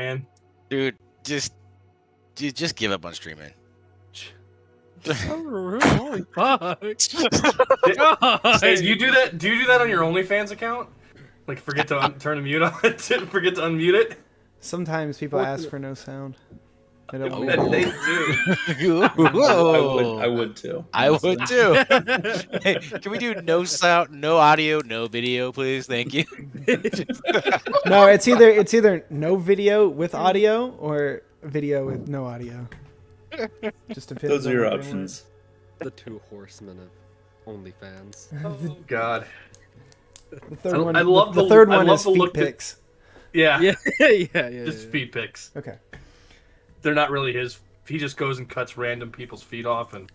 man. Dude, just give up on streaming. Holy fuck! Hey, do you do that? Do you do that on your OnlyFans account? Like, forget to turn the mute on it. Forget to unmute it. Sometimes people ask for no sound. They don't Oh, want they it. do. I would too. I honestly. would too. Hey, can we do no sound, no audio, no video, please? Thank you. No, it's either no video with audio or video with no audio. Just depends. Those are on your what they options. The two horsemen of OnlyFans. Oh God. want. The third one. I love the the- third I one love is the feet look that- pics. Yeah. Yeah. Just feet pics. Okay. They're not really his. He just goes and cuts random people's feet off and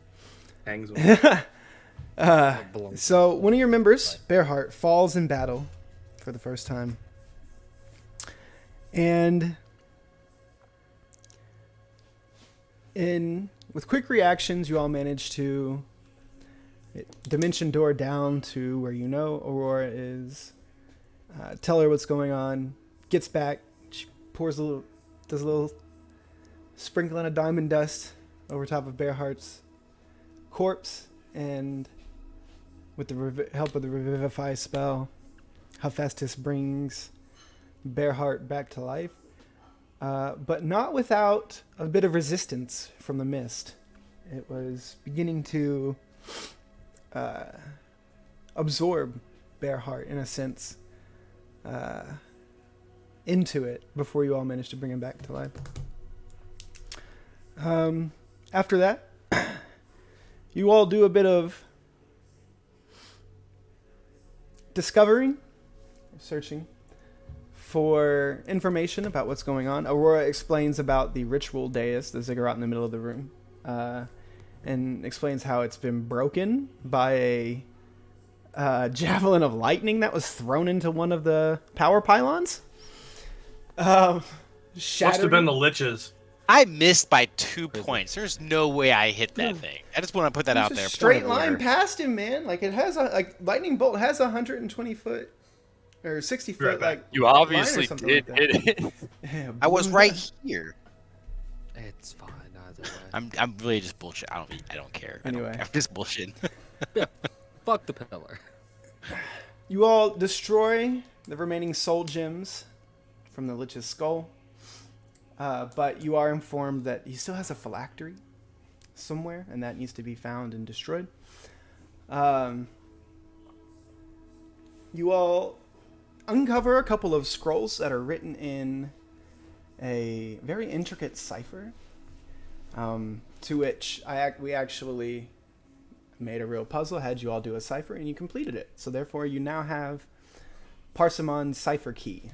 hangs them. So one of your members, Bearheart, falls in battle for the first time, and with quick reactions, you all manage to dimension door down to where you know Aurora is. Tell her what's going on. Gets back. She does a little sprinkling of diamond dust over top of Bearheart's corpse, and with the help of the Revivify spell, Hephaestus brings Bearheart back to life, but not without a bit of resistance from the mist. It was beginning to absorb Bearheart, in a sense, into it before you all managed to bring him back to life. After that, you all do a bit of discovering, searching for information about what's going on. Aurora explains about the ritual dais, the ziggurat in the middle of the room, and explains how it's been broken by a javelin of lightning that was thrown into one of the power pylons. Must have been the liches. I missed by 2 points. There's no way I hit that thing. I just want to put that out there. Straight Point of line order. past him, man. Like, it has lightning bolt has 120 foot or 60 foot. Right back. Like, You line or obviously something did like that. hit it. Yeah, I was blew right that. here. It's fine either way. I'm really just bullshit. I don't care. Anyway. I'm just bullshitting. Fuck the pillar. You all destroy the remaining soul gems from the Lich's skull, but you are informed that he still has a phylactery somewhere, and that needs to be found and destroyed. You all uncover a couple of scrolls that are written in a very intricate cipher, to which we actually made a real puzzle, had you all do a cipher, and you completed it. So therefore, you now have Parsimon's cipher key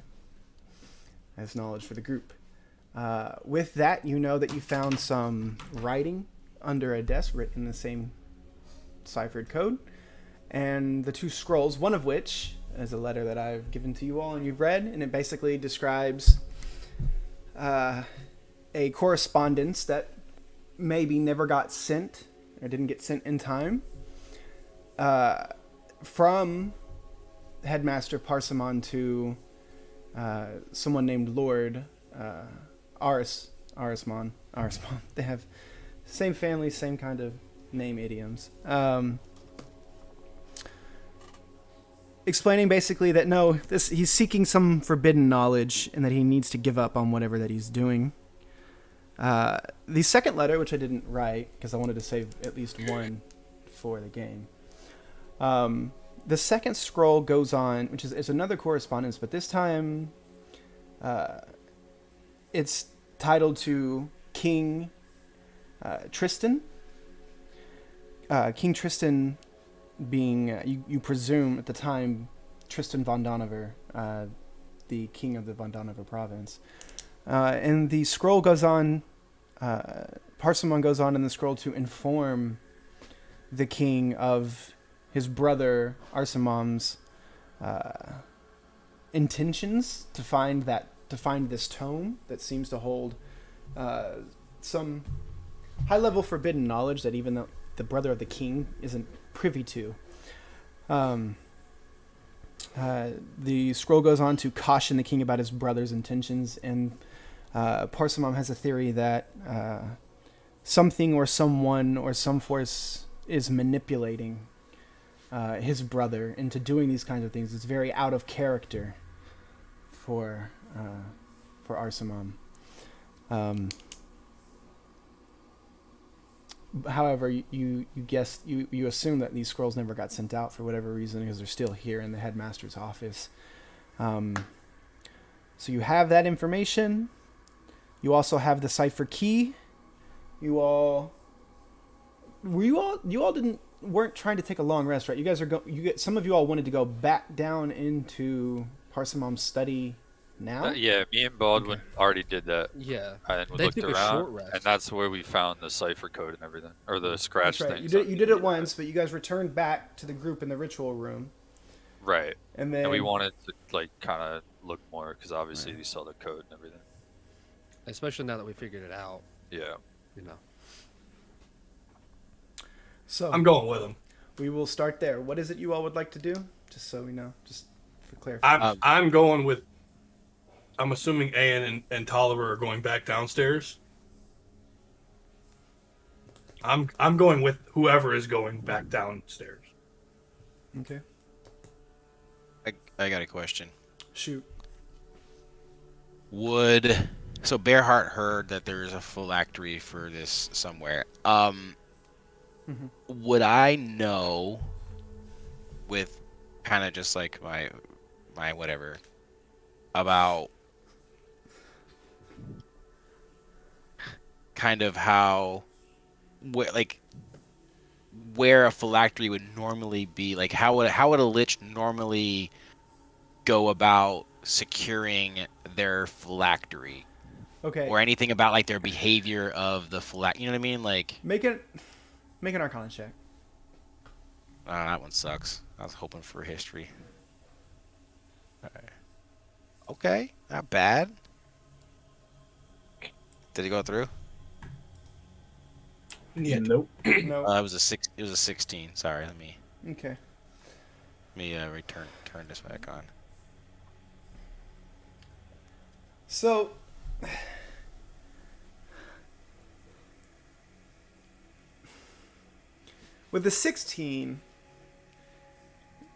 as knowledge for the group. With that, you know that you found some writing under a desk written in the same ciphered code, and the two scrolls, one of which is a letter that I've given to you all and you've read, and it basically describes a correspondence that maybe never got sent or didn't get sent in time, from Headmaster Parsimon to someone named Lord Arismon. They have same family, same kind of name idioms. Explaining basically that he's seeking some forbidden knowledge and that he needs to give up on whatever that he's doing. The second letter, which I didn't write because I wanted to save at least one for the game. The second scroll goes on, which is another correspondence, but this time it's titled to King Tristan. King Tristan being, you presume at the time, Tristan von Donover, the king of the von Donover province. And the scroll goes on, Parsimon goes on in the scroll to inform the king of his brother Arsimom's intentions to find this tome that seems to hold some high-level forbidden knowledge that even the brother of the king isn't privy to. The scroll goes on to caution the king about his brother's intentions and Parsimon has a theory that something or someone or some force is manipulating his brother into doing these kinds of things. It's very out of character for Arsamam. However, you assume that these scrolls never got sent out for whatever reason because they're still here in the headmaster's office. So you have that information. You also have the cipher key. You all weren't trying to take a long rest, right? You guys some of you all wanted to go back down into Parsimom's study now. Yeah, me and Baldwin already did that. Yeah. And we They looked took a short around, rest. and that's where we found the cipher code and everything, or the scratch That's right. thing. You did it once, but you guys returned back to the group in the ritual room. Right. And then And we wanted to kind of look more because obviously we saw the code and everything. Especially now that we figured it out, Yeah. you know. So I'm going with him. we will start there. What is it you all would like to do? Just so we know, just for clarification. I'm going with. I'm assuming Ayan and Tolliver are going back downstairs. I'm going with whoever is going back downstairs. Okay. I got a question. Shoot. So Bearheart heard that there's a phylactery for this somewhere. Would I know with kind of just like my whatever about kind of how where a phylactery would normally be, like how would a lich normally go about securing their phylactery? Okay. Or anything about like their behavior of the phylactery, you know what I mean? Like Make an Arcana check. that one sucks. I was hoping for history. Alright. Okay, not bad. Did it go through? Yeah, nope. No. It was a 16. Sorry, let me Okay. turn this back on. So, with the 16,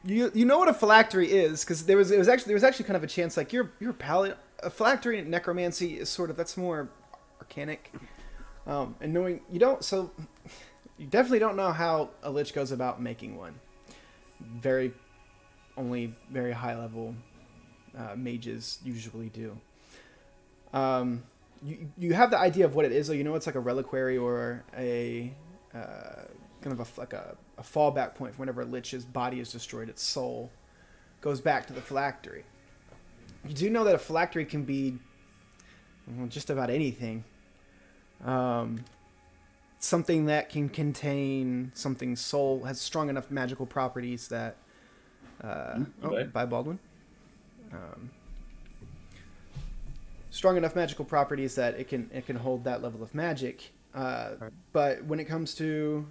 you know what a phylactery is, because there was actually kind of a chance, like your palate, a phylactery in necromancy is sort of, that's more arcanic, and knowing you definitely don't know how a lich goes about making one. Only very high level mages usually do. You have the idea of what it is, though. You know it's like a reliquary or a kind of a fallback point for whenever a lich's body is destroyed, its soul goes back to the phylactery. You do know that a phylactery can be just about anything. Something that can contain something's soul, has strong enough magical properties that by Baldwin. Strong enough magical properties that it can hold that level of magic. But when it comes to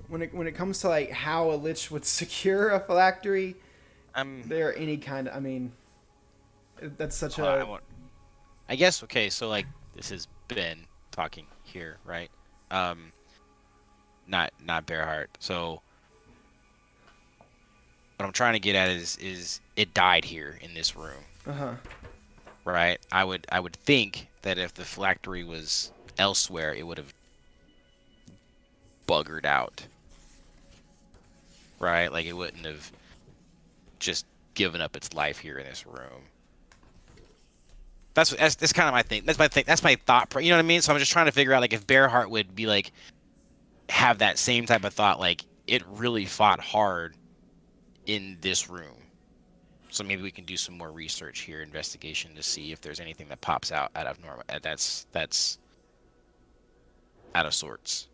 when it comes to like how a lich would secure a phylactery, there any kind of, I mean, that's such I guess, okay, so like this is Ben talking here, right? Not Bearheart. So what I'm trying to get at is it died here in this room. Right? I would think that if the phylactery was elsewhere, it would have buggered out. Right? Like it wouldn't have just given up its life here in this room. That's kind of my thing. That's my thought. You know what I mean? So I'm just trying to figure out like if Bearheart would be like have that same type of thought, like it really fought hard in this room. So maybe we can do some more research here, investigation, to see if there's anything that pops out of normal that's out of sorts.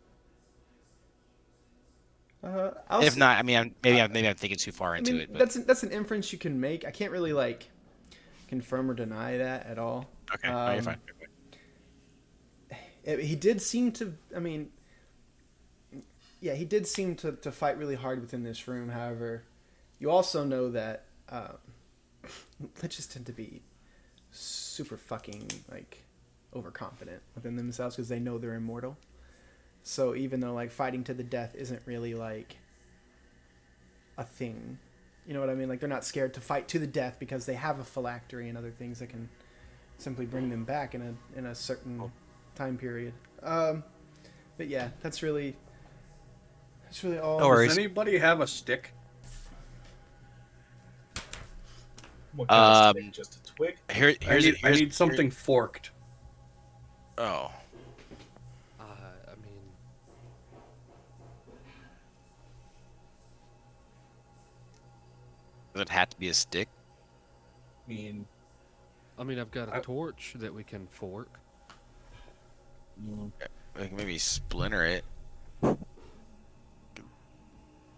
If not, I mean, maybe I'm thinking too far into it. But That's an inference you can make. I can't really like confirm or deny that at all. Okay, no, you're fine. He did seem to. I mean, yeah, he did seem to fight really hard within this room. However, you also know that liches tend to be super fucking like overconfident within themselves because they know they're immortal. So even though like fighting to the death isn't really like a thing, you know what I mean? Like they're not scared to fight to the death because they have a phylactery and other things that can simply bring them back in a certain time period. But yeah, that's really all. No worries. Does anybody have a stick? What kind of stick? Just a twig? I need something forked. Oh. I mean, Does it have to be a stick? I mean, I've got a torch that we can fork. We can maybe splinter it. I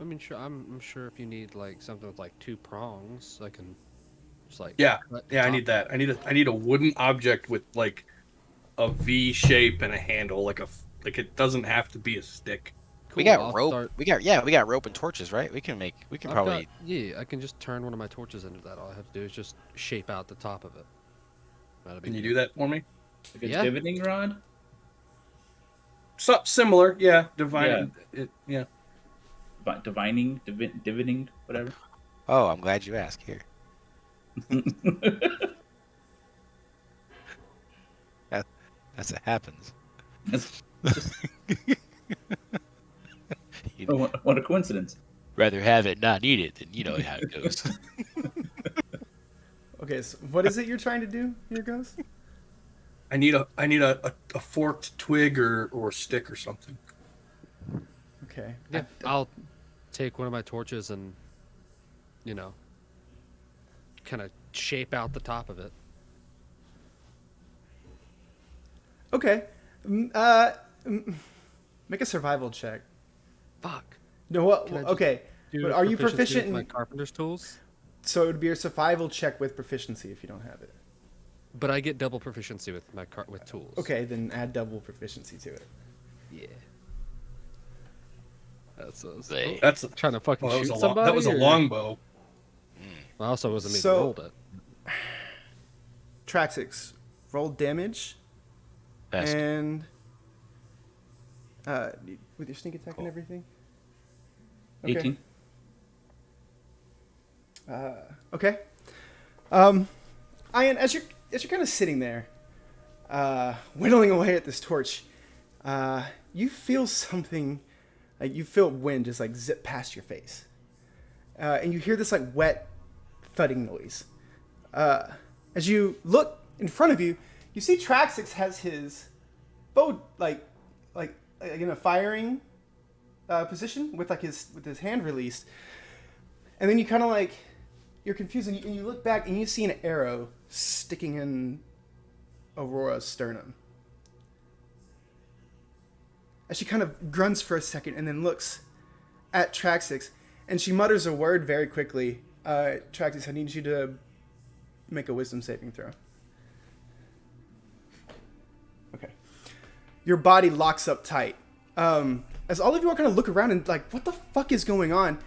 mean, sure. I'm sure if you need like something with like 2 prongs, I can just like Yeah, cut the yeah, I top. need that. I need a wooden object with like a V shape and a handle, like it doesn't have to be a stick. Cool, We got I'll rope. start- We got rope and torches, right? We can I've probably. yeah, I can just turn one of my torches into that. All I have to do is just shape out the top of it. Not a big Can you deal. do that for me? like a Yeah. divining rod? So similar, yeah. Divine, yeah. Divining, whatever. Oh, I'm glad you asked. Here. That's what happens. That's You'd what a coincidence. rather have it not need it than you know how it goes. Okay, so what is it you're trying to do here, Ghost? I need a forked twig or stick or something. Okay. Yeah, I'll take one of my torches and, kind of shape out the top of it. Okay. Make a survival check. Fuck. No, what? Can I just Okay. Do But are you proficiency proficient with my in? carpenter's tools? So it would be a survival check with proficiency if you don't have it. But I get double proficiency with my with tools. Okay, then add double proficiency to it. Yeah. That's They- That's trying to fucking well, shoot somebody. that was a or- longbow. I also wasn't even So- rolled it. Traxix, roll damage Best. and with your sneak attack and everything. 18. Okay. Ian, as you're kind of sitting there, whittling away at this torch, you feel something, like you feel wind just like zip past your face, and you hear this like wet, thudding noise. As you look in front of you, you see Traxix has his bow like in a firing position with his hand released, and then you kind of like. You're confused, and you look back, and you see an arrow sticking in Aurora's sternum. As she kind of grunts for a second, and then looks at Traxix, and she mutters a word very quickly. Traxix, I need you to make a wisdom saving throw. Okay. Your body locks up tight. As all of you all kind of look around and like, what the fuck is going on?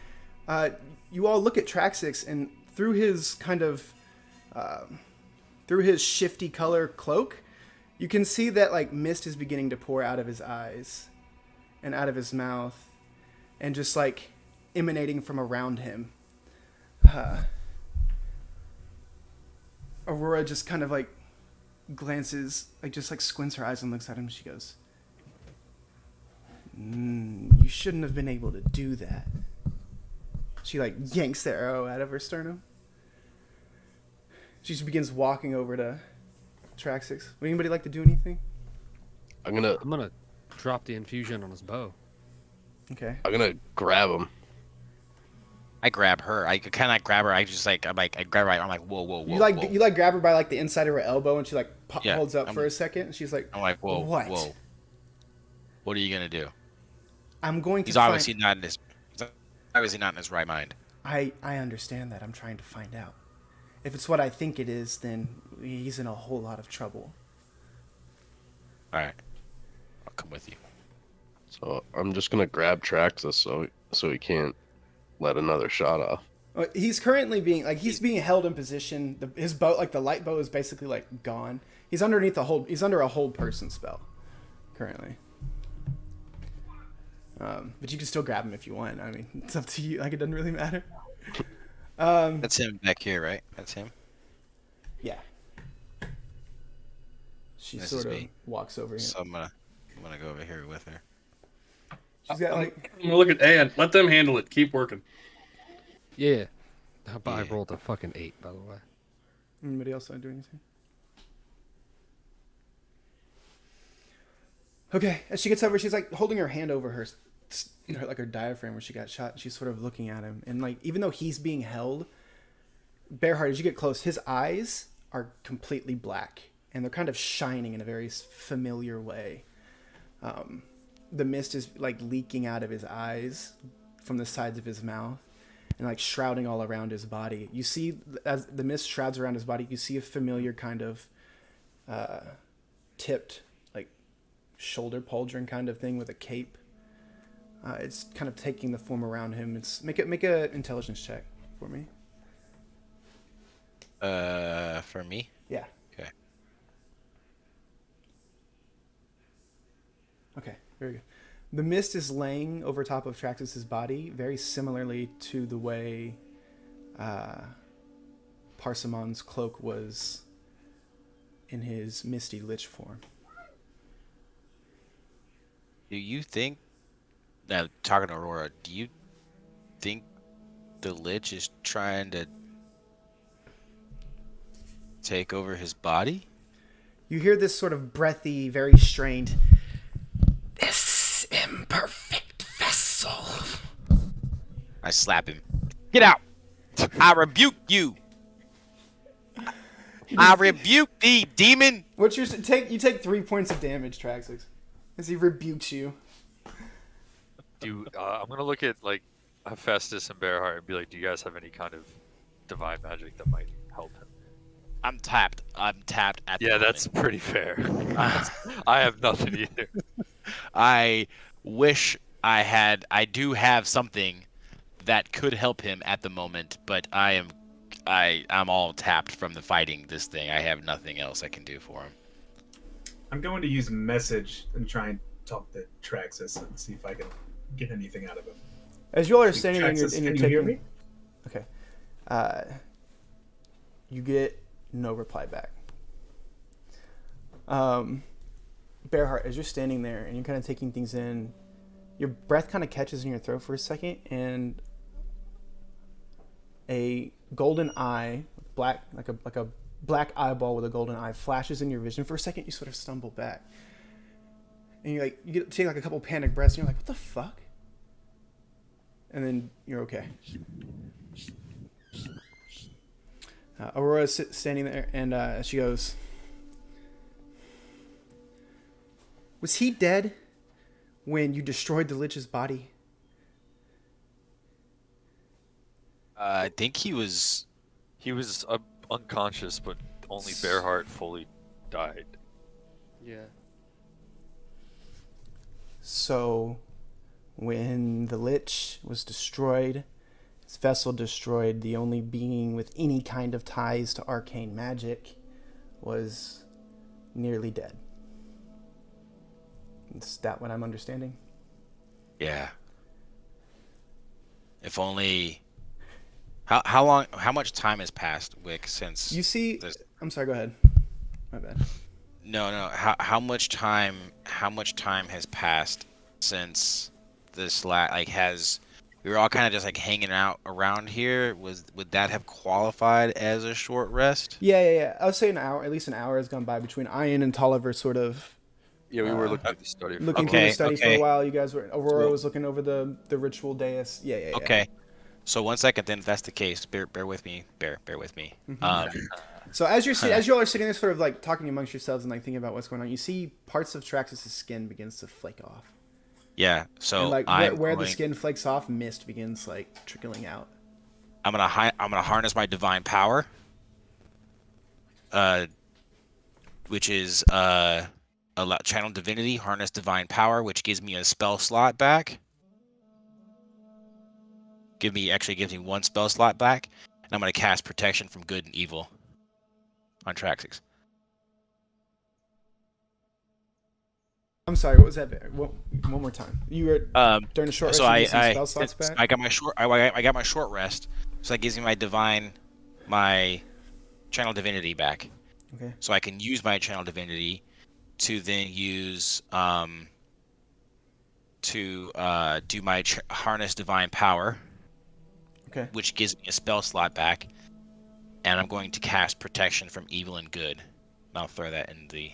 You all look at Traxix, and through his kind of through his shifty color cloak, you can see that like mist is beginning to pour out of his eyes and out of his mouth and just like emanating from around him. Aurora just kind of like glances, like just like squints her eyes and looks at him. She goes, you shouldn't have been able to do that. She like yanks the arrow out of her sternum. She just begins walking over to Traxix. Would anybody like to do anything? I'm gonna drop the infusion on his bow. Okay. I'm gonna grab him. I grab her. I kind of grab her. I grab her. I'm like, whoa, whoa, whoa. You like whoa. you like grab her by like the inside of her elbow, and she like Yeah, holds up I'm- for a second, and she's like, I'm like, whoa, What? whoa. What are you gonna do? "I'm going to." He's obviously not in his. He's obviously not in his right mind. I understand that. I'm trying to find out. If it's what I think it is, then he's in a whole lot of trouble. All right, I'll come with you. So I'm just gonna grab Traxus so he can't let another shot off. He's currently being he's being held in position. His bow, like the light bow, is basically like gone. He's underneath the hold. He's under a hold person spell currently. But you can still grab him if you want. I mean, it's up to you. Like, it doesn't really matter. That's him back here, right? That's him. Yeah. She This sort is of me. walks over here. So I'm gonna go over here with her. She's got I'm gonna look at A and let them handle it. Keep working. Yeah. But I Yeah. rolled a fucking 8, by the way. Anybody else want to do anything? Okay. As she gets over, she's like holding her hand over her like her diaphragm where she got shot. And she's sort of looking at him, and like even though he's being held, Bearheart, as you get close, his eyes are completely black, and they're kind of shining in a very familiar way. The mist is like leaking out of his eyes from the sides of his mouth and like shrouding all around his body. You see, as the mist shrouds around his body, you see a familiar kind of tipped, like shoulder pauldron kind of thing with a cape. It's kind of taking the form around him. It's make a intelligence check for me. For me. Yeah. Okay. Okay, very good. The mist is laying over top of Traxxas's body, very similarly to the way Parsimon's cloak was in his misty lich form. Do you think? Now, talking to Aurora, do you think the Lich is trying to take over his body? You hear this sort of breathy, very strained, "This imperfect vessel." I slap him. Get out! I rebuke you. I rebuke thee, demon. What's your take? You take 3 points of damage, Traxxas, as he rebukes you. I'm gonna look at like Hephaestus and Bearheart and be like, do you guys have any kind of divine magic that might help him? I'm tapped. I'm tapped at the Yeah, moment. that's pretty fair. I have nothing either. I wish I do have something that could help him at the moment, but I'm all tapped from the fighting this thing. I have nothing else I can do for him. I'm going to use message and try and talk to Traxxas and see if I can get anything out of him. As you all are standing there and Traxxas, you're can you taking... hear me? Okay. You get no reply back. Bearheart, as you're standing there and you're kind of taking things in, your breath kind of catches in your throat for a second, and a golden eye, black, like a black eyeball with a golden eye, flashes in your vision. For a second, you sort of stumble back, and you take like a couple panic breaths, and you're like, "What the fuck?" And then you're okay. Aurora's standing there, and she goes, "Was he dead when you destroyed the Lich's body?" I think he was. He was unconscious, but only Bearheart fully died. Yeah. So, when the Lich was destroyed, his vessel destroyed, the only being with any kind of ties to arcane magic was nearly dead. Is that what I'm understanding? Yeah. If only. How much time has passed, Wick, since You see... this? I'm sorry, go ahead. My bad. No. How much time has passed since this we were all kind of just like hanging out around here? Would that have qualified as a short rest? Yeah. I would say an hour, at least an hour has gone by between Ian and Tolliver sort of Yeah, we were looking at the study. looking Okay, through the study for a okay. while. You guys were... Aurora Cool. was looking over the ritual dais. Yeah. Okay. So 1 second, then, if that's the case, bear with me. Bear with me. So as you all are sitting there sort of like talking amongst yourselves and like thinking about what's going on, you see parts of Traxxas' skin begins to flake off. Yeah. So And like I'm where the going- skin flakes off, mist begins like trickling out. I'm gonna harness my divine power, which is channel divinity, harness divine power, which gives me a spell slot back. gives me 1 spell slot back, and I'm going to cast Protection from Good and Evil on Traxix. I'm sorry, what was that? One more time. You were during a short rest. So You some spell slots back. I got my short rest, so that gives me my Channel Divinity back. Okay. So I can use my Channel Divinity to then use to do my Harness Divine Power. Okay. Which gives me a spell slot back, and I'm going to cast Protection from Evil and Good. And I'll throw that in the.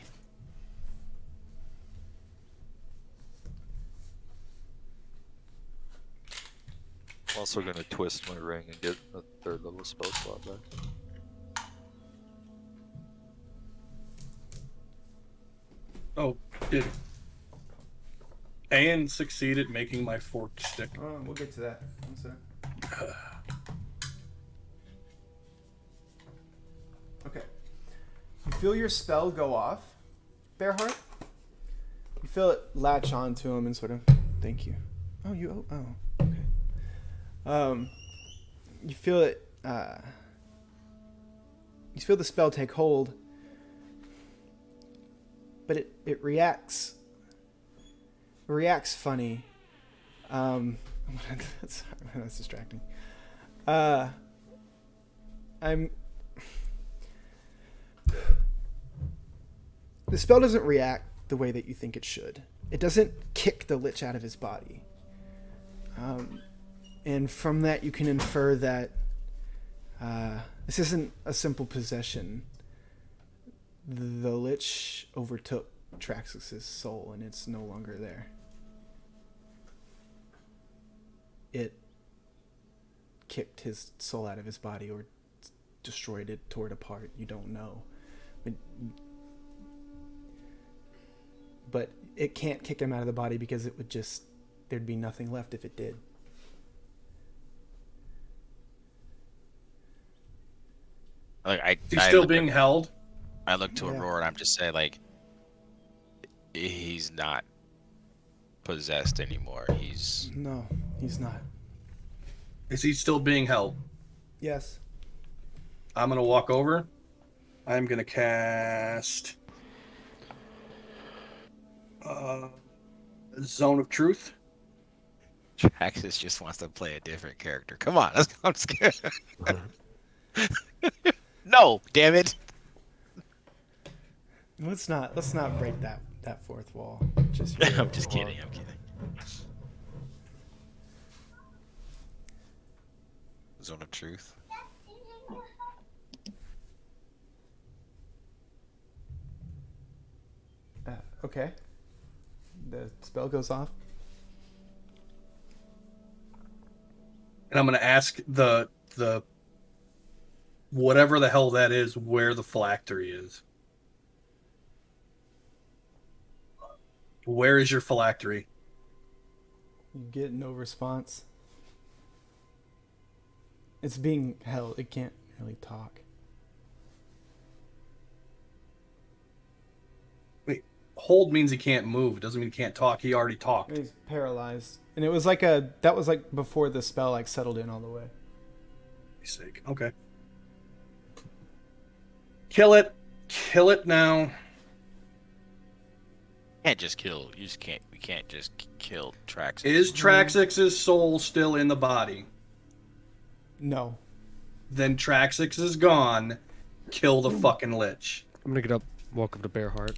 I'm also going to twist my ring and get a 3rd level spell slot back. Oh, did Ayan succeed at making my forked stick? Oh, we'll get to that. One sec. Okay. You feel your spell go off, Bearheart. You feel it latch onto him and sort of. Thank you. Oh, you. Oh, okay. You feel it. You feel the spell take hold, but it reacts. It reacts funny. That's distracting. The spell doesn't react the way that you think it should. It doesn't kick the lich out of his body. And from that you can infer that this isn't a simple possession. The lich overtook Traxxas's soul and it's no longer there. It kicked his soul out of his body or destroyed it, tore it apart. You don't know. But it can't kick him out of the body because it would just, there'd be nothing left if it did. He's still being held. I look to Aurora and I'm just saying, like, he's not possessed anymore. No, he's not. Is he still being held? Yes. I'm gonna walk over. I'm gonna cast Zone of Truth. Traxxas just wants to play a different character. Come on, I'm scared. No, damn it. Let's not break that fourth wall. I'm just kidding. I'm kidding. Zone of Truth. Okay. The spell goes off. And I'm gonna ask the whatever the hell that is, where the phylactery is. Where is your phylactery? You get no response. It's being held. It can't really talk. Wait, hold means he can't move. Doesn't mean he can't talk. He already talked. He's paralyzed. And it was that was like before the spell settled in all the way. Sake. Okay. Kill it. Kill it now. Can't just kill. You just can't. We can't just kill Traxxas. Is Traxxas's soul still in the body? No. Then Traxxas is gone. Kill the fucking lich. I'm gonna get up, walk up to Bearheart,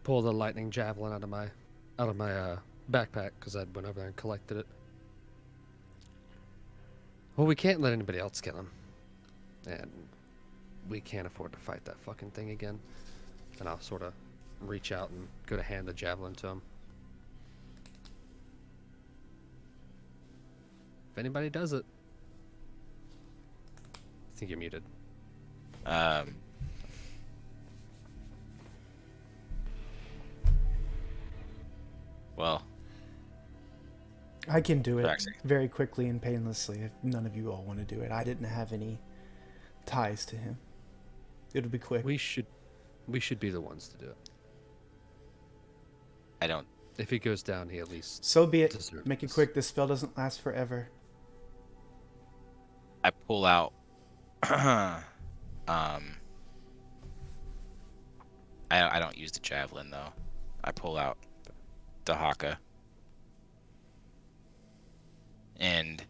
pull the lightning javelin out of my backpack because I went over there and collected it. Well, we can't let anybody else kill him, and we can't afford to fight that fucking thing again. And I'll sort of reach out and go to hand the javelin to him. If anybody does it, I think you're muted. Well, I can do it Traxxas. very quickly and painlessly if none of you all want to do it. I didn't have any ties to him. It'll be quick. We should be the ones to do it. I don't. If he goes down, he at least So be it. deserves Make it this. quick. This spell doesn't last forever. I pull out. I don't use the javelin though. I pull out the haka, and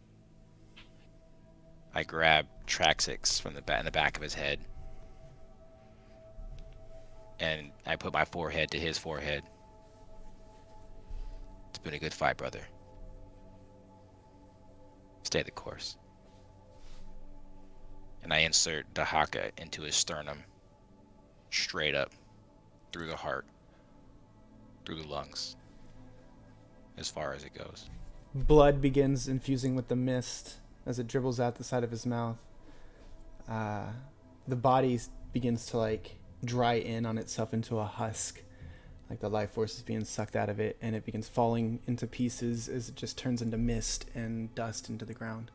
I grab Traxix from the back of his head, and I put my forehead to his forehead. It's been a good fight, brother. Stay the course. And I insert the haka into his sternum, straight up, through the heart, through the lungs, as far as it goes. Blood begins infusing with the mist as it dribbles out the side of his mouth. The body begins to like dry in on itself into a husk, like the life force is being sucked out of it, and it begins falling into pieces as it just turns into mist and dust into the ground.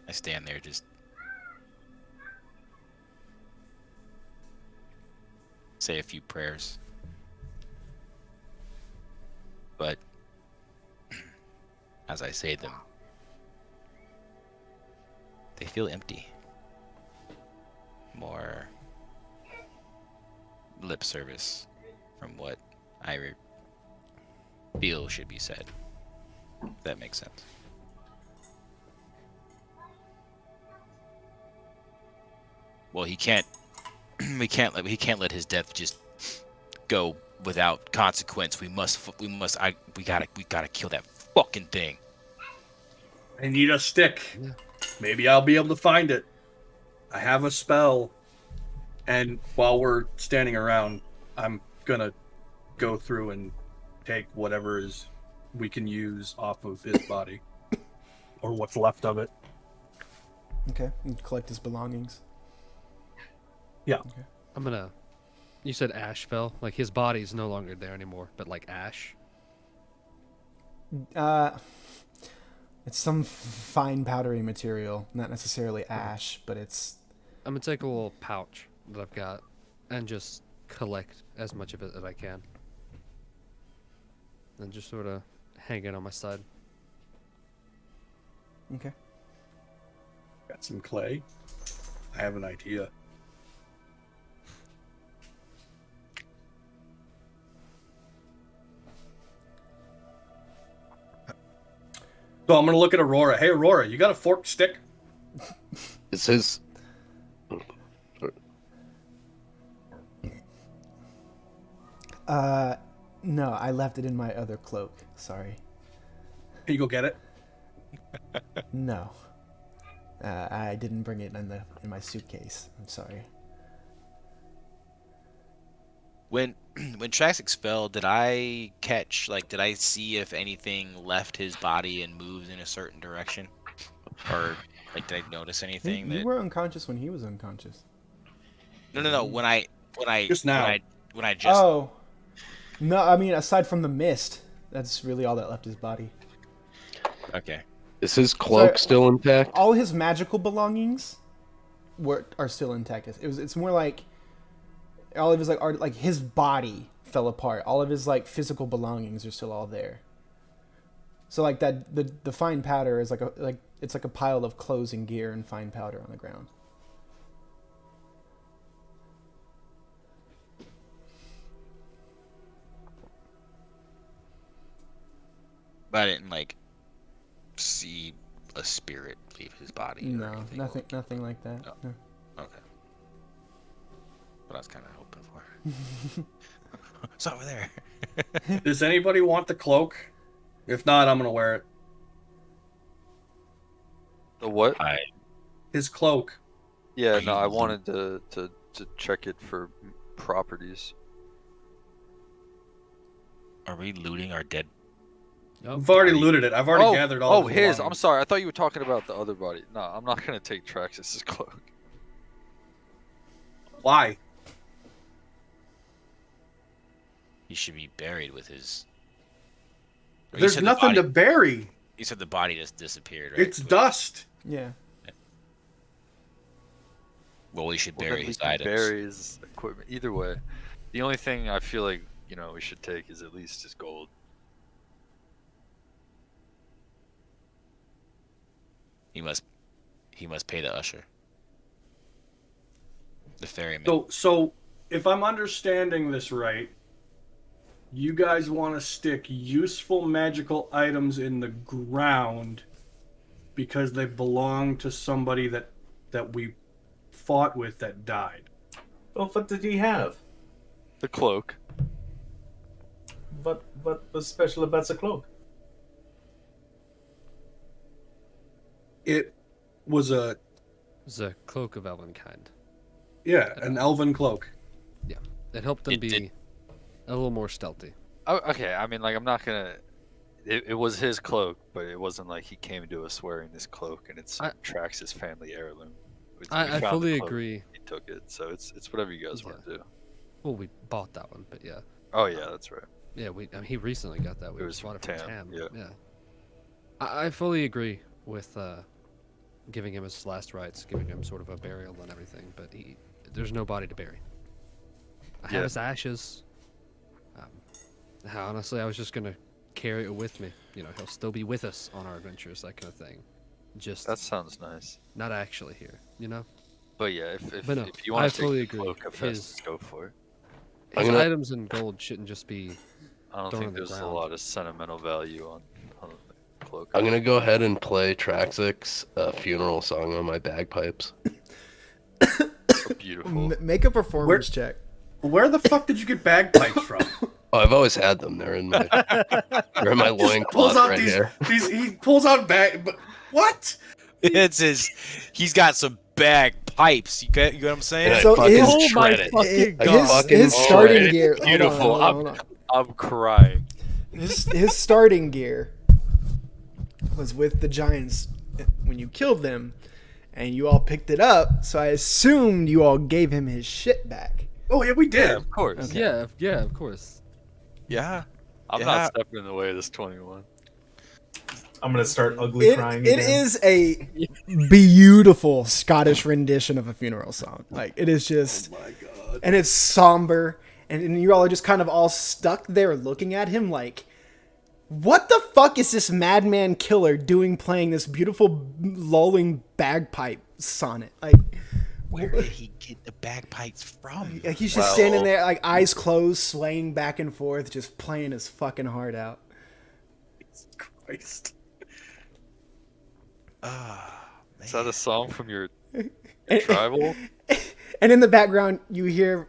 I stand there just say a few prayers. But as I say them, they feel empty. More lip service from what I feel should be said. If that makes sense. Well, he can't let his death just go without consequence. We gotta kill that fucking thing. I need a stick. Yeah. Maybe I'll be able to find it. I have a spell. And while we're standing around, I'm gonna go through and take whatever is we can use off of his body. Or what's left of it. Okay, and collect his belongings. Yeah. Okay. You said ash fell? Like his body's no longer there anymore, but like ash? It's some fine powdery material, not necessarily ash, but it's... I'm gonna take a little pouch that I've got and just collect as much of it as I can. And just sort of hang it on my side. Okay. Got some clay. I have an idea. So I'm gonna look at Aurora. Hey, Aurora, you got a forked stick? Is his... No, I left it in my other cloak. Sorry. Can you go get it? No. I didn't bring it in my suitcase. I'm sorry. When Traxix fell, did I see if anything left his body and moved in a certain direction? Or like did I notice anything You were unconscious when he was unconscious. No. When I Just now. When I just Oh. No, I mean aside from the mist, that's really all that left his body. Okay. Is his cloak still intact? All his magical belongings are still intact. It's more like all of his like his body fell apart. All of his like physical belongings are still all there. So like that the fine powder is it's like a pile of clothes and gear and fine powder on the ground. But I didn't like see a spirit leave his body. Or No, anything. nothing like that. No. No. Okay. What I was kind of hoping for. It's over there. Does anybody want the cloak? If not, I'm gonna wear it. The what? His cloak. Yeah, no, I wanted to check it for properties. Are we looting our dead? Oh, I've already looted it. I've already gathered all of his his. I'm belongings. sorry. I thought you were talking about the other body. No, I'm not gonna take Traxxas's cloak. Why? He should be buried with his. You There's said the nothing body- to bury. You said the body just disappeared, right? It's dust. Yeah. Well, we should Well, bury then we his can items. bury his equipment. Either way, the only thing I feel like we should take is at least his gold. He must pay the usher. The ferryman. So if I'm understanding this right, you guys want to stick useful magical items in the ground because they belong to somebody that we fought with that died. Well, what did he have? The cloak. What was special about the cloak? It was It was a cloak of elven kind. an elven cloak. Yeah, it helped them It be did- a little more stealthy. Oh, okay, I mean, like, I'm not gonna. It was his cloak, but it wasn't like he came to us wearing this cloak and it's Trax's family heirloom. We I found the fully cloak, agree. He took it, so it's whatever you guys want to do. Well, we bought that one, but yeah. Oh yeah, that's right. Yeah, he recently got that. We It was just bought from it from Tam, Tam. yeah. I fully agree with giving him his last rites, giving him sort of a burial and everything, but there's no body to bury. I have his ashes. Honestly, I was just gonna carry it with me. He'll still be with us on our adventures, that kind of thing. Just That sounds nice. not actually here, But yeah, if But no, you want I to take fully the agree. cloak of Festus, go for it. His gonna- items in gold shouldn't just be. I don't Thrown think on the there's a ground. lot of sentimental value on the cloak. I'm gonna go ahead and play Traxxas funeral song on my bagpipes. Beautiful. Make a performance check. Where the fuck did you get bagpipes from? Oh, I've always had them. They're in my loincloth right here. He pulls out but what? It's his. He's got some bagpipes. You get what I'm saying? Yeah. So fucking his, shred it. fucking I his, fucking his shred starting it. gear. Beautiful. Hold on. I'm crying. His starting gear was with the giants when you killed them, and you all picked it up. So I assumed you all gave him his shit back. Oh yeah, we did. Yeah, of course. Okay. Yeah, of course. Yeah. I'm Yeah. not stepping in the way of this 21. I'm gonna start ugly crying. It again. is a beautiful Scottish rendition of a funeral song. Like it is just, Oh my god. and it's somber, and you all are just kind of all stuck there looking at him like, what the fuck is this madman killer doing playing this beautiful lulling bagpipe sonnet? Like, Where did he get the bagpipes from? like he's just standing there, like eyes closed, swaying back and forth, just playing his fucking heart out. Jesus Christ. Is that a song from your And- tribal? And in the background, you hear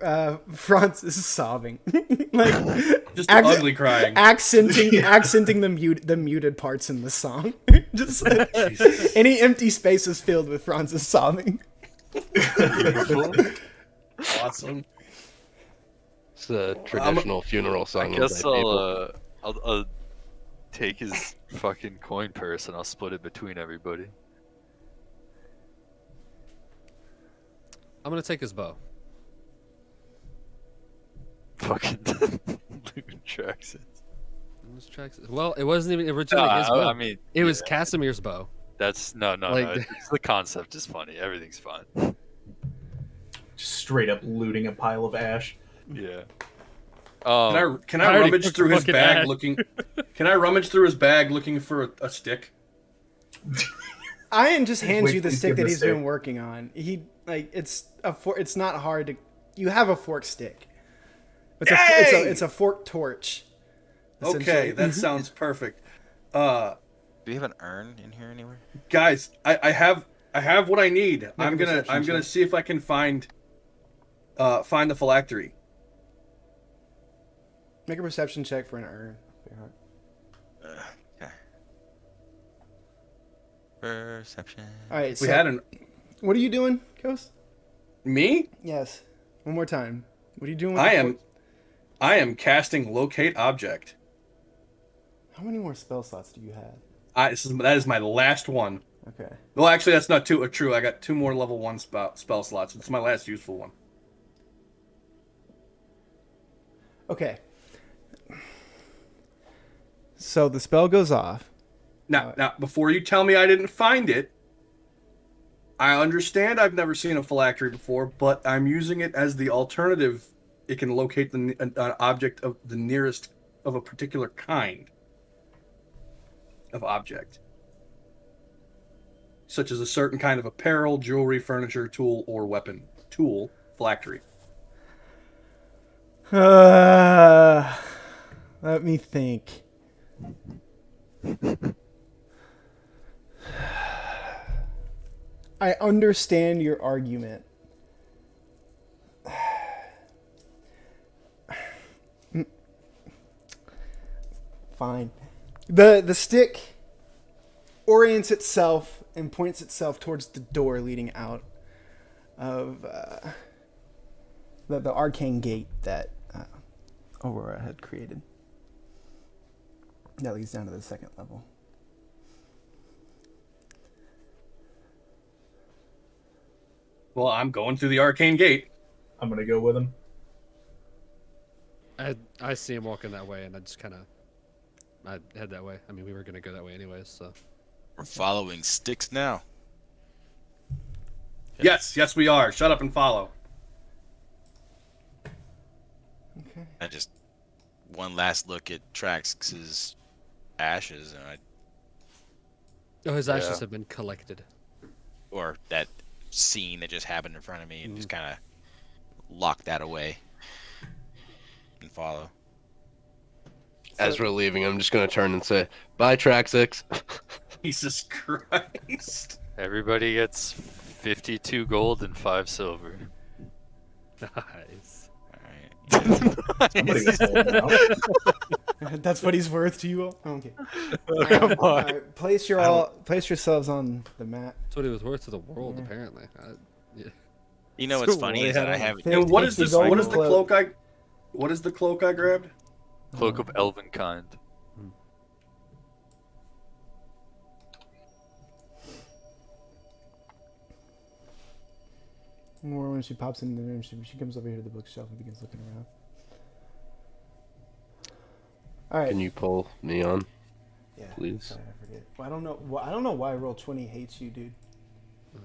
Francis sobbing, like Just Ac- ugly crying. accenting the muted parts in the song. Just any empty space is filled with Francis sobbing. Awesome. It's a traditional funeral I song. guess by people. I'll take his fucking coin purse and I'll split it between everybody. I'm gonna take his bow. Fucking loot tracks. Those tracks- Well, it wasn't even originally his bow. I mean, it was yeah, Casimir's bow. That's no. like- It's the concept is funny. Everything's fine. Just straight up looting a pile of ash. Yeah. Can I I already rummage took through the his fucking bag ash. looking? Can I rummage through his bag looking for a stick? Ian just hands Wait, you the please stick give that the he's stick. been working on. It's not hard to. You have a fork stick. Yay! It's a fork torch. Okay, essentially. that sounds perfect. Do we have an urn in here anywhere? Guys, I have what I need. I'm a gonna perception check. see if I can find the phylactery. Make a perception check for an urn. Okay. Perception. All right. We So had an what are you doing, Ghost? me. Yes. One more time. What are you doing? With the fork? I am casting locate object. How many more spell slots do you have? That is my last one. Okay. Well, actually, that's not true. I got 2 more level 1 spell slots. It's my last useful one. Okay. So the spell goes off. Now, before you tell me I didn't find it, I understand I've never seen a phylactery before, but I'm using it as the alternative it can locate an object of the nearest of a particular kind of object, such as a certain kind of apparel, jewelry, furniture, tool, or weapon. Tool, phylactery. Let me think. I understand your argument. Fine. The stick orients itself and points itself towards the door leading out of the arcane gate that Aurora had created. That leads down to the second level. Well, I'm going through the arcane gate. I'm gonna go with him. I see him walking that way, and I head that way. I mean, we were gonna go that way anyways, so. We're following sticks now. Yes, we are. Shut up and follow. Okay. I just one last look at Traxx's ashes, and His ashes have been collected. or that scene that just happened in front of me, and just kind of lock that away and follow. As we're leaving, I'm just gonna turn and say, "Bye, Track 6." Jesus Christ. Everybody gets 52 gold and 5 silver. Nice. Somebody gets sold now. That's what he's worth to you all? Oh, okay. Come on. All right, place yourselves on the map. That's what he was worth to the world, apparently. You know So what's funny what is they that I had haven't. And what is 50 this? gold What is the cloak. cloak what is the cloak I grabbed? Cloak of Elven kind. More when she pops into the room, she comes over here to the bookshelf and begins looking around. All right. Can you pull me on? Yeah. please? Sorry, I forget. Well, I don't know why Roll20 hates you, dude.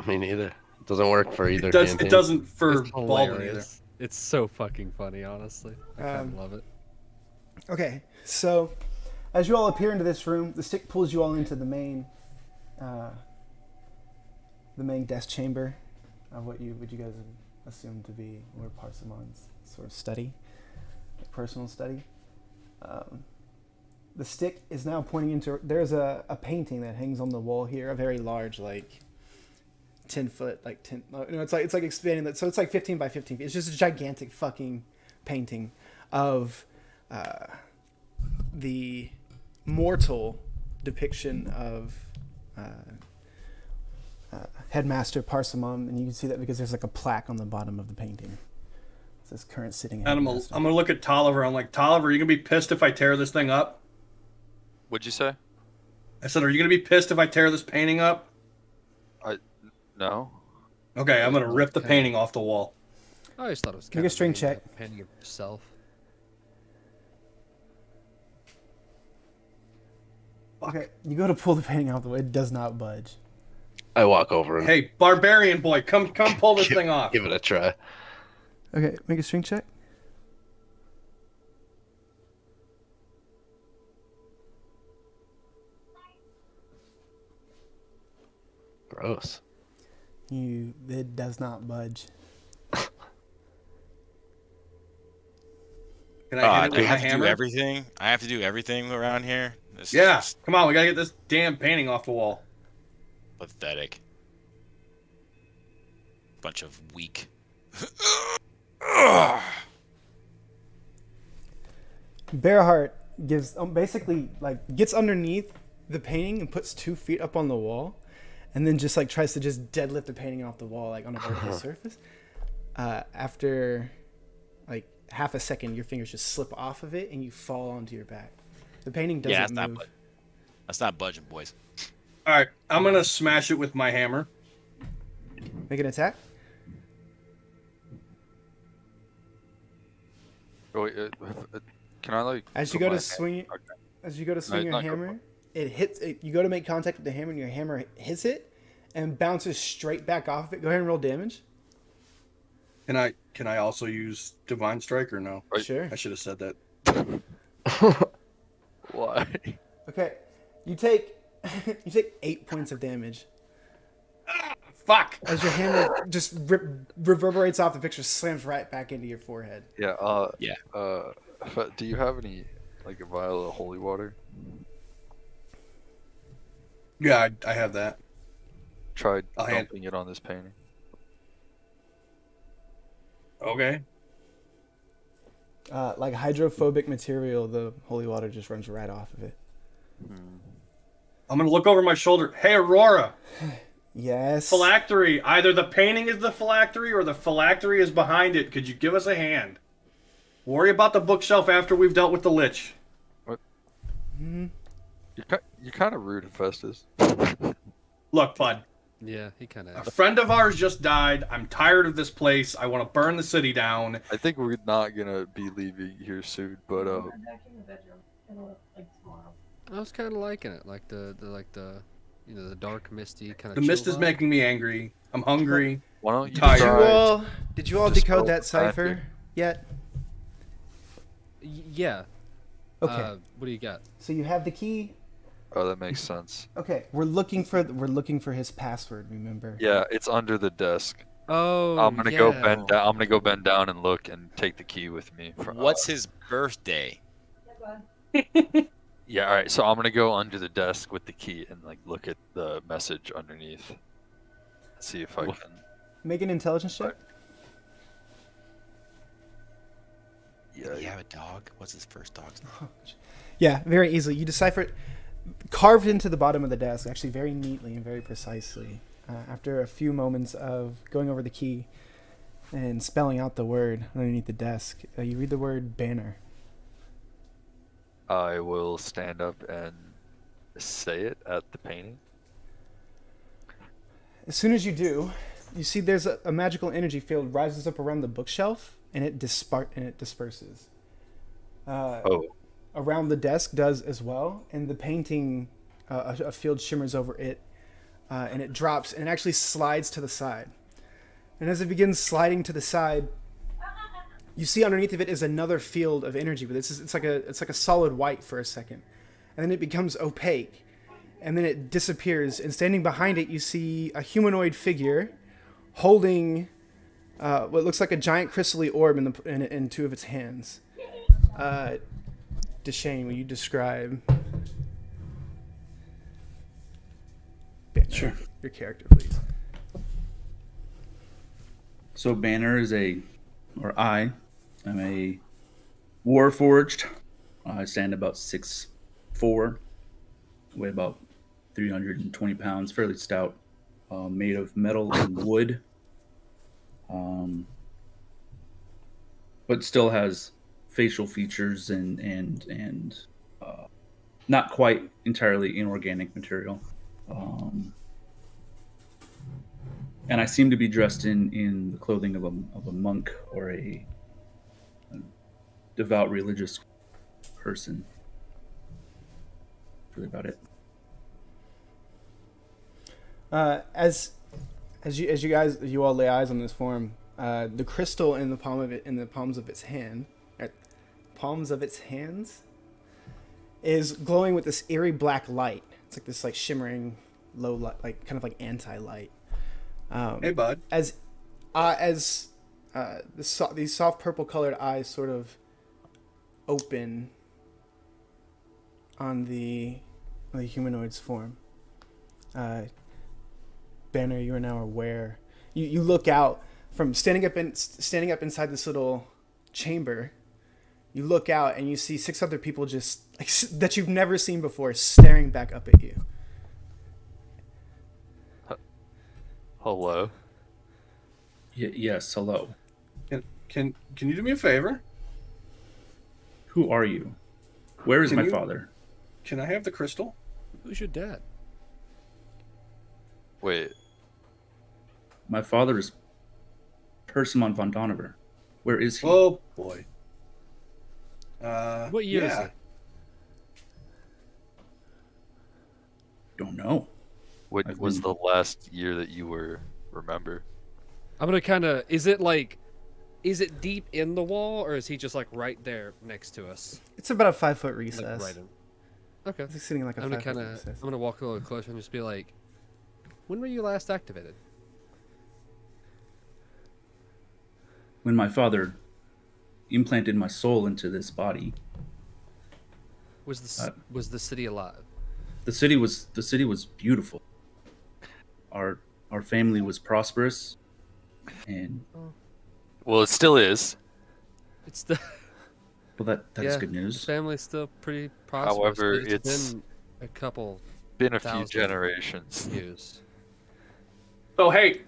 Me neither. It doesn't work for either It does. campaign. It doesn't for It's Baldwin either. hilarious. It's so fucking funny, honestly. I kind of love it. Okay, so as you all appear into this room, the stick pulls you all into the main desk chamber of what you guys have assumed to be Lord Parsimon's sort of study, personal study. The stick is now pointing into. There's a painting that hangs on the wall here, a very large, like 10-foot, like 10. It's like expanding that, so it's like 15 by 15 feet. It's just a gigantic fucking painting of the mortal depiction of Headmaster Parsimon, and you can see that because there's like a plaque on the bottom of the painting. It says current sitting. And I'm Headmaster. gonna look at Tolliver. I'm like, Tolliver, are you gonna be pissed if I tear this thing up? What'd you say? I said, are you gonna be pissed if I tear this painting up? No. Okay, I'm gonna rip the Okay. painting off the wall. I always thought it was Make kind a of strength check. Painting of yourself. Okay, you go to pull the painting off the way. It does not budge. I walk over and Hey, barbarian boy, come pull this thing off. give it a try. Okay, make a strength check. Gross. It does not budge. Can I hit it I with a have to do hammer? everything. I have to do everything around here. This is Yeah, just come on, we gotta get this damn painting off the wall. pathetic. Bunch of weak. Bearheart gives basically like gets underneath the painting and puts 2 feet up on the wall, and then just like tries to just deadlift the painting off the wall like on a vertical surface. After like half a second, your fingers just slip off of it and you fall onto your back. The painting doesn't Yeah, that's move. that's not budging, boys. All right, I'm gonna smash it with my hammer. Make an attack. Oh, wait, can I like? As you put go my to swing, hand- okay. as you go to swing your not go hammer, it hits. You go to make contact with the hammer, and your hammer hits it and bounces straight back off of it. Go ahead and roll damage. Can I also use Divine Strike or no? Right. Sure. I should have said that. Why? Okay. You take 8 points of damage Fuck. as your hammer just reverberates off the picture, slams right back into your forehead. Yeah. Yeah. Do you have any like a vial of holy water? Yeah, I have that. Try I'll hand- dumping it on this painting. Okay. Like hydrophobic material, the holy water just runs right off of it. I'm gonna look over my shoulder. Hey, Aurora. Yes. Phylactery. Either the painting is the phylactery or the phylactery is behind it. Could you give us a hand? Worry about the bookshelf after we've dealt with the lich. You're kind of rude, Festus. Look, bud. Yeah, he kind A of. friend of ours just died. I'm tired of this place. I want to burn the city down. I think we're not gonna be leaving here soon, but I was kind of liking it, like the the dark misty kind of. The mist is making me angry. I'm hungry. why don't you Tired. try? Did you all Dispel decode that the cipher magic. yet? Yeah. Okay. What do you got? So you have the key. Oh, that makes sense. Okay. We're looking for his password. Remember? Yeah, it's under the desk. Oh, I'm gonna go bend down. I'm gonna go bend down and look and take the key with me. What's his birthday? Yeah, all right. So I'm gonna go under the desk with the key and like look at the message underneath. See if I can. Make an intelligence check. Did he have a dog? What's his first dog's name? Yeah, very easily. You decipher it. Carved into the bottom of the desk, actually very neatly and very precisely. After a few moments of going over the key and spelling out the word underneath the desk, you read the word banner. I will stand up and say it at the painting. As soon as you do, you see there's a magical energy field rises up around the bookshelf and it disperses. Around the desk does as well, and the painting, a field shimmers over it, and it drops and it actually slides to the side. And as it begins sliding to the side, you see underneath of it is another field of energy, but it's like a solid white for a second, and then it becomes opaque, and then it disappears. And standing behind it, you see a humanoid figure holding what looks like a giant crystally orb in two of its hands. Deshane, will you describe Sure. your character, please? So Banner is I am a Warforged. I stand about 6'4", weigh about 320 pounds, fairly stout, made of metal and wood, but still has facial features and not quite entirely inorganic material. And I seem to be dressed in the clothing of a monk or a devout religious person. That's really about it. As you all lay eyes on this form, the crystal in the palms of its hands, is glowing with this eerie black light. It's like this shimmering low light, like kind of like anti-light. Hey, bud. These soft purple colored eyes sort of open on the humanoid's form. Banner, you are now aware. You look out from standing up inside this little chamber. You look out and you see 6 other people just that you've never seen before staring back up at you. Hello. Yes, hello. Can you do me a favor? Who are you? Where is Can my you- father? Can I have the crystal? Who's your dad? Wait. My father is Persimmon von Donover. Where is he? Oh boy. What year is yeah. it? Don't know. What I've was been- the last year that you remember? I'm gonna kind of. Is it like Is it deep in the wall, or is he just like right there next to us? It's about a 5-foot Like, recess. right in. Okay. It's sitting in like a I'm gonna 5-foot kind of. recess. I'm gonna walk a little closer and just be like, "When were you last activated?" When my father implanted my soul into this body, Was the city alive? the city was beautiful. Our family was prosperous, and Well, it still is. It's the well, that is yeah, good the news. family's still pretty prosperous. However, but it's been a couple been a few 1,000 generations. years. So hey,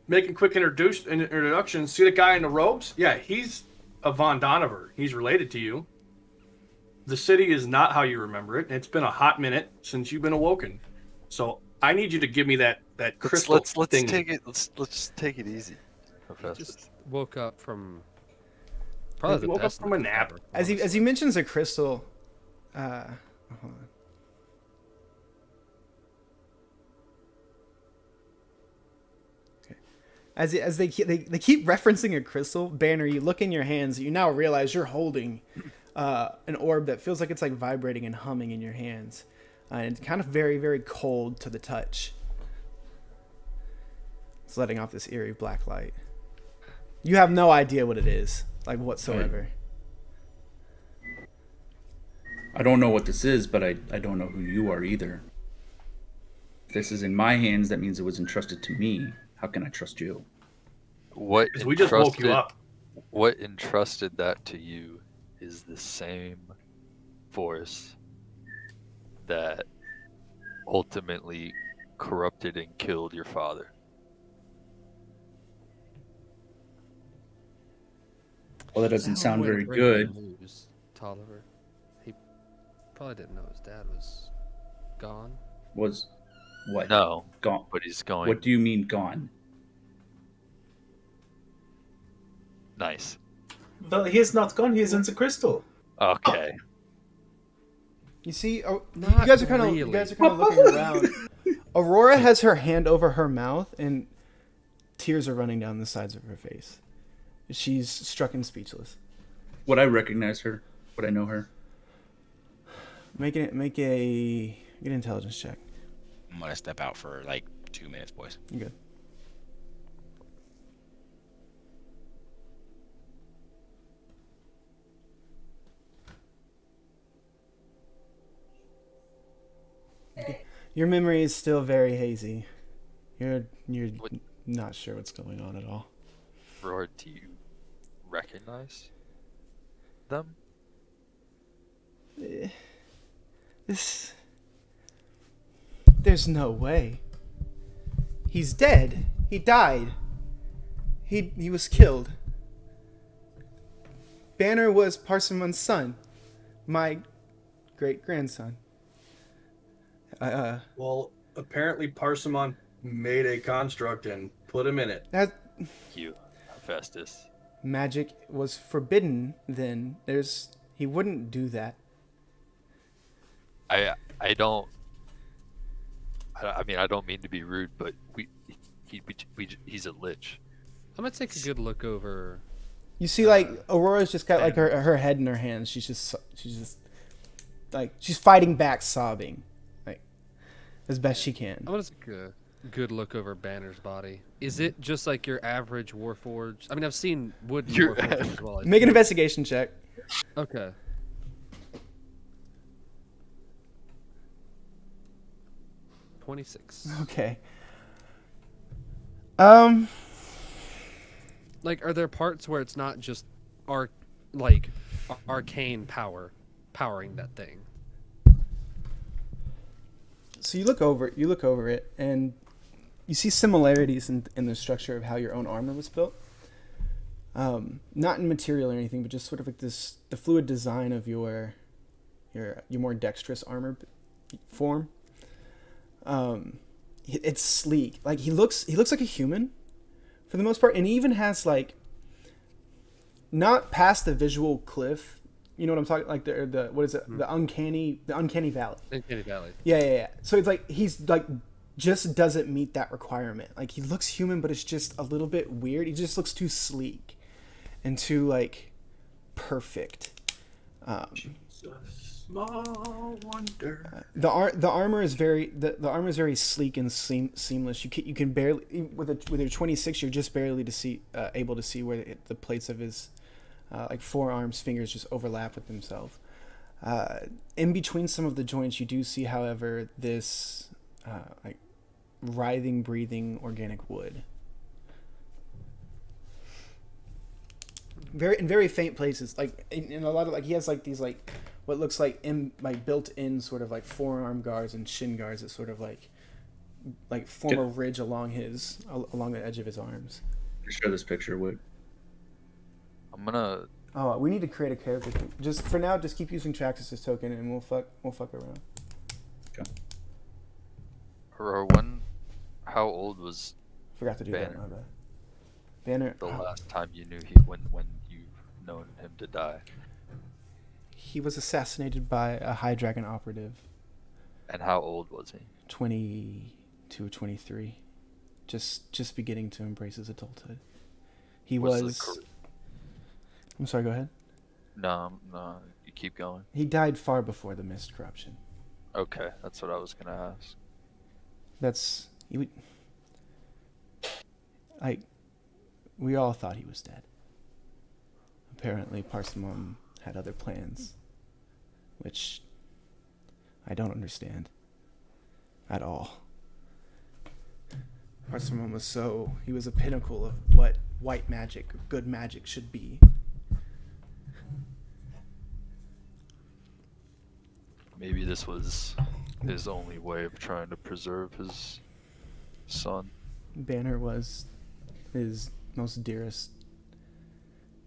making quick introduction. See the guy in the robes? Yeah, he's a Von Donover. He's related to you. The city is not how you remember it. It's been a hot minute since you've been awoken. So I need you to give me that crystal Let's thing. take it. Let's just take it easy, Professor. Just woke up from probably the woke up best from a nap nap. ever, As he honestly. mentions a crystal, hold on. Okay. As they keep referencing a crystal, Banner, you look in your hands. You now realize you're holding an orb that feels like it's like vibrating and humming in your hands, and it's kind of very, very cold to the touch. It's letting off this eerie black light. You have no idea what it is, like whatsoever. I don't know what this is, but I don't know who you are either. If this is in my hands, that means it was entrusted to me. How can I trust you? What Because we just woke you entrusted- up. What entrusted that to you is the same force that ultimately corrupted and killed your father. Well, that doesn't sound very Breaking good. news, Tolliver. He probably didn't know his dad was gone. Was what? No, Gone. but he's going. What do you mean gone? Nice. Well, he is not gone. He is in the crystal. Okay. You see, you Not guys are kind of really. looking around. Aurora has her hand over her mouth, and tears are running down the sides of her face. She's struck and speechless. Would I recognize her? Would I know her? Make an intelligence check. I'm gonna step out for like 2 minutes, boys. You good? Your memory is still very hazy. You're What- not sure what's going on at all. Roar, do you recognize them? There's no way. He's dead. He died. He was killed. Banner was Parsimon's son, my great grandson. Well, apparently Parsimon made a construct and put him in it. That You, Festus. magic was forbidden. Then he wouldn't do that. I don't. I mean, I don't mean to be rude, but he's a lich. I'm gonna take a good look over. You see, like Aurora's just got like her head in her hands. She's just like she's fighting back, sobbing, like as best she can. I'm gonna take a good look over Banner's body. Is it just like your average Warforged? I mean, I've seen wooden Your Warforged as well. Make an investigation check. Okay. $26. Okay. Like, are there parts where it's not just arcane power powering that thing? So you look over it, and you see similarities in the structure of how your own armor was built. Not in material or anything, but just sort of like the fluid design of your more dexterous armor form. It's sleek. Like he looks like a human for the most part, and he even has like not past the visual cliff. You know what I'm talking? Like the what is it? The uncanny valley. Uncanny Valley. Yeah. So it's like he's like just doesn't meet that requirement. Like, he looks human, but it's just a little bit weird. He just looks too sleek and too, like, perfect. Small wonder. The armor is very armor is very sleek and seamless. You can barely with your 26, you're just barely able to see where the plates of his like forearms, fingers just overlap with themselves. In between some of the joints, you do see, however, this like writhing, breathing organic wood. In very faint places, like in a lot of, like, he has like these like what looks like built-in sort of like forearm guards and shin guards that sort of like form a ridge along the edge of his arms. Share this picture, Wood. I'm gonna. Oh, we need to create a character. Just for now, just keep using Traxxas' token, and we'll fuck around. Okay. Or how old was Forgot to do Banner? that. My bad. Banner. The last time you knew when you've known him to die? He was assassinated by a High Dragon operative. And how old was he? 22, 23. Just beginning to embrace his adulthood. He What's was. I'm sorry. Go ahead. No, you keep going. He died far before the Mist corruption. Okay, that's what I was gonna ask. We all thought he was dead. Apparently, Parsimon had other plans, which I don't understand at all. Parsimon was he was a pinnacle of what white magic, good magic should be. Maybe this was his only way of trying to preserve his son. Banner was his most dearest.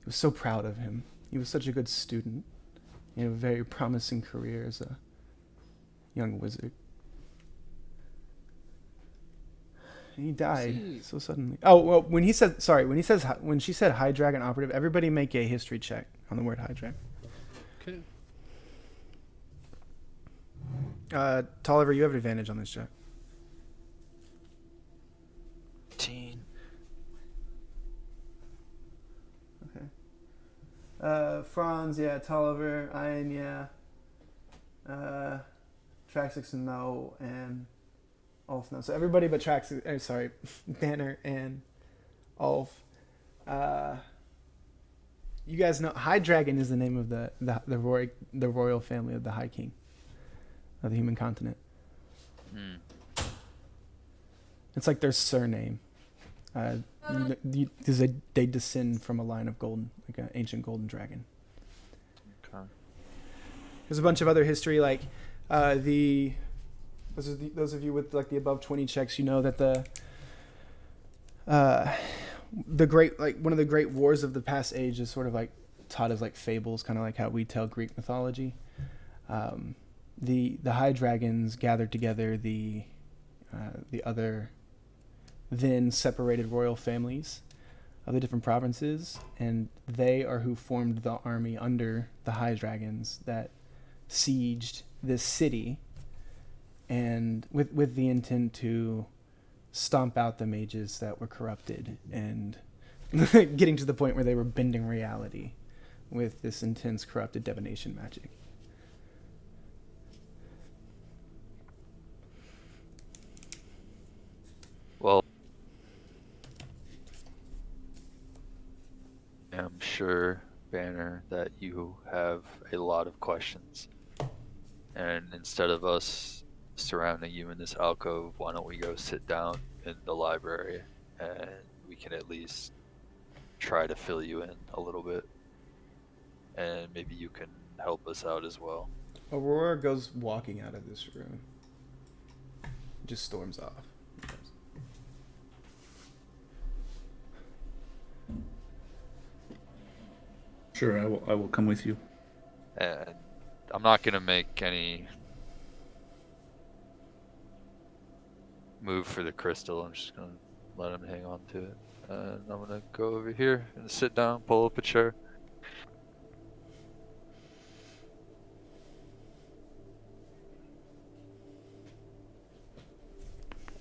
He was so proud of him. He was such a good student. He had a very promising career as a young wizard. And he died so suddenly. Oh, well, when she said High Dragon operative, everybody make a history check on the word High Dragon. Okay. Tolliver, you have an advantage on this check. 18. Okay. Franz, yeah. Tolliver, Ian, yeah. Traxxas, no, and Ulf, no. So everybody but Traxxas, Banner and Ulf. You guys know High Dragon is the name of the royal family of the High King of the human continent. It's like their surname. They descend from a line of golden, like an ancient golden dragon. Okay. There's a bunch of other history, like those of you with like the above 20 checks, you know that the great, like, one of the great wars of the past age is sort of like taught as like fables, kind of like how we tell Greek mythology. The High Dragons gathered together the other then separated royal families of the different provinces, and they are who formed the army under the High Dragons that sieged this city, and with the intent to stomp out the mages that were corrupted and getting to the point where they were bending reality with this intense corrupted divination magic. Well, I'm sure, Banner, that you have a lot of questions. And instead of us surrounding you in this alcove, why don't we go sit down in the library and we can at least try to fill you in a little bit. And maybe you can help us out as well. Aurora goes walking out of this room. Just storms off. Sure, I will come with you. And I'm not going to make any move for the crystal. I'm just going to let him hang on to it. And I'm going to go over here and sit down, pull up a chair.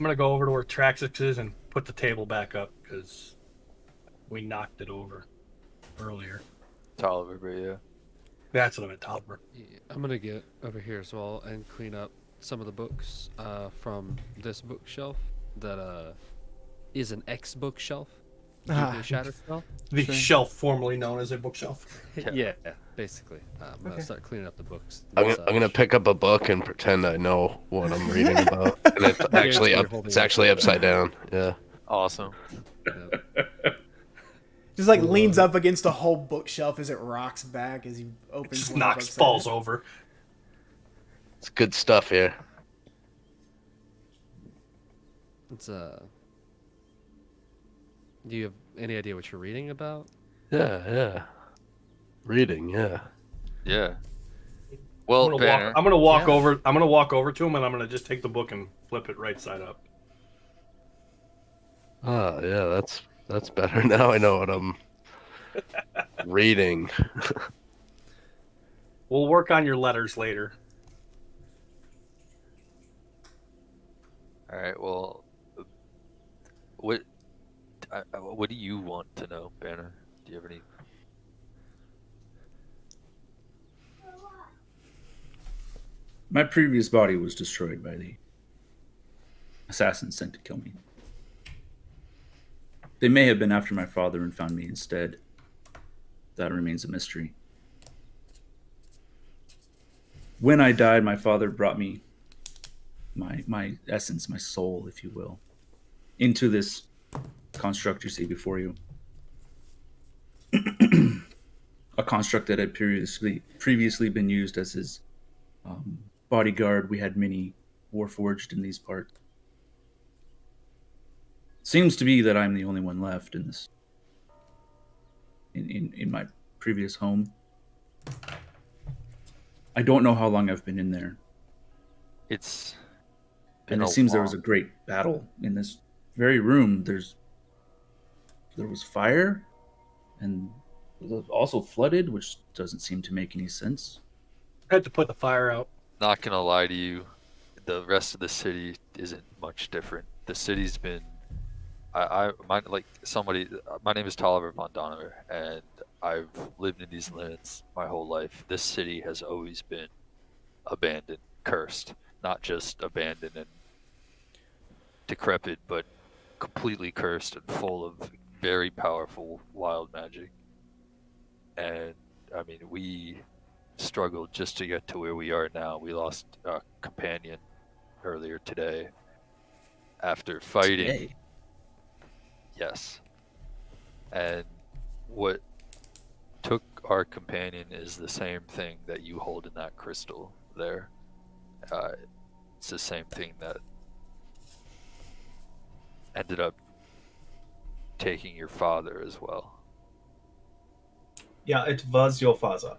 gonna go over to where Traxxas is and put the table back up because we knocked it over earlier. Tolliver, but yeah. That's what I meant, Tolliver. Yeah, I'm gonna get over here as well and clean up some of the books from this bookshelf that is an X bookshelf. Due to a shatter spell. The shelf formerly known as a bookshelf. Yeah, basically. I'm gonna start cleaning up the books. I'm gonna pick up a book and pretend I know what I'm reading about, and it's actually upside down. Yeah. Awesome. Just like leans up against a whole bookshelf as it rocks back as he opens. Just one knocks, book falls side. over. It's good stuff here. It's Do you have any idea what you're reading about? Yeah. Reading, yeah. Yeah. Well, I'm gonna walk over to him and I'm gonna just take the book and flip it right side up. Ah, yeah, that's better. Now I know what I'm reading. We'll work on your letters later. All right. Well, what do you want to know, Banner? Do you have any? My previous body was destroyed by the assassins sent to kill me. They may have been after my father and found me instead. That remains a mystery. When I died, my father brought me my essence, my soul, if you will, into this construct you see before you. A construct that had previously been used as his bodyguard. We had many warforged in these parts. Seems to be that I'm the only one left in this in my previous home. I don't know how long I've been in there. It's And it seems there was a great battle in this very room. There was fire, and it was also flooded, which doesn't seem to make any sense. I had to put the fire out. Not gonna lie to you, the rest of the city isn't much different. The city's been, my name is Tolliver von Donover, and I've lived in these lands my whole life. This city has always been abandoned, cursed, not just abandoned and decrepit, but completely cursed and full of very powerful wild magic. And I mean, we struggled just to get to where we are now. We lost a companion earlier today after fighting. Today? Yes. And what took our companion is the same thing that you hold in that crystal there. It's the same thing that ended up taking your father as well. Yeah, it was your father.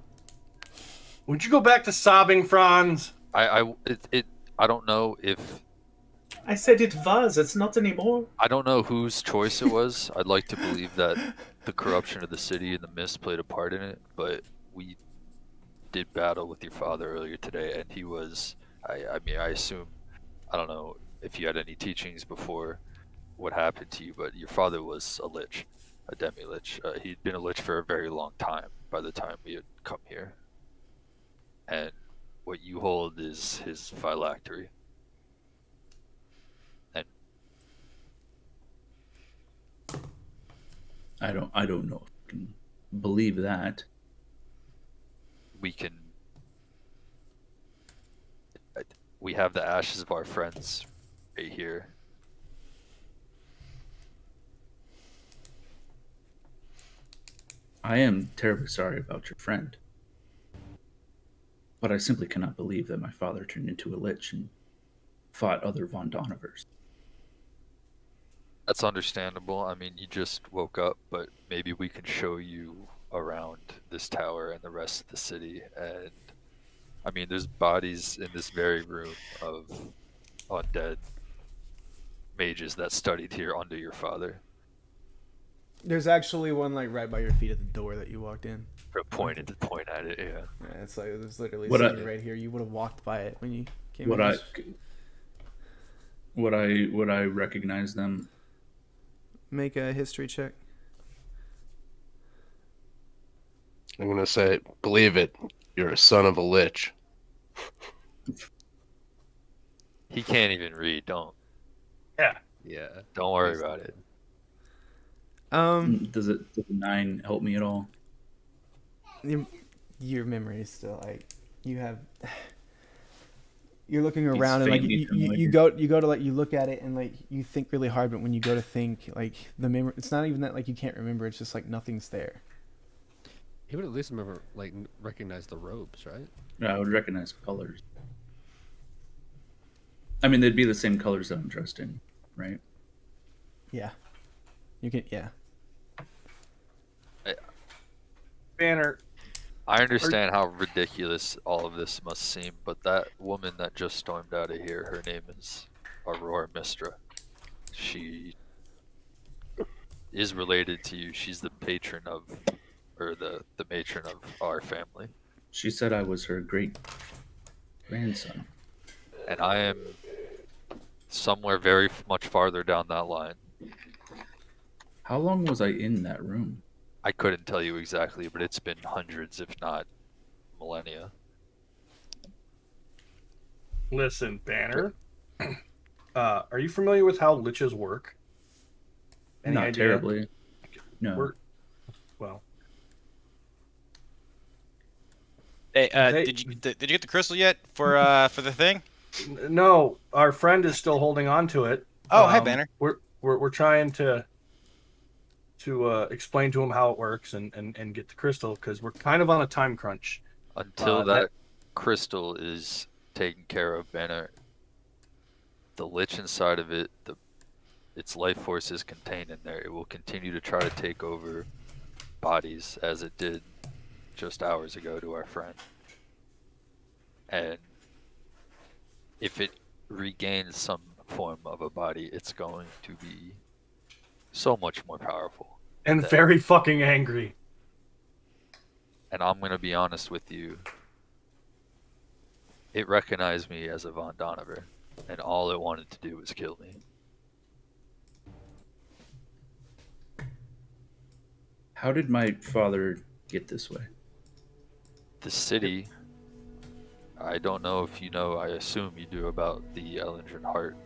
Would you go back to sobbing, Franz? I don't know if I said it was. It's not anymore. I don't know whose choice it was. I'd like to believe that the corruption of the city and the mist played a part in it, but we did battle with your father earlier today, and he was. I mean, I assume. I don't know if you had any teachings before what happened to you, but your father was a lich, a demi-lich. He'd been a lich for a very long time by the time we had come here. And what you hold is his phylactery. And I don't know if I can believe that. We have the ashes of our friends right here. I am terribly sorry about your friend. But I simply cannot believe that my father turned into a lich and fought other Von Donovers. That's understandable. I mean, you just woke up, but maybe we can show you around this tower and the rest of the city. And I mean, there's bodies in this very room of undead mages that studied here under your father. There's actually one like right by your feet at the door that you walked in. Point at it, yeah. Yeah, it's like it was literally What sitting right here. You would have walked by it when you came in. Would I recognize them? Make a history check. I'm gonna say, believe it, you're a son of a lich. He can't even read. Don't Yeah. worry about it. Does a 9 help me at all? Your memory is still like you have. You're looking He's around and like faintly you go to like you look at it and like you think really hard, but when you go to think, like the memory, it's not even that like you can't remember. It's just like nothing's there. He would at least remember, like, recognize the robes, right? I would recognize colors. I mean, they'd be the same colors that I'm dressed in, right? Yeah, you can. Yeah. Banner. I understand how ridiculous all of this must seem, but that woman that just stormed out of here, her name is Aurora Mistra. She is related to you. She's the patron of, or the matron of our family. She said I was her great grandson. And I am somewhere very much farther down that line. How long was I in that room? I couldn't tell you exactly, but it's been hundreds, if not millennia. Listen, Banner. Are you familiar with how liches work? Any Not idea? terribly. No. Well. Hey, did you get the crystal yet for the thing? No, our friend is still holding on to it. Oh, hi, Banner. We're trying to explain to him how it works and get the crystal because we're kind of on a time crunch. Until that crystal is taken care of, Banner, the lich inside of it, its life force is contained in there. It will continue to try to take over bodies as it did just hours ago to our friend. And if it regains some form of a body, it's going to be so much more powerful. And very fucking angry. And I'm going to be honest with you. It recognized me as a Von Donover, and all it wanted to do was kill me. How did my father get this way? The city, I don't know if you know, I assume you do, about the Ellington Heart.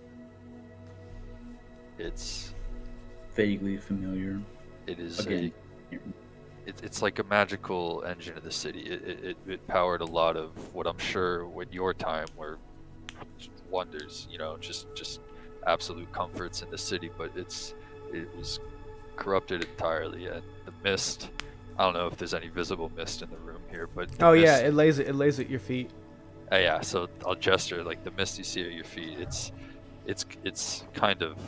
It's Vaguely familiar. It is Again. it's like a magical engine of the city. It powered a lot of what I'm sure when your time were wonders, you know, just absolute comforts in the city, but it was corrupted entirely. And the mist, I don't know if there's any visible mist in the room here, but Yeah, it lays at your feet. Yeah, so I'll gesture, like the mist you see at your feet, it's kind of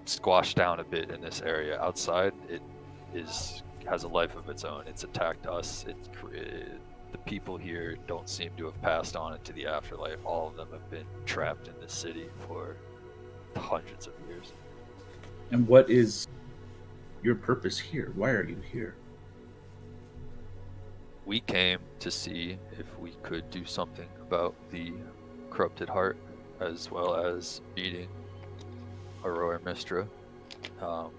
squashed down a bit in this area. Outside, it has a life of its own. It's attacked us. The people here don't seem to have passed on into the afterlife. All of them have been trapped in this city for hundreds of years. And what is your purpose here? Why are you here? We came to see if we could do something about the corrupted heart, as well as meeting Aurora Mistra.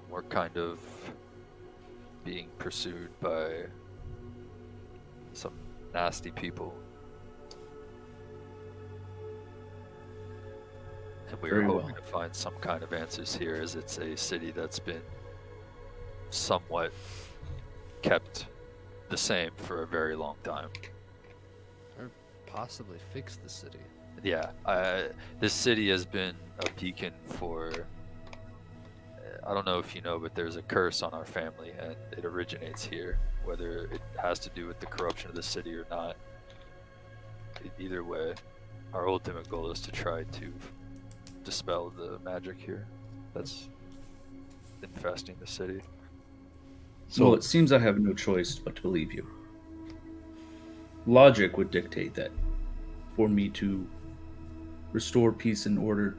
We're kind of being pursued by some nasty people. And we were hoping to find some kind of answers here, as it's a city that's been somewhat kept the same for a very long time. Or possibly fix the city. Yeah, this city has been a beacon for, I don't know if you know, but there's a curse on our family, and it originates here. Whether it has to do with the corruption of the city or not, either way, our ultimate goal is to try to dispel the magic here that's infesting the city. Well, it seems I have no choice but to believe you. Logic would dictate that for me to restore peace and order,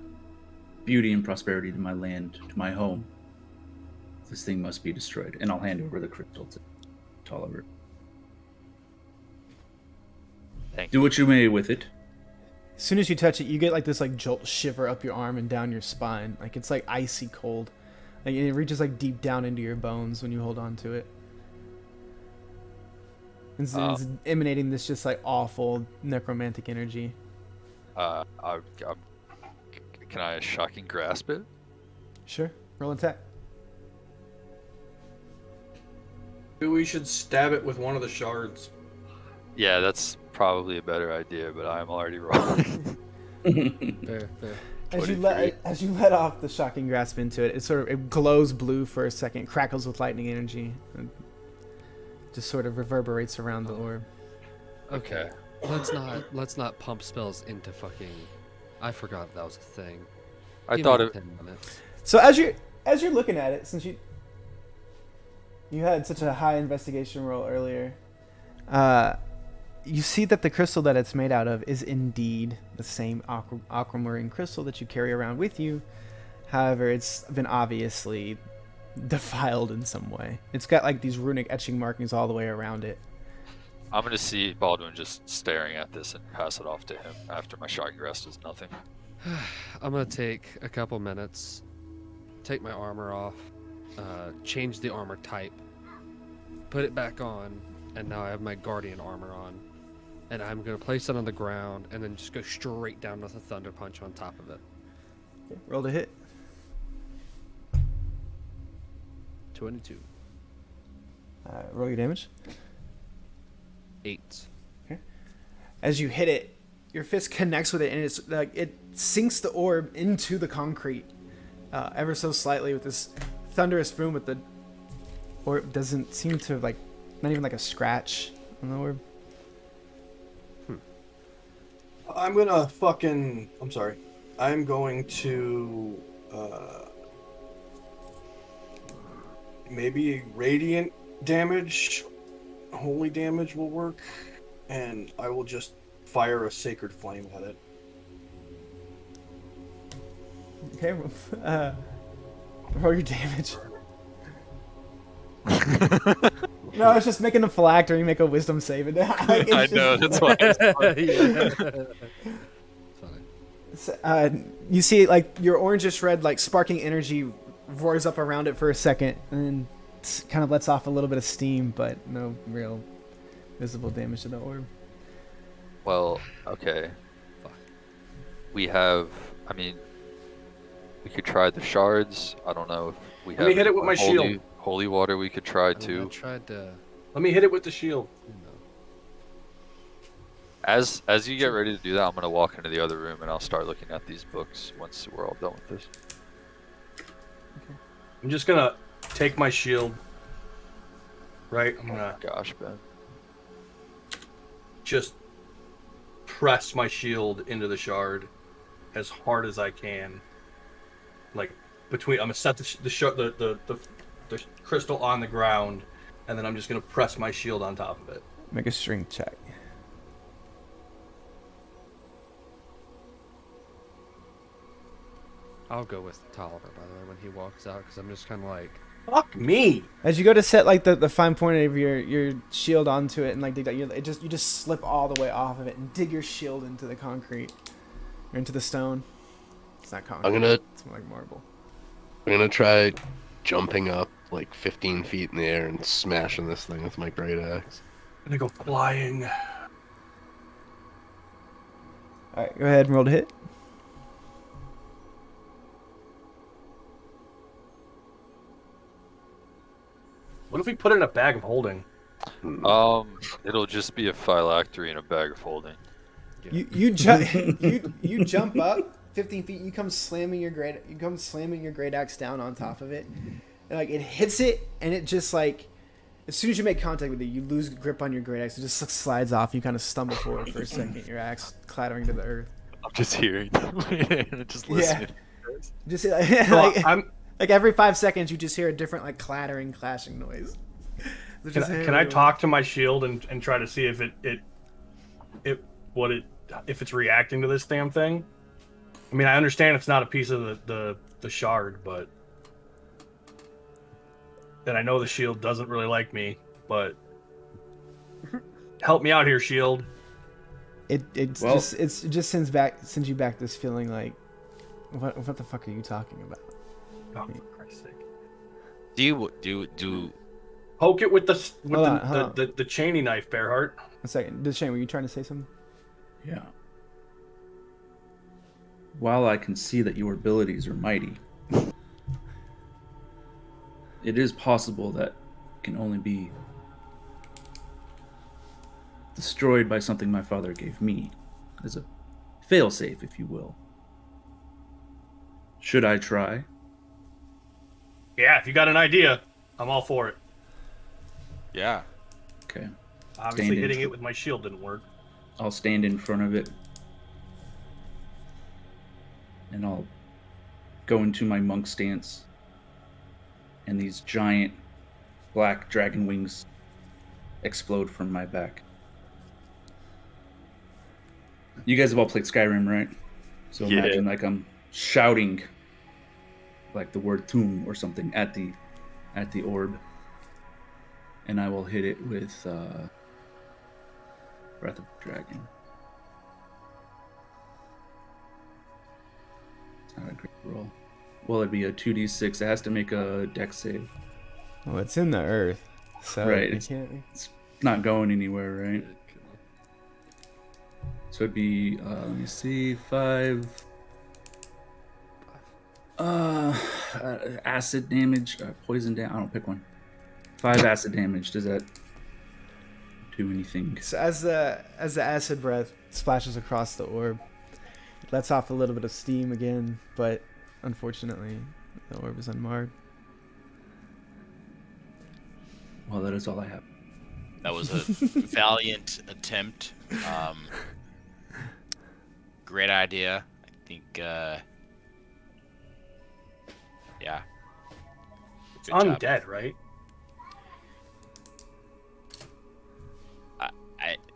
beauty and prosperity to my land, to my home, this thing must be destroyed. And I'll hand over the crystal to Tolliver. Thank Do you. what you may with it. As soon as you touch it, you get like this like jolt shiver up your arm and down your spine. Like it's like icy cold. Like it reaches like deep down into your bones when you hold on to it. It's emanating this just like awful necromantic energy. Can I shocking grasp it? Sure. Roll attack. Maybe we should stab it with one of the shards. Yeah, that's probably a better idea, but I'm already rolling. Fair. As you let off the shocking grasp into it, it glows blue for a second, crackles with lightning energy, and just sort of reverberates around the orb. Okay. Let's not pump spells into fucking. I forgot that was a thing. I thought it. 10 minutes. So as you're looking at it, since you had such a high investigation roll earlier, you see that the crystal that it's made out of is indeed the same aquamarine crystal that you carry around with you. However, it's been obviously defiled in some way. It's got like these runic etching markings all the way around it. I'm gonna see Baldwin just staring at this and pass it off to him after my shocking grasp does nothing. I'm gonna take a couple minutes, take my armor off, change the armor type, put it back on, and now I have my guardian armor on. And I'm gonna place it on the ground and then just go straight down with a thunder punch on top of it. Okay, roll to hit. 22. Roll your damage. 8. Okay. As you hit it, your fist connects with it, and it's like it sinks the orb into the concrete, ever so slightly with this thunderous boom. But the orb doesn't seem to like, not even like a scratch on the orb. I'm going to maybe radiant damage, holy damage will work, and I will just fire a sacred flame at it. Okay, roll your damage. No, it's just making a phylactery make a wisdom save. I know, that's why. Funny. You see, like your orangish red, like sparking energy roars up around it for a second, and then kind of lets off a little bit of steam, but no real visible damage to the orb. Well, okay. We have. I mean, we could try the shards. I don't know if we have. Let me hit it with my shield. Holy water, we could try I too. tried to. Let me hit it with the shield. As you get ready to do that, I'm gonna walk into the other room and I'll start looking at these books once we're all done with this. I'm just gonna take my shield. Right, I'm gonna Gosh, Ben. just press my shield into the shard as hard as I can. Like between, I'm gonna set the crystal on the ground, and then I'm just gonna press my shield on top of it. Make a strength check. I'll go with Tolliver, by the way, when he walks out, because I'm just kind of like. Fuck me! As you go to set like the fine point of your shield onto it, and like dig that, you just slip all the way off of it and dig your shield into the concrete or into the stone. It's not concrete. It's more like marble. I'm gonna try jumping up like 15 feet in the air and smashing this thing with my great axe. I'm gonna go flying. All right, go ahead and roll to hit. What if we put it in a bag of holding? It'll just be a phylactery in a bag of holding. You you jump up 15 feet. You come slamming your great axe down on top of it, and like it hits it, and it just like as soon as you make contact with it, you lose grip on your great axe. It just like, slides off. You kind of stumble forward for a second. Your axe clattering to the earth. I'm just hearing them and just listening. Just like every 5 seconds, you just hear a different like clattering, clashing noise. Can I talk to my shield and try to see if if it's reacting to this damn thing? I mean, I understand it's not a piece of the shard, but and I know the shield doesn't really like me, but help me out here, shield. It just sends you back this feeling like, what the fuck are you talking about? Oh, for Christ's sake! Do Poke it with the Hold on. the chainy knife, Bearheart. A second, Shane, were you trying to say something? Yeah. While I can see that your abilities are mighty, it is possible that it can only be destroyed by something my father gave me, as a failsafe, if you will. Should I try? Yeah, if you got an idea, I'm all for it. yeah. Okay. Obviously, hitting it with my shield didn't work. I'll stand in front of it, and I'll go into my monk stance, and these giant black dragon wings explode from my back. You guys have all played Skyrim, right? So imagine like I'm shouting like the word tomb or something at the orb, and I will hit it with Breath of the Dragon. It's not a great roll. Well, it'd be a 2d6. It has to make a dex save. Well, it's in the earth, so Right, it can't. It's not going anywhere, right? So it'd be, let me see, 5 acid damage, poison damage. I don't pick one. 5 acid damage. Does that do anything? So as the acid breath splashes across the orb, it lets off a little bit of steam again, but unfortunately, the orb is unmarred. Well, that is all I have. That was a valiant attempt. Great idea. I think, yeah. Good Undead, job. right?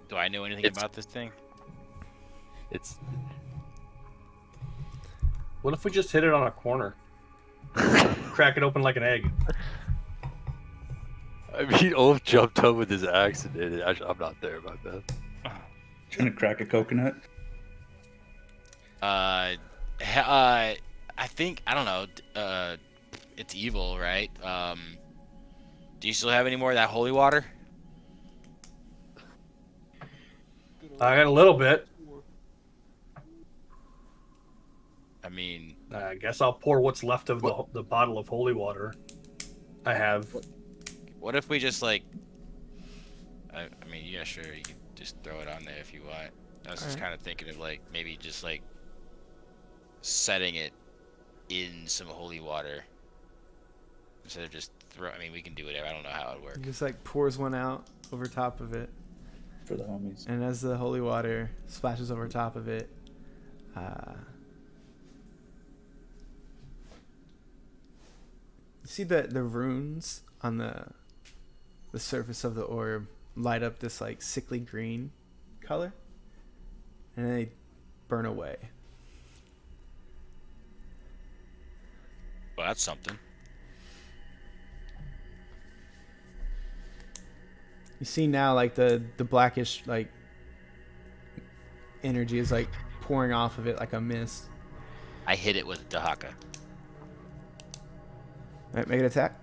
Do I know anything about this thing? It's What if we just hit it on a corner? Crack it open like an egg. I mean, Olaf jumped up with his axe and did it. I'm not there, my bad. Trying to crack a coconut? I think, I don't know. It's evil, right? Do you still have any more of that holy water? I got a little bit. I mean, I guess I'll pour what's left of the bottle of holy water I have. what if we just like? I mean, yeah, sure, you can just throw it on there if you want. I was just kind of thinking of like maybe just like setting it in some holy water instead of just throw. I mean, we can do whatever. I don't know how it works. He just like pours one out over top of it, For the homies. and as the holy water splashes over top of it, you see the runes on the surface of the orb light up this like sickly green color, and then they burn away. Well, that's something. You see now like the blackish like energy is like pouring off of it like a mist. I hit it with Dahaka. Alright, make an attack.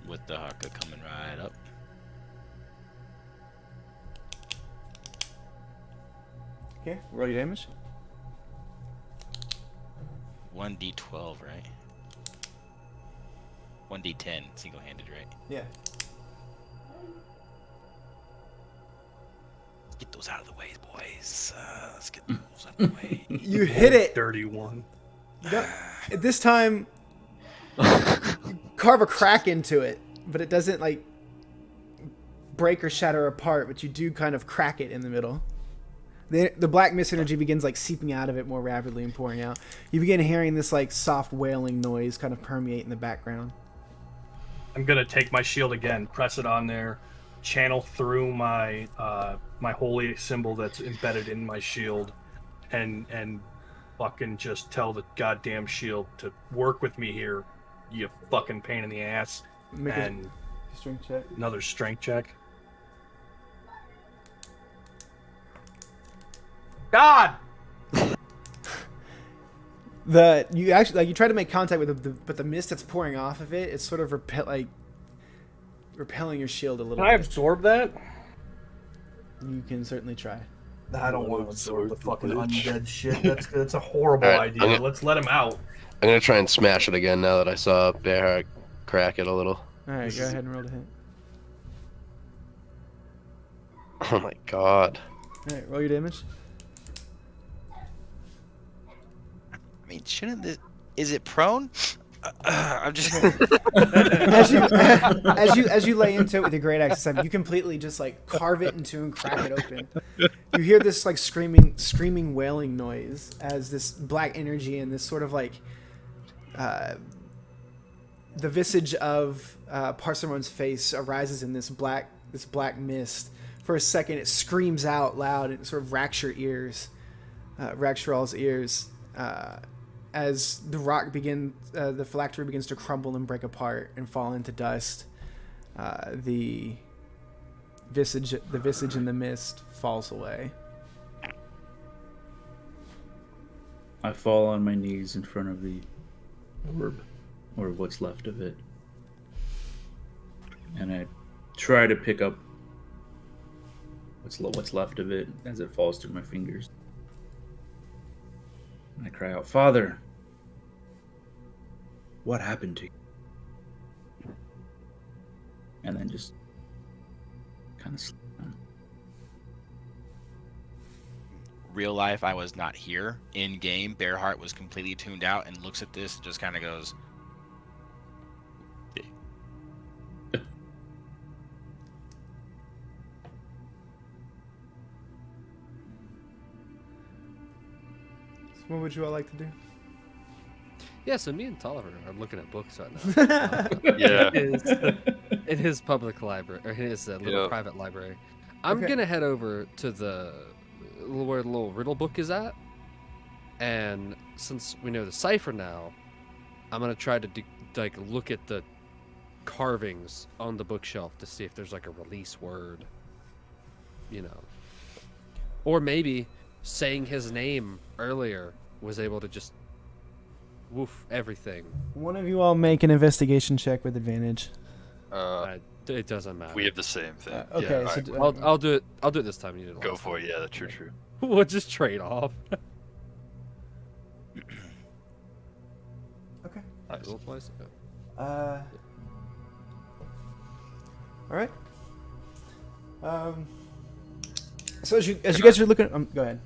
With Dahaka coming right up. Okay, roll your damage. 1d12, right? 1d10, single-handed, right? Yeah. Get those out of the way, boys. Let's get those out of the way. You hit it. Dirty one. This time, you carve a crack into it, but it doesn't like break or shatter apart. But you do kind of crack it in the middle. The black mist energy begins like seeping out of it more rapidly and pouring out. You begin hearing this like soft wailing noise kind of permeate in the background. I'm gonna take my shield again, press it on there, channel through my my holy symbol that's embedded in my shield, and fucking just tell the goddamn shield to work with me here, you fucking pain in the ass. Make and a strength check. another strength check. God! You actually you try to make contact with but the mist that's pouring off of it, it's sort of repelling your shield a little Can I bit. absorb that? You can certainly try. I don't want to absorb the fucking undead shit. That's a horrible Alright, idea. Let's let him out. I'm gonna try and smash it again now that I saw Bearheart crack it a little. All right, go ahead and roll to hit. Oh my god. All right, roll your damage. I mean, shouldn't this? Is it prone? I'm just. as you lay into it with your great axe, you completely just like carve it in two and crack it open. You hear this like screaming, wailing noise as this black energy and this sort of like the visage of Parsimon's face arises in this black mist. For a second, it screams out loud and it sort of racks your ears, racks Rawl's ears. As the the phylactery begins to crumble and break apart and fall into dust, the visage in the mist falls away. I fall on my knees in front of the orb, or what's left of it, and I try to pick up what's left of it as it falls through my fingers. I cry out, "Father, what happened to you?" And then just kind of sleep down. Real life, I was not here. In game, Bearheart was completely tuned out and looks at this and just kind of goes. What would you all like to do? Yeah, so me and Tolliver are looking at books right now. Yeah. In his public library, or his little private library. I'm gonna head over to where the little riddle book is at, and since we know the cipher now, I'm gonna try to look at the carvings on the bookshelf to see if there's like a release word, or maybe saying his name earlier was able to just woof everything. One of you all make an investigation check with advantage. It doesn't matter. We have the same thing. Okay, Yeah, so alright. I'll do it. I'll do it this time. You did it Go last for time. it. Yeah, true. We'll just trade off. okay. Nice. Roll twice? Okay. All right. So as you guys are looking, go ahead.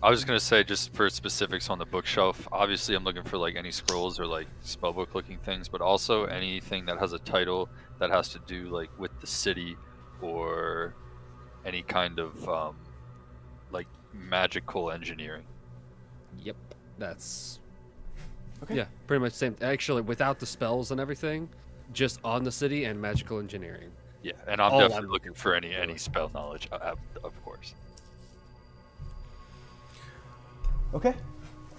I was just gonna say, just for specifics on the bookshelf, obviously I'm looking for like any scrolls or like spellbook looking things, but also anything that has a title that has to do like with the city or any kind of like magical engineering. Yep, that's Okay. yeah, pretty much same. Actually, without the spells and everything, just on the city and magical engineering. Yeah, and I'm All definitely I'm looking for any spell knowledge, of course. Okay.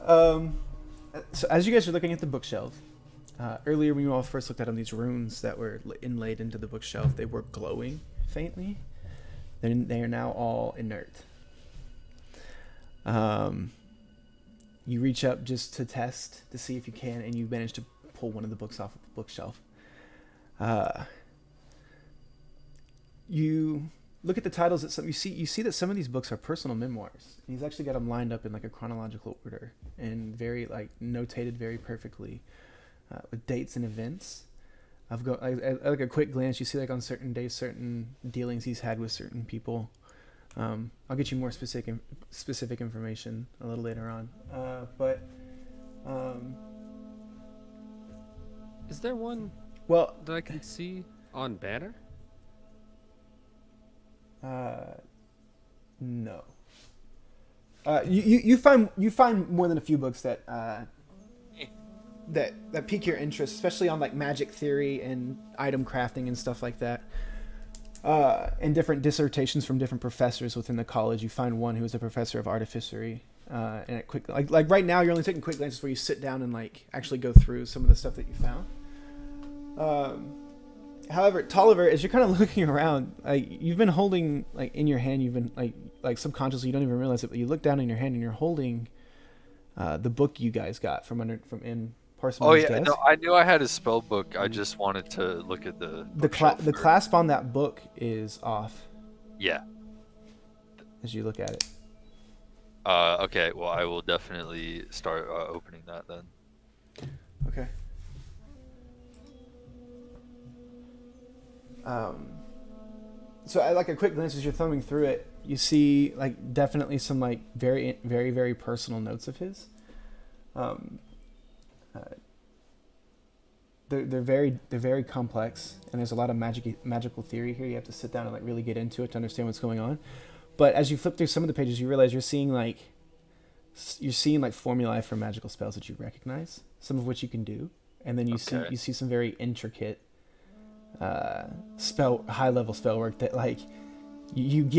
So as you guys are looking at the bookshelf, earlier when you all first looked at them, these runes that were inlaid into the bookshelf, they were glowing faintly. They are now all inert. You reach up just to test to see if you can, and you manage to pull one of the books off of the bookshelf. You look at the titles that you see that some of these books are personal memoirs. And he's actually got them lined up in like a chronological order and very like notated very perfectly with dates and events. Like a quick glance, you see like on certain days, certain dealings he's had with certain people. I'll get you more specific information a little later on. Is there one Well, that I can see on Banner? no. You find more than a few books that that pique your interest, especially on like magic theory and item crafting and stuff like that. And different dissertations from different professors within the college. You find one who is a professor of artificery, and it quick like right now you're only taking quick glances where you sit down and like actually go through some of the stuff that you found. However, Tolliver, as you're kind of looking around, like you've been holding like in your hand, you've been like like subconsciously, you don't even realize it, but you look down in your hand and you're holding the book you guys got from in Parsimony's desk. No, I knew I had a spell book. I just wanted to look at the the clasp on that book is off. Yeah. As you look at it. Okay. Well, I will definitely start opening that then. Okay. So I like a quick glance as you're thumbing through it. You see like definitely some like very, very, very personal notes of his. They're very complex, and there's a lot of magical theory here. You have to sit down and like really get into it to understand what's going on. But as you flip through some of the pages, you realize you're seeing like formulae for magical spells that you recognize, some of which you can do, and then you see some very intricate high level spell work that like you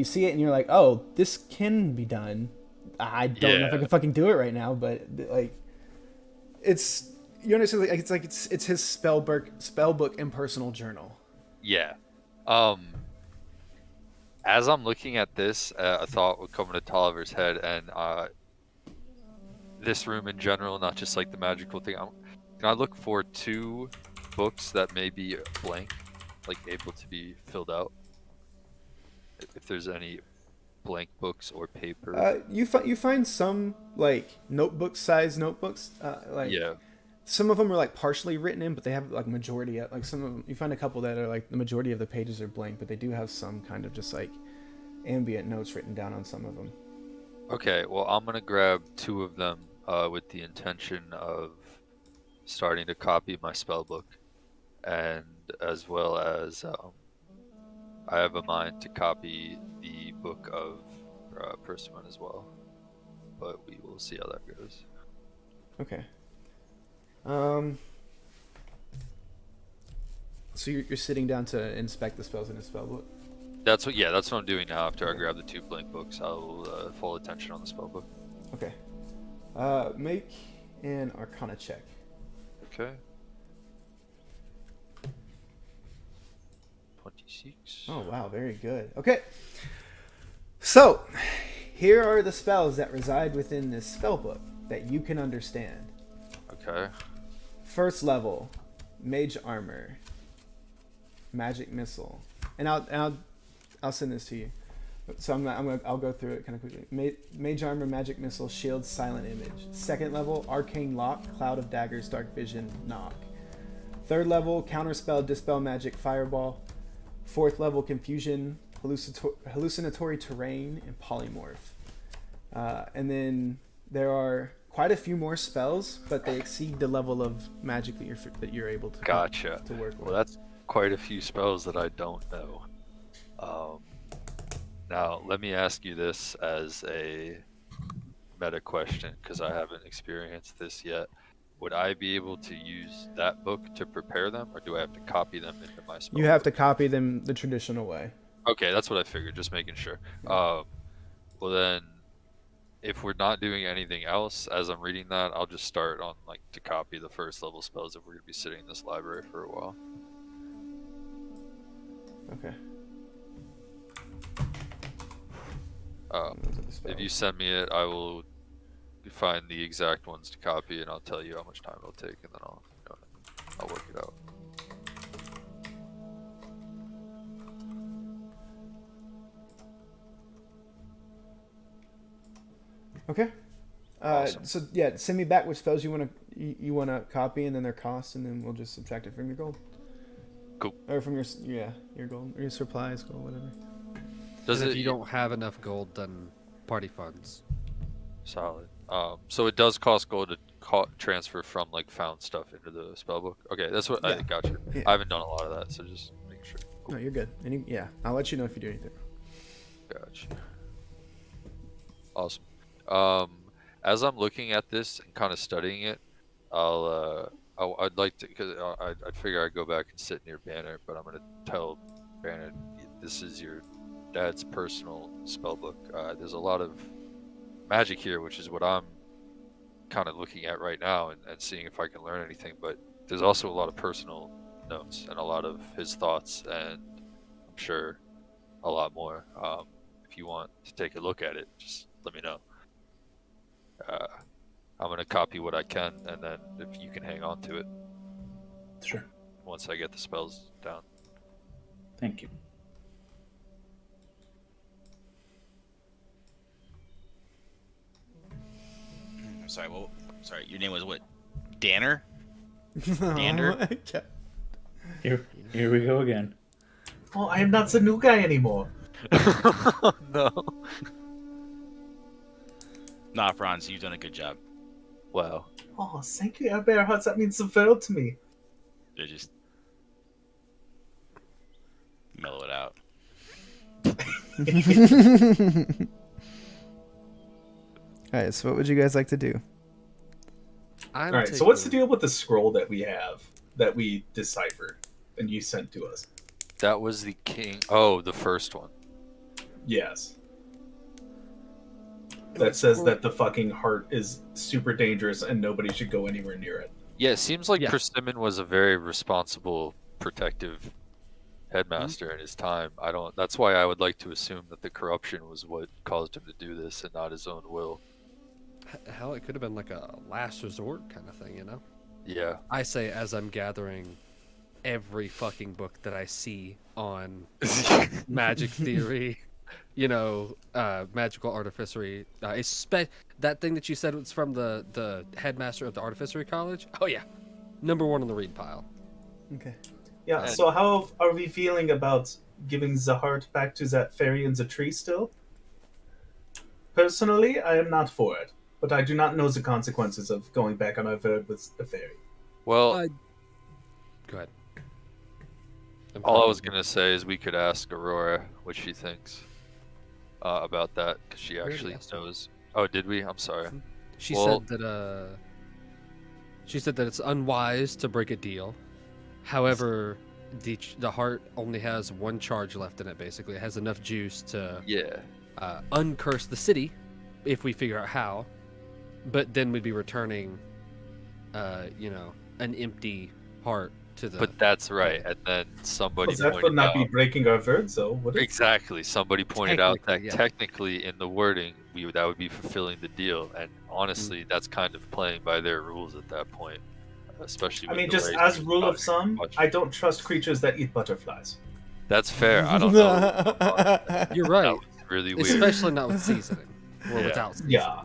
see it and you're like, oh, this can be done. I don't know if I can fucking do it right now, but like it's, you understand, like it's his spell book and personal journal. Yeah. As I'm looking at this, a thought would come into Tolliver's head, and this room in general, not just like the magical thing. Can I look for 2 books that may be blank, like able to be filled out? If there's any blank books or paper. You find some like size notebooks. Some of them are like partially written in, but they have like majority like some of them. You find a couple that are like the majority of the pages are blank, but they do have some kind of just like ambient notes written down on some of them. Okay, well I'm gonna grab 2 of them with the intention of starting to copy my spell book, and as well as I have a mind to copy the book of Persimmon as well, but we will see how that goes. Okay. So you're sitting down to inspect the spells in his spell book? That's what I'm doing now. After I grab the 2 blank books, I'll full attention on the spell book. Okay. Make an Arcana check. Okay. 26. Oh wow, very good. Okay. So, here are the spells that reside within this spell book that you can understand. Okay. First level, Mage Armor, Magic Missile, and I'll send this to you. So I'll go through it kind of quickly. Mage Armor, Magic Missile, Shield, Silent Image. Second level, Arcane Lock, Cloud of Daggers, Dark Vision, Knock. Third level, Counterspell, Dispel Magic, Fireball. Fourth level, Confusion, Hallucinatory Terrain, and Polymorph. And then there are quite a few more spells, but they exceed the level of magic that you're able to to work with. Well, that's quite a few spells that I don't know. Now, let me ask you this as a meta question, because I haven't experienced this yet. Would I be able to use that book to prepare them, or do I have to copy them into my spell? You have to copy them the traditional way. Okay, that's what I figured, just making sure. Well then, if we're not doing anything else, as I'm reading that, I'll just start on to copy the first level spells if we're going to be sitting in this library for a while. Okay. If you send me it, I will find the exact ones to copy, and I'll tell you how much time it'll take, and then I'll work it out. Okay. Awesome. So yeah, send me back which spells you want to copy, and then their cost, and then we'll just subtract it from your gold. Cool. Or from your gold, or your supplies, gold, whatever. If you don't have enough gold, then party funds. Solid. So it does cost gold to transfer from found stuff into the spellbook. Okay, that's what I got you. Yeah. I haven't done a lot of that, so just making sure. Cool. No, you're good. I'll let you know if you do anything. Gotcha. Awesome. As I'm looking at this and kind of studying it, I'd like to, because I'd figure I'd go back and sit near Banner, but I'm gonna tell Banner this is your dad's personal spellbook. There's a lot of magic here, which is what I'm kind of looking at right now and seeing if I can learn anything, but there's also a lot of personal notes and a lot of his thoughts, and I'm sure a lot more. If you want to take a look at it, just let me know. I'm gonna copy what I can, and then if you can hang on to it Sure. once I get the spells down. Thank you. I'm sorry. Well, sorry. Your name was what? Danner? Oh Dander? my God. Here we go again. Oh, I am not the new guy anymore. No. Nah, Franz, you've done a good job. Wow. Oh, thank you, Bear Hearts. That means the world to me. They're just mellow it out. Alright, so what would you guys like to do? I'm All right. So what's the deal with the scroll that we have that we deciphered and you sent to us? That was the king. Oh, the first one. Yes. That says that the fucking heart is super dangerous and nobody should go anywhere near it. Yeah, it seems like Yeah. Persimmon was a very responsible, protective headmaster in his time. That's why I would like to assume that the corruption was what caused him to do this and not his own will. Hell, it could have been like a last resort kind of thing, you know? Yeah. I say as I'm gathering every fucking book that I see on magic theory, you know, magical artificery. That thing that you said was from the headmaster of the artificery college? Oh, yeah. Number one on the read pile. Okay. Yeah, so how are we feeling about giving the heart back to that fairy in the tree still? Personally, I am not for it, but I do not know the consequences of going back on our word with the fairy. Well, Go ahead. all I was going to say is we could ask Aurora what she thinks about that, because she already actually asked her. knows. Oh, did we? I'm sorry. She Well- said that it's unwise to break a deal. However, the heart only has one charge left in it. Basically, it has enough juice to Yeah. uncurse the city, if we figure out how. But then we'd be returning, you know, an empty heart to the. But that's right. And then somebody Well, that would pointed not out. be breaking our word, though, would it? Exactly. Somebody pointed out that Technically, yeah. technically in the wording, that would be fulfilling the deal. And honestly, that's kind of playing by their rules at that point. Especially I with mean, the just way as things rule are of thumb, much- I don't trust creatures that eat butterflies. That's fair. I don't know. You're right, That was really weird. especially not with seasoning or Yeah. without seasoning. Yeah.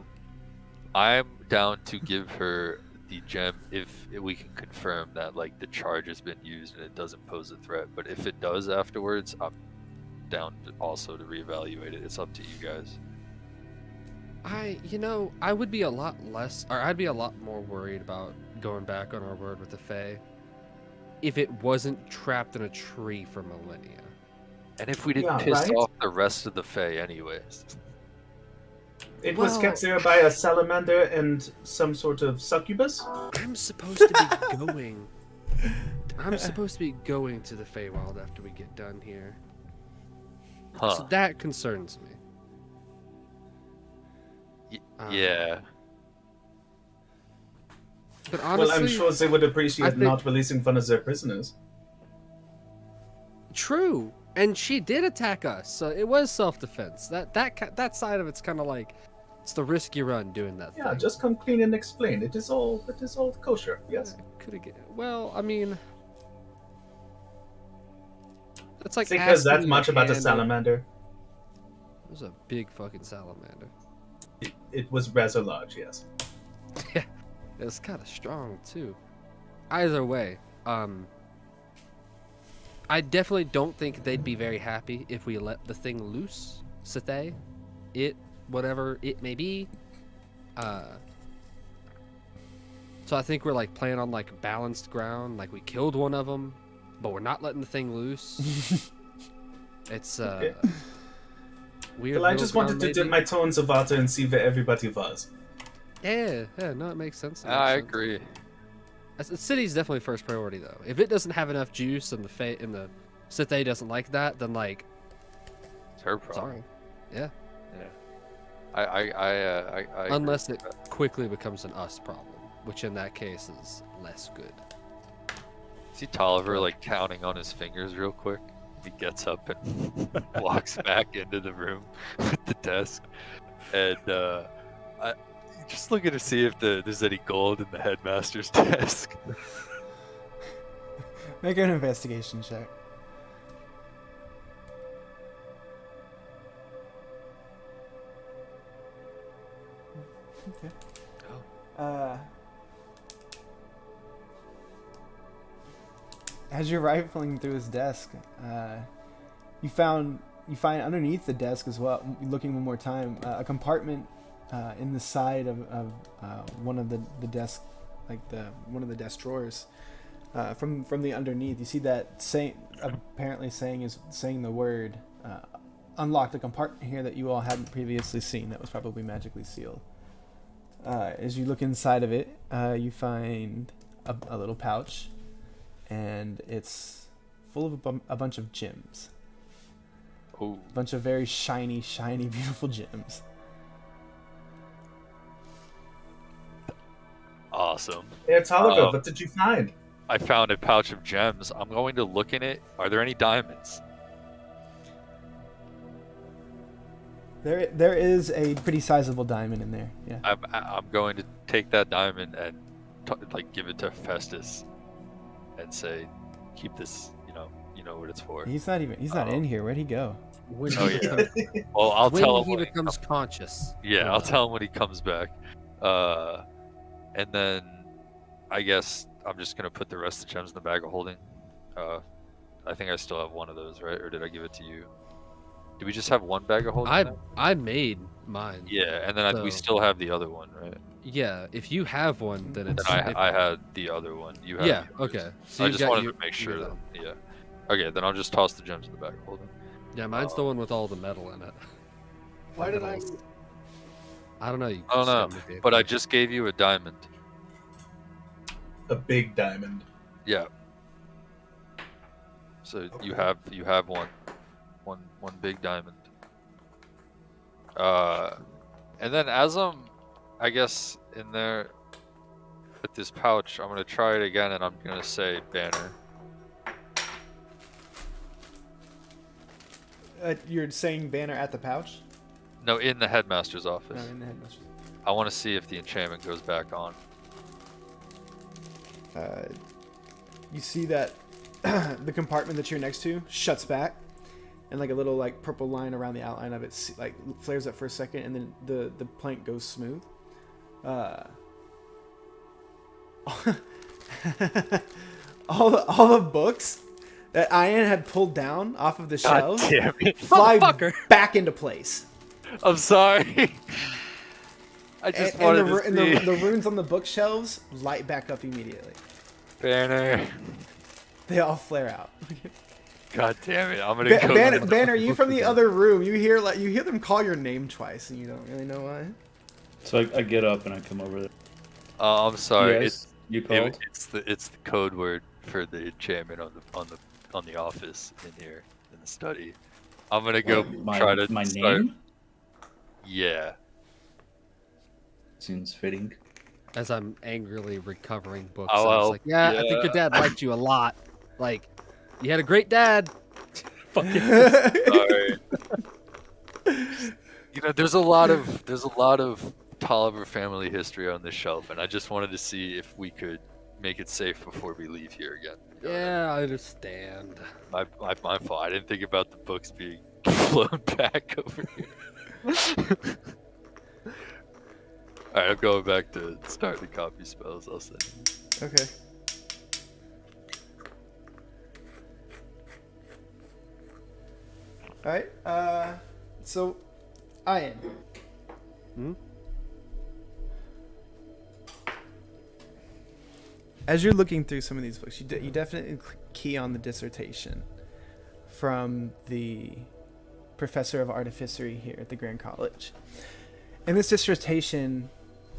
I'm down to give her the gem if we can confirm that like the charge has been used and it doesn't pose a threat. But if it does afterwards, I'm down to also to reevaluate it. It's up to you guys. I would be a lot less, or I'd be a lot more worried about going back on our word with the Fae if it wasn't trapped in a tree for millennia. And if we didn't Yeah, piss right? off the rest of the Fae anyways. It was Well- kept there by a salamander and some sort of succubus? I'm supposed to be going. I'm supposed to be going to the Feywild after we get done here. Huh. So that concerns me. Yeah. But honestly, Well, I'm sure they would I appreciate think- not releasing one of their prisoners. true. And she did attack us, so it was self-defense. That side of it's kind of like it's the risk you run doing that Yeah, thing. just come clean and explain. It is all kosher. Yes. Could have. Well, I mean, it's like Think there's asking that your much about the hand- salamander. It was a big fucking salamander. It was rather large, yes. It was kind of strong too. Either way, I definitely don't think they'd be very happy if we let the thing loose. Sithe, it, whatever it may be. So I think we're like playing on like balanced ground. Like we killed one of them, but we're not letting the thing loose. It's Okay. weird. Well, I middle just wanted ground, to dip maybe. my toes of water and see where everybody was. Yeah, no, it makes sense. I agree. The city's definitely first priority, though. If it doesn't have enough juice and the Sithe doesn't like that, then like, It's her problem. sorry, yeah. I agree Unless with it that. quickly becomes an us problem, which in that case is less good. See Tolliver like counting on his fingers real quick. He gets up and walks back into the room with the desk, and I just looking to see if there's any gold in the headmaster's desk. Make an investigation check. Okay. As you're rifling through his desk, you find underneath the desk as well. Looking one more time, a compartment in the side of one of the desk, like one of the desk drawers. From the underneath, you see that apparently saying the word unlocked a compartment here that you all hadn't previously seen. That was probably magically sealed. As you look inside of it, you find a little pouch, and it's full of a bunch of gems. Oh, A bunch of very shiny, beautiful gems. awesome. Yeah, Tolliver, what did you find? I found a pouch of gems. I'm going to look in it. Are there any diamonds? There is a pretty sizable diamond in there. Yeah. I'm going to take that diamond and give it to Festus and say, keep this. You know what it's for. He's not in here. Where'd he go? When Oh, he yeah. becomes, Well, I'll when tell him he when becomes conscious. Yeah, I'll tell him when he comes back. And then I guess I'm just gonna put the rest of the gems in the bag of holding. I think I still have one of those, right? Or did I give it to you? Did we just have one bag of holding? I made mine. Yeah, and then we still have the other one, right? Yeah, if you have one, then it's. I had the other one. You have. Yeah. yours. Okay. So I you've just got wanted to make sure that. Yeah. Okay, then I'll just toss the gems in the bag of holding. Yeah, mine's the one with all the metal in it. Why did I? I don't know. I don't know, but I just gave you a diamond. A big diamond. Yeah. So you have one big diamond. And then as I'm, I guess, in there with this pouch, I'm gonna try it again, and I'm gonna say banner. You're saying banner at the pouch? No, in the headmaster's office. No, in the headmaster's. I want to see if the enchantment goes back on. You see that the compartment that you're next to shuts back, and like a little purple line around the outline of it flares up for a second, and then the plank goes smooth. All the books that Ian had pulled down off of the shelves fly back into place. I'm sorry. I just wanted to see. The runes on the bookshelves light back up immediately. Banner. They all flare out. God damn it! I'm gonna go. Banner, you from the other room. You hear them call your name twice, and you don't really know why. So I get up and I come over there. Oh, I'm sorry. You called? It's the code word for the enchantment on the office in here in the study. I'm gonna go try to my start. name. Yeah. Seems fitting. As I'm angrily recovering books, Oh, I was like, yeah, I think your dad liked you a lot. Like, you had a great dad. Sorry. There's a lot of Tolliver family history on this shelf, and I just wanted to see if we could make it safe before we leave here again. Yeah, I understand. My fault. I didn't think about the books being flown back over here. Alright, I'm going back to start the copy spells, I'll say. Okay. Alright, so, Ian. As you're looking through some of these books, you definitely key on the dissertation from the professor of artificery here at the Grand College. In this dissertation,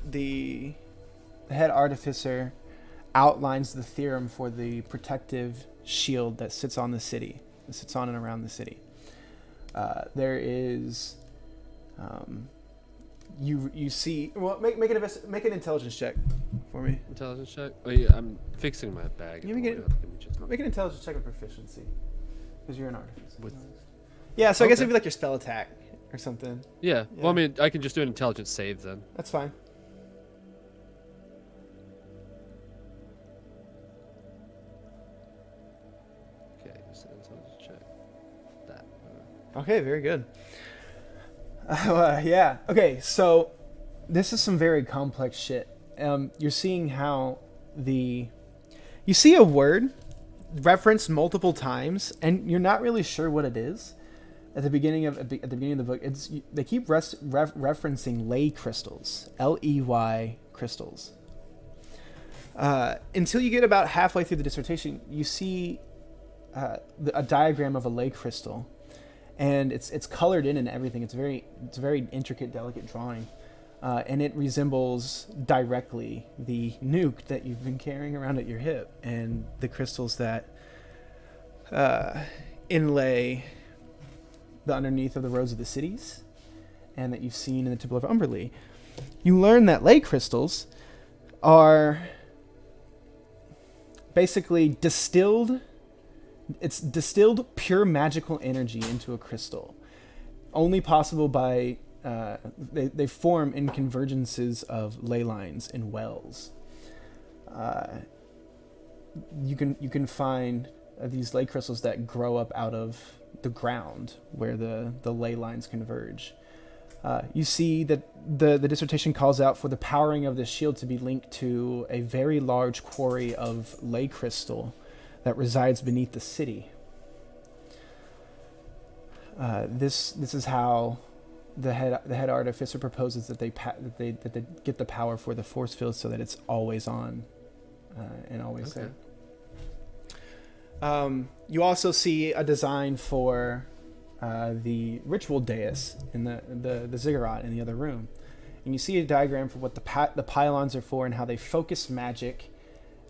the head artificer outlines the theorem for the protective shield that sits on the city, that sits on and around the city. There is, you see. Well, make an intelligence check for me. Intelligence check. Oh yeah, I'm fixing my bag. Make an intelligence check of proficiency. Because you're an artificer. With- Yeah, so I guess Okay. it'd be like your spell attack or something. Yeah. Yeah. Well, I mean, I can just do an intelligence save then. That's fine. Okay, just an intelligence check. That. Okay, very good. Yeah. Okay, so this is some very complex shit. You're seeing how you see a word referenced multiple times, and you're not really sure what it is. At the beginning of the book, they keep referencing ley crystals, Ley crystals. Until you get about halfway through the dissertation, you see a diagram of a ley crystal, and it's colored in and everything. It's a very intricate, delicate drawing, and it resembles directly the nuke that you've been carrying around at your hip, and the crystals that inlay the underneath of the roads of the cities, and that you've seen in the Temple of Umberlee. You learn that ley crystals are basically distilled pure magical energy into a crystal, only possible by they form in convergences of ley lines in wells. You can find these ley crystals that grow up out of the ground where the ley lines converge. You see that the dissertation calls out for the powering of the shield to be linked to a very large quarry of ley crystal that resides beneath the city. This is how the head artificer proposes that they get the power for the force field so that it's always on and always there. You also see a design for the ritual dais in the ziggurat in the other room, and you see a diagram for what the pylons are for and how they focus magic,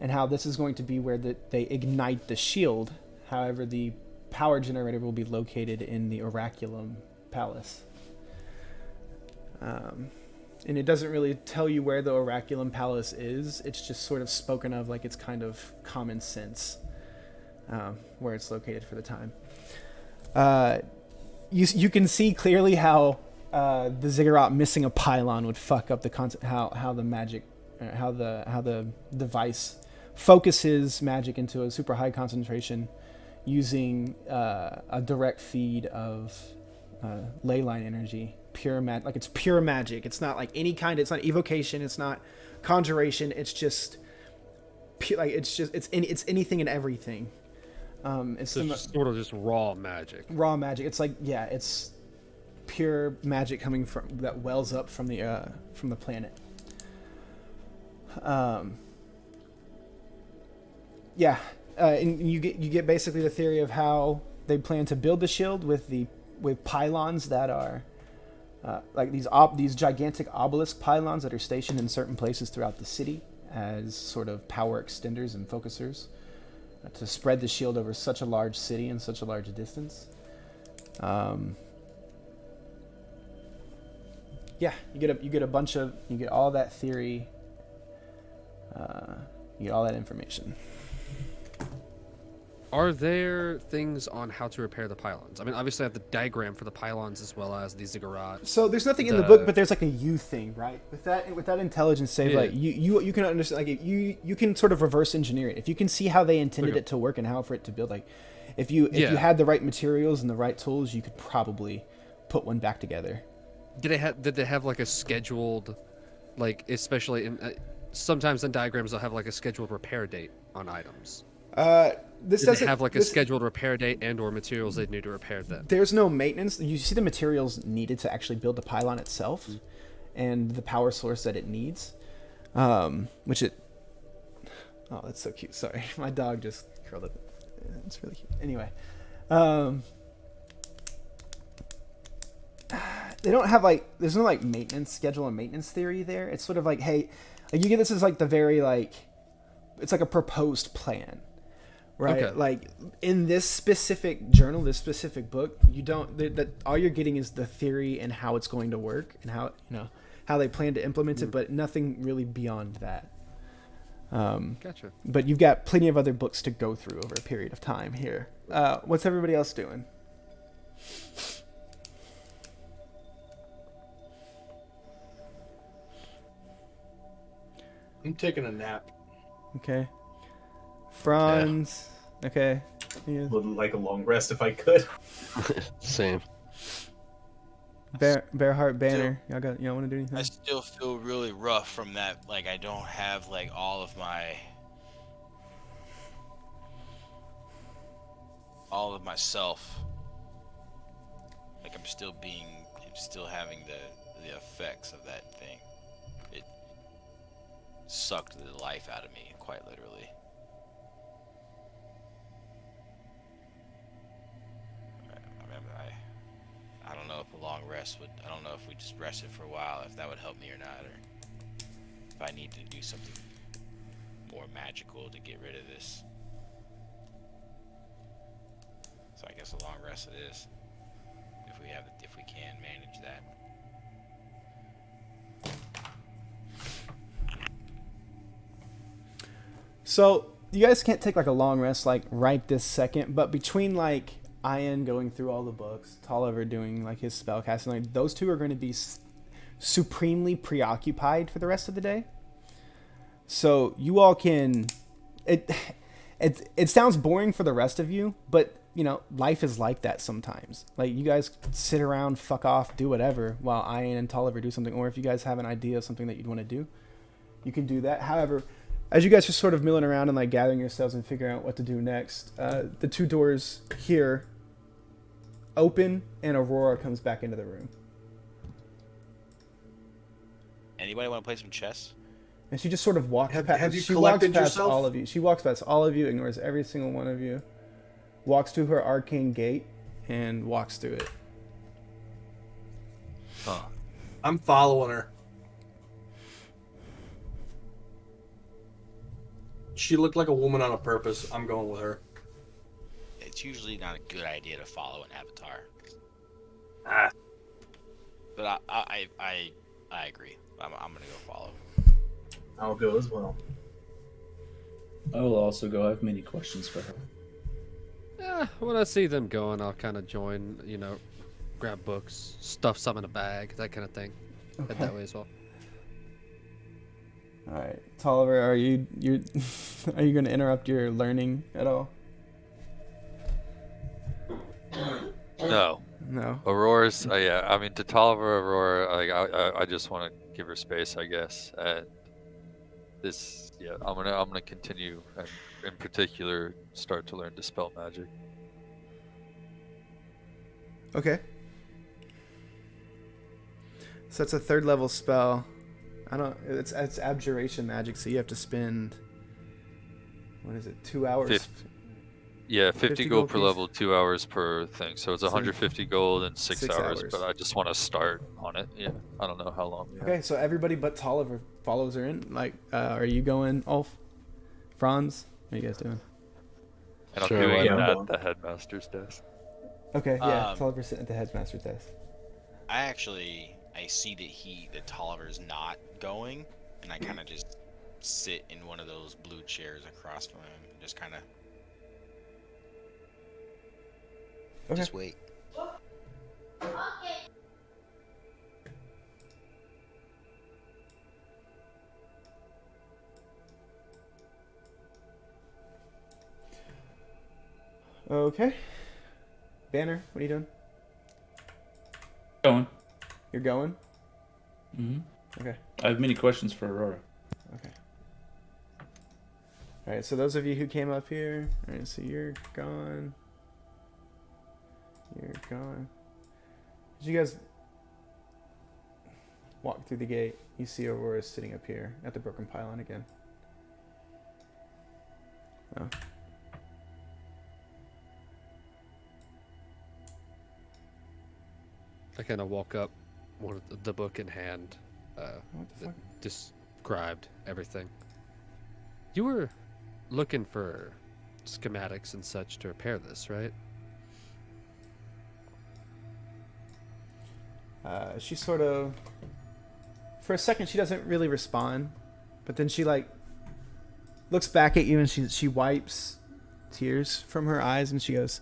and how this is going to be where they ignite the shield. However, the power generator will be located in the Oraculum Palace. And it doesn't really tell you where the Oraculum Palace is. It's just sort of spoken of like it's kind of common sense where it's located for the time. You can see clearly how the ziggurat missing a pylon would fuck up the concept. How the magic, how the device focuses magic into a super high concentration using a direct feed of ley line energy. Pure magic, like it's pure magic. It's not like any kind. It's not evocation. It's not conjuration. It's just like it's anything and everything. It's So it's sort of just raw magic. Raw magic. It's like it's pure magic coming from that wells up from the planet. And you get basically the theory of how they plan to build the shield with pylons that are like these gigantic obelisk pylons that are stationed in certain places throughout the city as sort of power extenders and focusers to spread the shield over such a large city and such a large distance. You get all that theory. You get all that information. Are there things on how to repair the pylons? I mean, obviously I have the diagram for the pylons as well as the ziggurat. So there's nothing in the book, but there's like a you thing, right? With that intelligence save, Yeah. like you can understand, like you can sort of reverse engineer it. If you can see how they intended it to work and how for it to build, like if you had the right materials and the right tools, you could probably put one back together. Did they have like a scheduled, like especially in sometimes in diagrams they'll have like a scheduled repair date on items. This Does doesn't it have like a scheduled repair date and or materials they need to repair them? There's no maintenance. You see the materials needed to actually build the pylon itself, and the power source that it needs, which it. Oh, that's so cute. Sorry, my dog just curled up. It's really cute. Anyway, they don't have there's no maintenance schedule and maintenance theory there. It's sort of like, hey, you get this as like the very it's like a proposed plan. Right, Okay. Like in this specific journal, this specific book, you don't. That all you're getting is the theory and how it's going to work and how they plan to implement it, but nothing really beyond that. Gotcha. But you've got plenty of other books to go through over a period of time here. What's everybody else doing? I'm taking a nap. Okay. Franz. Okay. Yeah. Would like a long rest if I could. Same. Bearheart, Banner. Y'all want to do anything? I still feel really rough from that. Like, I don't have like all of myself. Like, I'm still having the effects of that thing. It sucked the life out of me, quite literally. I don't know if a long rest would. I don't know if we just rested for a while, if that would help me or not, or if I need to do something more magical to get rid of this. So I guess a long rest it is, if we can manage that. So you guys can't take like a long rest like right this second, but between like Ian going through all the books, Tolliver doing like his spellcasting, like those two are going to be supremely preoccupied for the rest of the day. So you all can. It sounds boring for the rest of you, but you know life is like that sometimes. Like you guys sit around, fuck off, do whatever, while Ian and Tolliver do something. Or if you guys have an idea of something that you'd want to do, you can do that. However, as you guys are sort of milling around and like gathering yourselves and figuring out what to do next, the two doors here open and Aurora comes back into the room. Anybody want to play some chess? And she just sort of walks past. Have you She walks collected past yourself? all of you. She walks past all of you, ignores every single one of you, walks to her arcane gate, and walks through it. Huh. I'm following her. She looked like a woman on a purpose. I'm going with her. It's usually not a good idea to follow an avatar. Ah. But I agree. I'm gonna go follow. I'll go as well. I will also go. I have many questions for her. Yeah, when I see them going, I'll kind of join. You know, grab books, stuff some in a bag, that kind of thing. Head that way as well. All right, Tolliver, are you are you going to interrupt your learning at all? No. No. Aurora's, yeah. I mean, to Tolliver, Aurora, like I just want to give her space, I guess. And this, yeah, I'm gonna continue, and in particular, start to learn dispel magic. Okay. So it's a 3rd level spell. It's abjuration magic, so you have to spend, what is it, 2 hours? Yeah, 50 gold per piece. level, 2 hours per thing. So it's So 150 gold and 6 6 hours, hours. but I just want to start on it. Yeah, I don't know how long we have. Okay, so everybody but Tolliver follows her in. Like, are you going, Ulf? Franz? What are you guys doing? And I'm Sure, doing why it not? at the headmaster's desk. Okay, yeah, Um, Tolliver's sitting at the headmaster's desk. I see that Tolliver's not going, and I kind of just sit in one of those blue chairs across from him, and just kind of Okay. just wait. Okay. Banner, what are you doing? Going. You're going? hmm Okay. I have many questions for Aurora. Okay. Alright, so those of you who came up here, alright, so you're gone. You're gone. As you guys walk through the gate, you see Aurora sitting up here at the broken pylon again. Oh. I kind of walk up, one of the book in hand, What the that fuck? described everything. You were looking for schematics and such to repair this, right? She sort of, for a second, she doesn't really respond, but then she like looks back at you and she wipes tears from her eyes and she goes,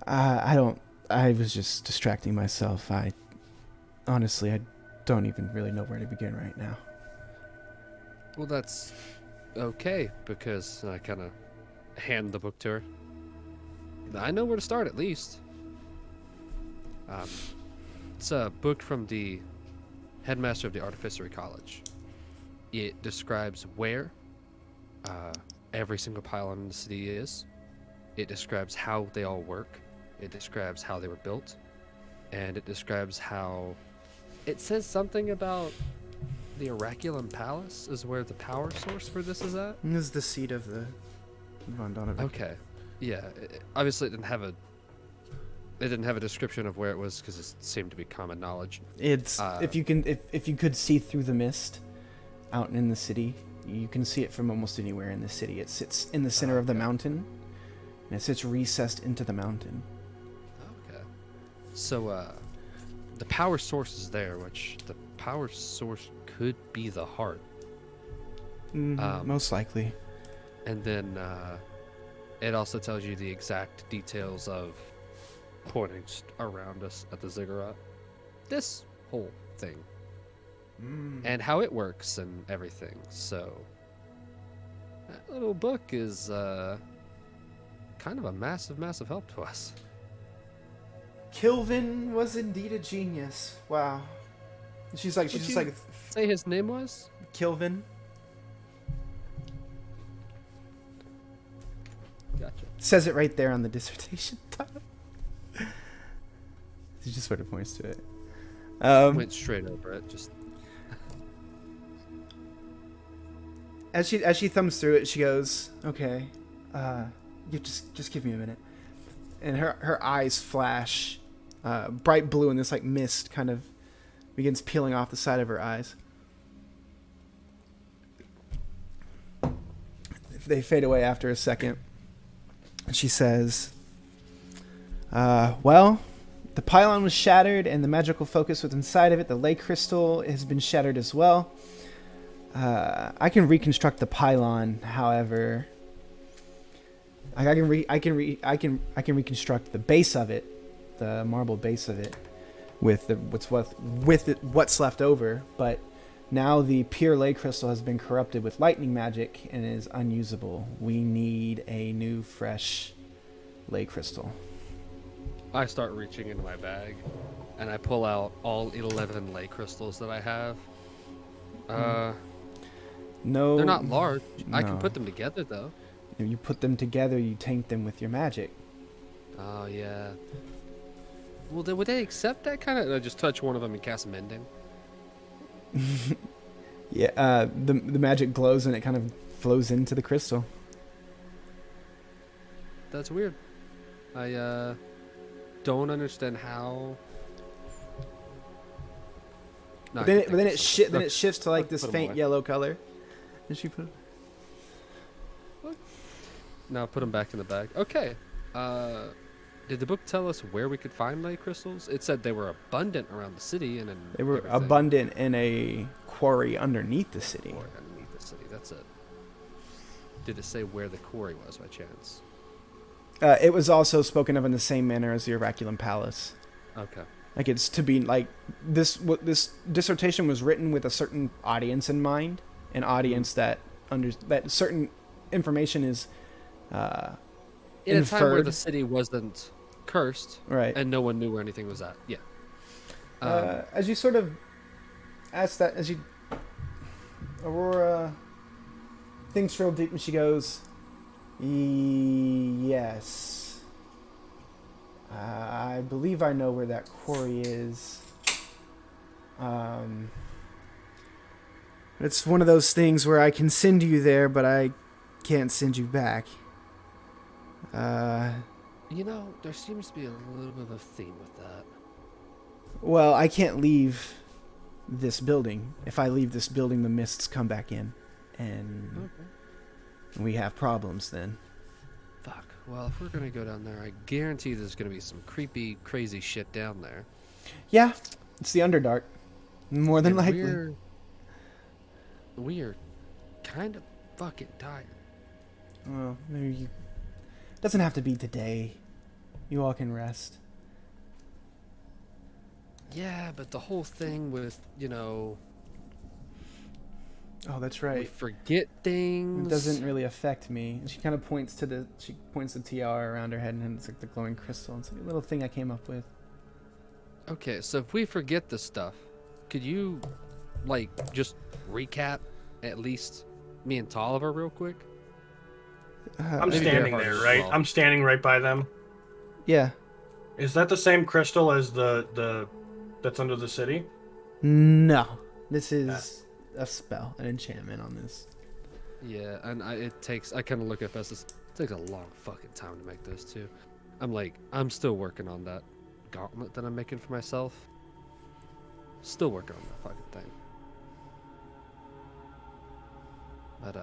I was just distracting myself. Honestly, I don't even really know where to begin right now. Well, that's okay, because I kind of hand the book to her. I know where to start, at least. It's a book from the headmaster of the Artificery College. It describes where every single pylon in the city is. It describes how they all work. It describes how they were built. And it describes how... It says something about the Oraculum Palace is where the power source for this is at. This is the seat of the Von Donovan. Okay. Yeah. Obviously, it didn't have a description of where it was because it seemed to be common knowledge. It's if you could see through the mist out in the city, you can see it from almost anywhere in the city. It sits in the center of the mountain, and it sits recessed into the mountain. Okay. So the power source is there, which the power source could be the heart. Most likely. And then it also tells you the exact details of pointing around us at the ziggurat. This whole thing. And how it works and everything. So that little book is kind of a massive, massive help to us. Kilvin was indeed a genius. Wow. She's just like Say his name was? Kilvin. Gotcha. Says it right there on the dissertation. He just sort of points to it. Went straight over it. Just as she thumbs through it, she goes, "Okay, you just give me a minute." And her eyes flash, bright blue, and this like mist kind of begins peeling off the side of her eyes. They fade away after a second, and she says, "Well, the pylon was shattered, and the magical focus was inside of it. The ley crystal has been shattered as well. I can reconstruct the pylon, however, I can reconstruct the base of it, the marble base of it, with what's left over. But now the pure ley crystal has been corrupted with lightning magic and is unusable. We need a new, fresh ley crystal." I start reaching into my bag, and I pull out all 11 ley crystals that I have. No, They're not large. I can no. put them together, though. If you put them together, you taint them with your magic. Oh, yeah. Well, would they accept that kind of... I just touch one of them and cast Mending. Yeah, the magic glows and it kind of flows into the crystal. That's weird. I don't understand how... But then it shifts to like this faint yellow color. And she put. Now put them back in the bag. Okay. Did the book tell us where we could find ley crystals? It said they were abundant around the city and in They were everything. abundant in a quarry underneath the city. Quarry underneath the city. That's it. Did it say where the quarry was by chance? It was also spoken of in the same manner as the Oraculum Palace. Okay. Like it's to be like this dissertation was written with a certain audience in mind, an audience that certain information is in inferred. a time where the city wasn't cursed, Right. and no one knew where anything was at. Yeah. As you sort of ask that, Aurora thinks real deep and she goes, "Yes. I believe I know where that quarry is. It's one of those things where I can send you there, but I can't send you back. You know, there seems to be a little bit of a theme with that. Well, I can't leave this building. If I leave this building, the mists come back in, and we have problems then." Fuck. Well, if we're gonna go down there, I guarantee there's gonna be some creepy, crazy shit down there. Yeah, it's the Underdark. More than And likely. we are kind of fucking tired. Well, maybe you... Doesn't have to be today. You all can rest. Yeah, but the whole thing with, Oh, that's we right. forget things. It doesn't really affect me. And she kind of points to the tiara around her head, and it's like the glowing crystal. It's like a little thing I came up with. Okay, so if we forget the stuff, could you, just recap at least me and Tolliver real quick? I'm Maybe standing Bearheart there, as right? well. I'm standing right by them. Yeah. Is that the same crystal as the that's under the city? No. This is a spell, an enchantment on this. Yeah, and I kind of look at Festus. It takes a long fucking time to make this too. I'm still working on that gauntlet that I'm making for myself. Still working on that fucking thing. But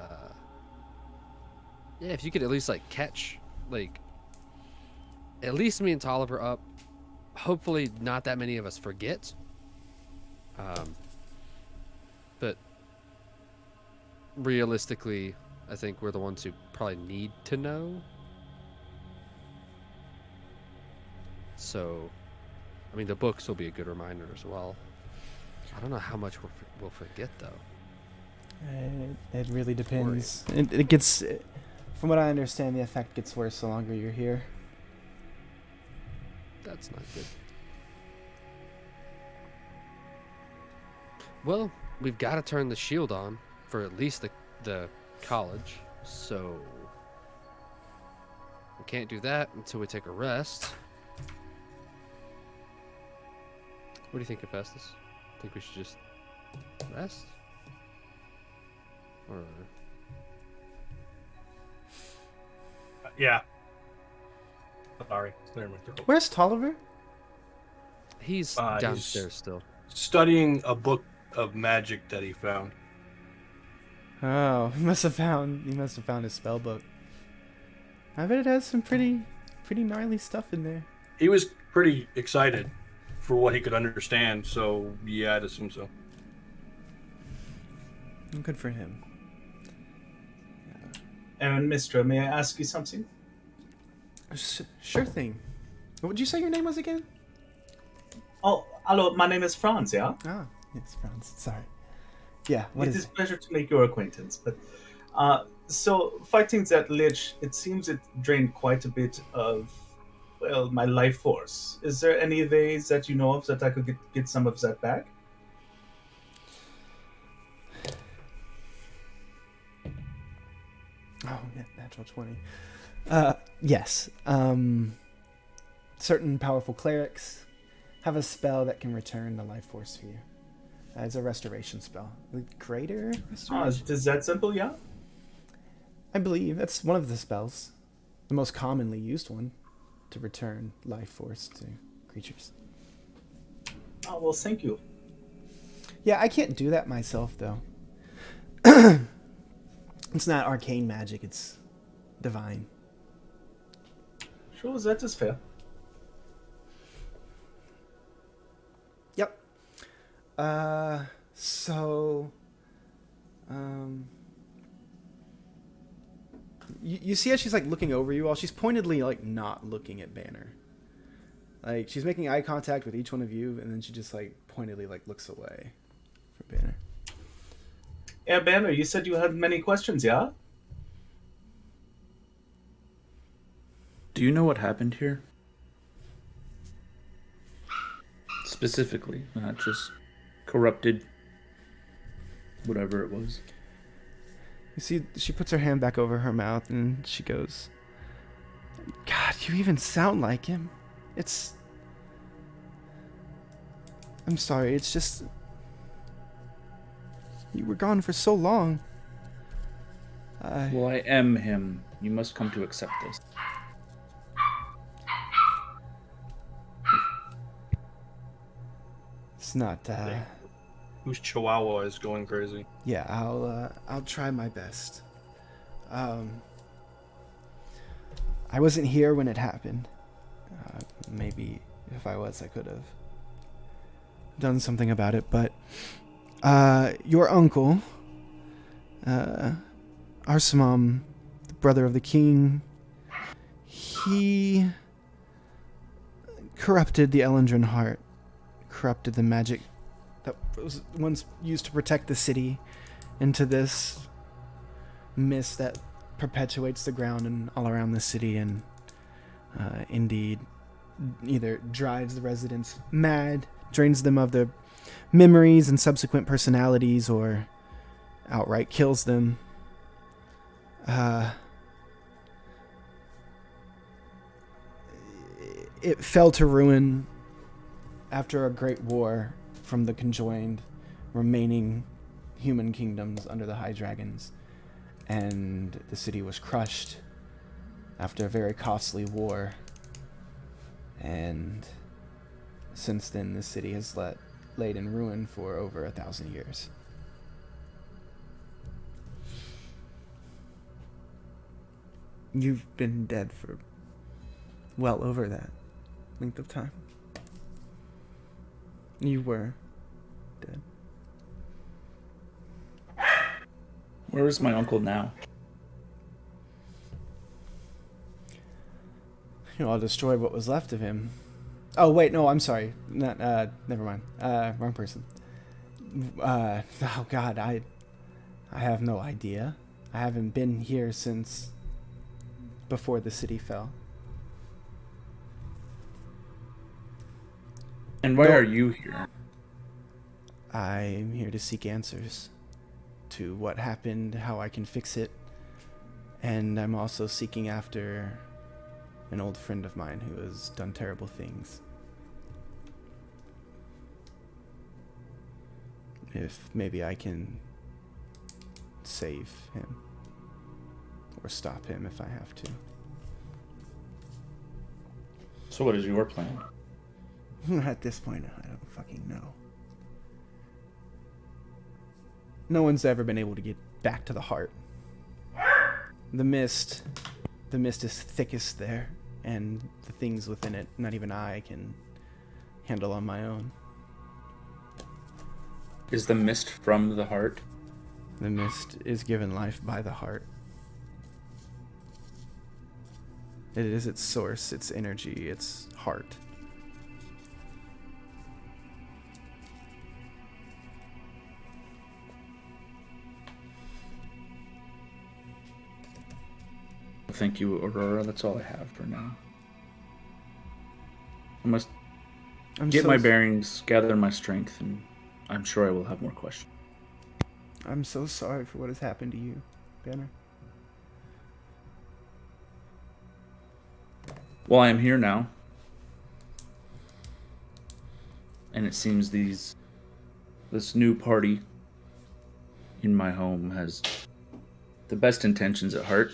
yeah, if you could at least catch at least me and Tolliver up. Hopefully not that many of us forget. But realistically, I think we're the ones who probably need to know. So, the books will be a good reminder as well. I don't know how much we'll forget, though. It really depends. It gets... From what I understand, the effect gets worse the longer you're here. That's not good. Well, we've got to turn the shield on for at least the college, so we can't do that until we take a rest. What do you think, Hephaestus? Think we should just rest? Or... Yeah. Sorry, clear my throat. Where's Tolliver? He's He's downstairs still. Studying a book of magic that he found. Oh, he must have found his spell book. I bet it has some pretty gnarly stuff in there. He was pretty excited for what he could understand, so yeah, I'd assume so. Good for him. And Mistra, may I ask you something? Sure thing. What would you say your name was again? Oh, hello, my name is Franz, yeah? Ah, yes, Franz. Sorry. Yeah, what It is is it? a pleasure to make your acquaintance. But so fighting that lich, it seems it drained quite a bit of, well, my life force. Is there any ways that you know of that I could get some of that back? Oh, yeah, natural 20. Yes. Certain powerful clerics have a spell that can return the life force to you. It's a restoration spell. The greater restoration? Is that simple, yeah? I believe that's one of the spells. The most commonly used one to return life force to creatures. Oh, well, thank you. Yeah, I can't do that myself, though. It's not arcane magic, it's divine. Sure, that is fair. Yep. You see how she's looking over you all. She's pointedly not looking at Banner. She's making eye contact with each one of you, and then she just pointedly looks away from Banner. Yeah, Banner, you said you had many questions, yeah? Do you know what happened here? Specifically, not just corrupted, whatever it was. You see, she puts her hand back over her mouth, and she goes, God, you even sound like him. I'm sorry, it's just... You were gone for so long. Well, I am him. You must come to accept this. It's not, Whose chihuahua is going crazy? Yeah, I'll try my best. I wasn't here when it happened. Maybe if I was, I could have done something about it, but your uncle, Arsamam, brother of the king. He corrupted the Ellington Heart, corrupted the magic that was once used to protect the city into this mist that perpetuates the ground and all around the city, and indeed either drives the residents mad, drains them of their memories and subsequent personalities, or outright kills them. It fell to ruin after a great war from the conjoined remaining human kingdoms under the High Dragons, and the city was crushed after a very costly war. And since then, the city has laid in ruin for over 1,000 years. You've been dead for well over that length of time. You were dead. Where is my uncle now? You know, I'll destroy what was left of him. Oh, wait, no, I'm sorry. Not, never mind. Wrong person. Oh, God, I have no idea. I haven't been here since before the city fell. And why are you here? I'm here to seek answers to what happened, how I can fix it, and I'm also seeking after an old friend of mine who has done terrible things. If maybe I can save him, or stop him if I have to. So what is your plan? At this point, I don't fucking know. No one's ever been able to get back to the heart. The mist is thickest there, and the things within it, not even I can handle on my own. Is the mist from the heart? The mist is given life by the heart. It is its source, its energy, its heart. Thank you, Aurora. That's all I have for now. I must get my bearings, gather my strength, and I'm sure I will have more questions. I'm so sorry for what has happened to you, Banner. Well, I am here now. And it seems this new party in my home has the best intentions at heart.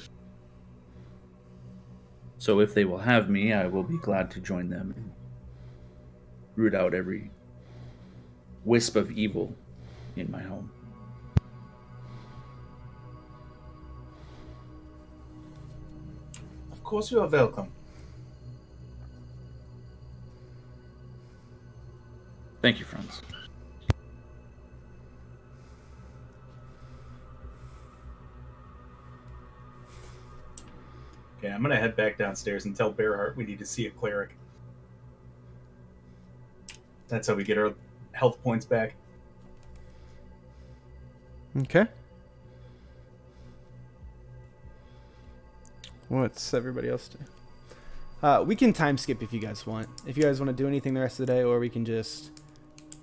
So if they will have me, I will be glad to join them and root out every wisp of evil in my home. Of course you are welcome. Thank you, friends. Okay, I'm gonna head back downstairs and tell Bearheart we need to see a cleric. That's how we get our health points back. Okay. What's everybody else do? We can time skip if you guys want. If you guys want to do anything the rest of the day, or we can just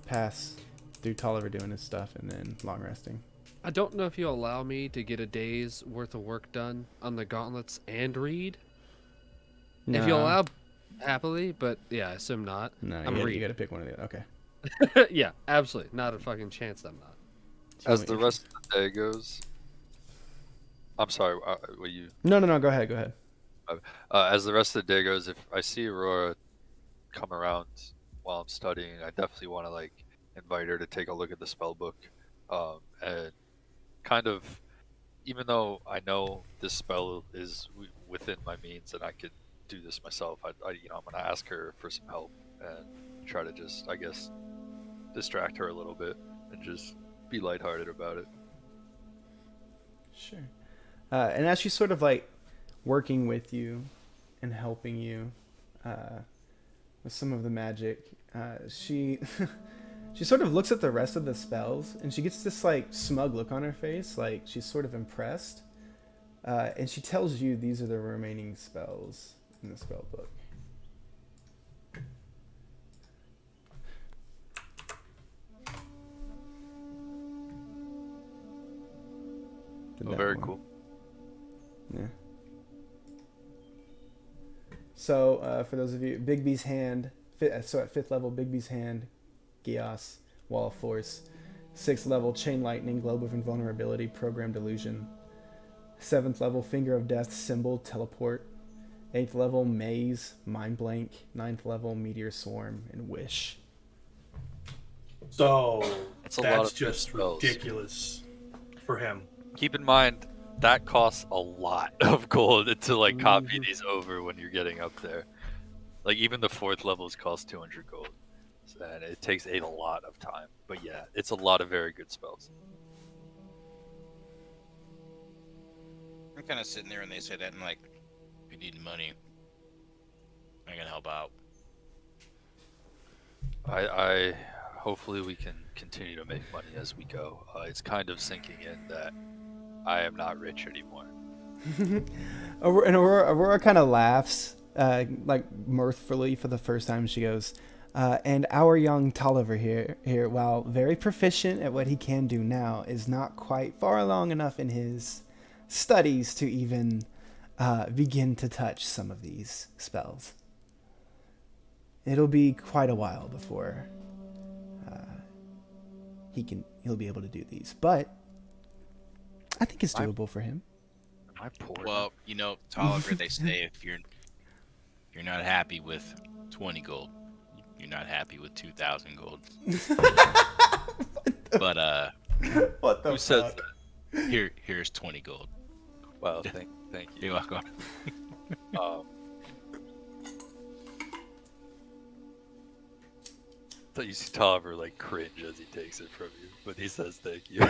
pass through Tolliver doing his stuff and then long resting. I don't know if you'll allow me to get a day's worth of work done on the gauntlets and read. No. If you'll allow, happily, but yeah, I assume not. No, I'm you reading. gotta pick one of the other. Okay. Yeah, absolutely. Not a fucking chance I'm not. As the rest of the day goes, I'm sorry. Will you? No. Go ahead. As the rest of the day goes, if I see Aurora come around while I'm studying, I definitely want to invite her to take a look at the spell book, and kind of, even though I know this spell is within my means and I could do this myself, I'm gonna ask her for some help and try to just, I guess, distract her a little bit and just be lighthearted about it. Sure. And as she sort of working with you and helping you with some of the magic. She she sort of looks at the rest of the spells, and she gets this like smug look on her face, like she's sort of impressed. And she tells you these are the remaining spells in the spell book. Oh, very cool. Yeah. So, for those of you, Bigby's hand. So at 5th level, Bigby's hand, Gios, Wall of Force. 6th level, Chain Lightning, Globe of Invulnerability, Programmed Illusion. 7th level, Finger of Death, Symbol, Teleport. 8th level, Maze, Mind Blank. 9th level, Meteor Swarm, and Wish. So That's a lot that's of just spells. ridiculous for him. Keep in mind that costs a lot of gold to like copy these over when you're getting up there. Like even the 4th levels cost 200 gold, and it takes a lot of time. But yeah, it's a lot of very good spells. I'm kind of sitting there and they say that, and like, if you need money, I can help out. I hopefully we can continue to make money as we go. It's kind of sinking in that I am not rich anymore. And Aurora kind of laughs, like mirthfully for the first time. She goes, and our young Tolliver here, while very proficient at what he can do now, is not quite far along enough in his studies to even begin to touch some of these spells. It'll be quite a while before he'll be able to do these, but I think it's doable for him. Am I poor? Well, you know, Tolliver, they say if you're not happy with 20 gold, you're not happy with 2,000 gold. But What the who says fuck? that? Here's 20 gold. Well, thank you. You're welcome. Thought you see Tolliver like cringe as he takes it from you, but he says thank you.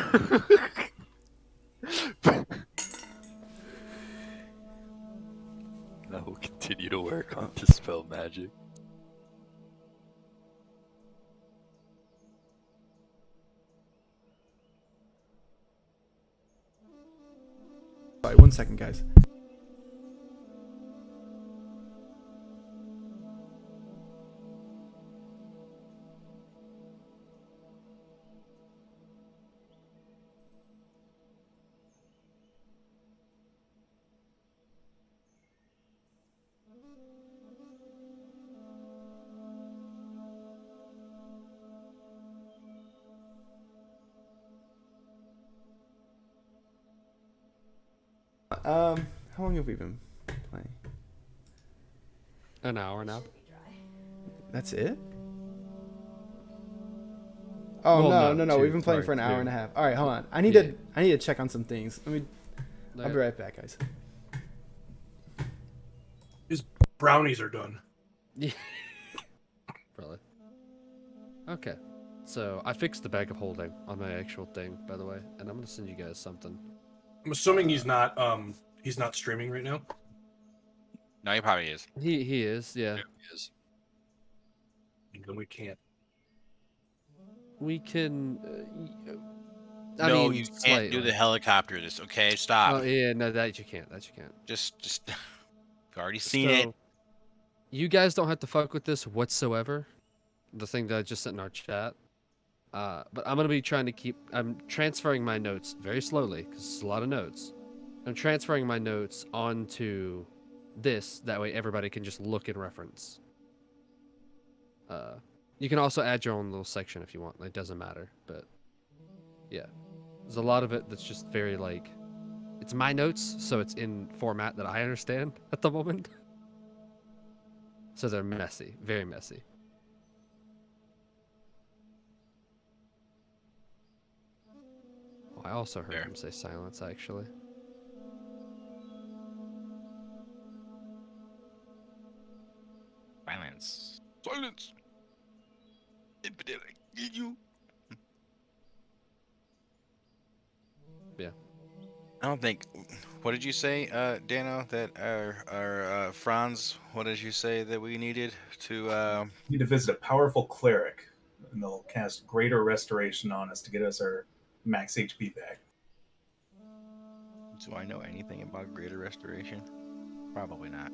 Now we'll continue to work on Dispel Magic. Sorry, 1 second, guys. How long have we been playing? An hour now. That's it? Oh, Well, no, no, we've two, been playing sorry, for an hour two. and a half. All right, hold on. I need Yeah. to check on some things. I'll be right back, guys. His brownies are done. Probably. Okay. So I fixed the bag of holding on my actual thing, by the way, and I'm gonna send you guys something. I'm assuming he's not streaming right now. No, he probably is. He is, yeah. Yes. Then we can't. We can. I No, mean, you can't slightly. do the helicopter. This, okay? Stop. Oh yeah, no, that you can't. That you can't. Just. You've already seen it. So, you guys don't have to fuck with this whatsoever. The thing that I just sent in our chat. But I'm gonna be trying to keep. I'm transferring my notes very slowly because it's a lot of notes. I'm transferring my notes onto this. That way, everybody can just look and reference. You can also add your own little section if you want. It doesn't matter, but yeah, there's a lot of it that's just very like. It's my notes, so it's in format that I understand at the moment. So they're messy, very messy. Oh, I also heard him say silence, actually. Silence. Silence. You. Yeah. I don't think What did you say, Dano? That our Franz? What did you say that we needed to? We need to visit a powerful cleric, and they'll cast Greater Restoration on us to get us our max HP back. Do I know anything about Greater Restoration? Probably not.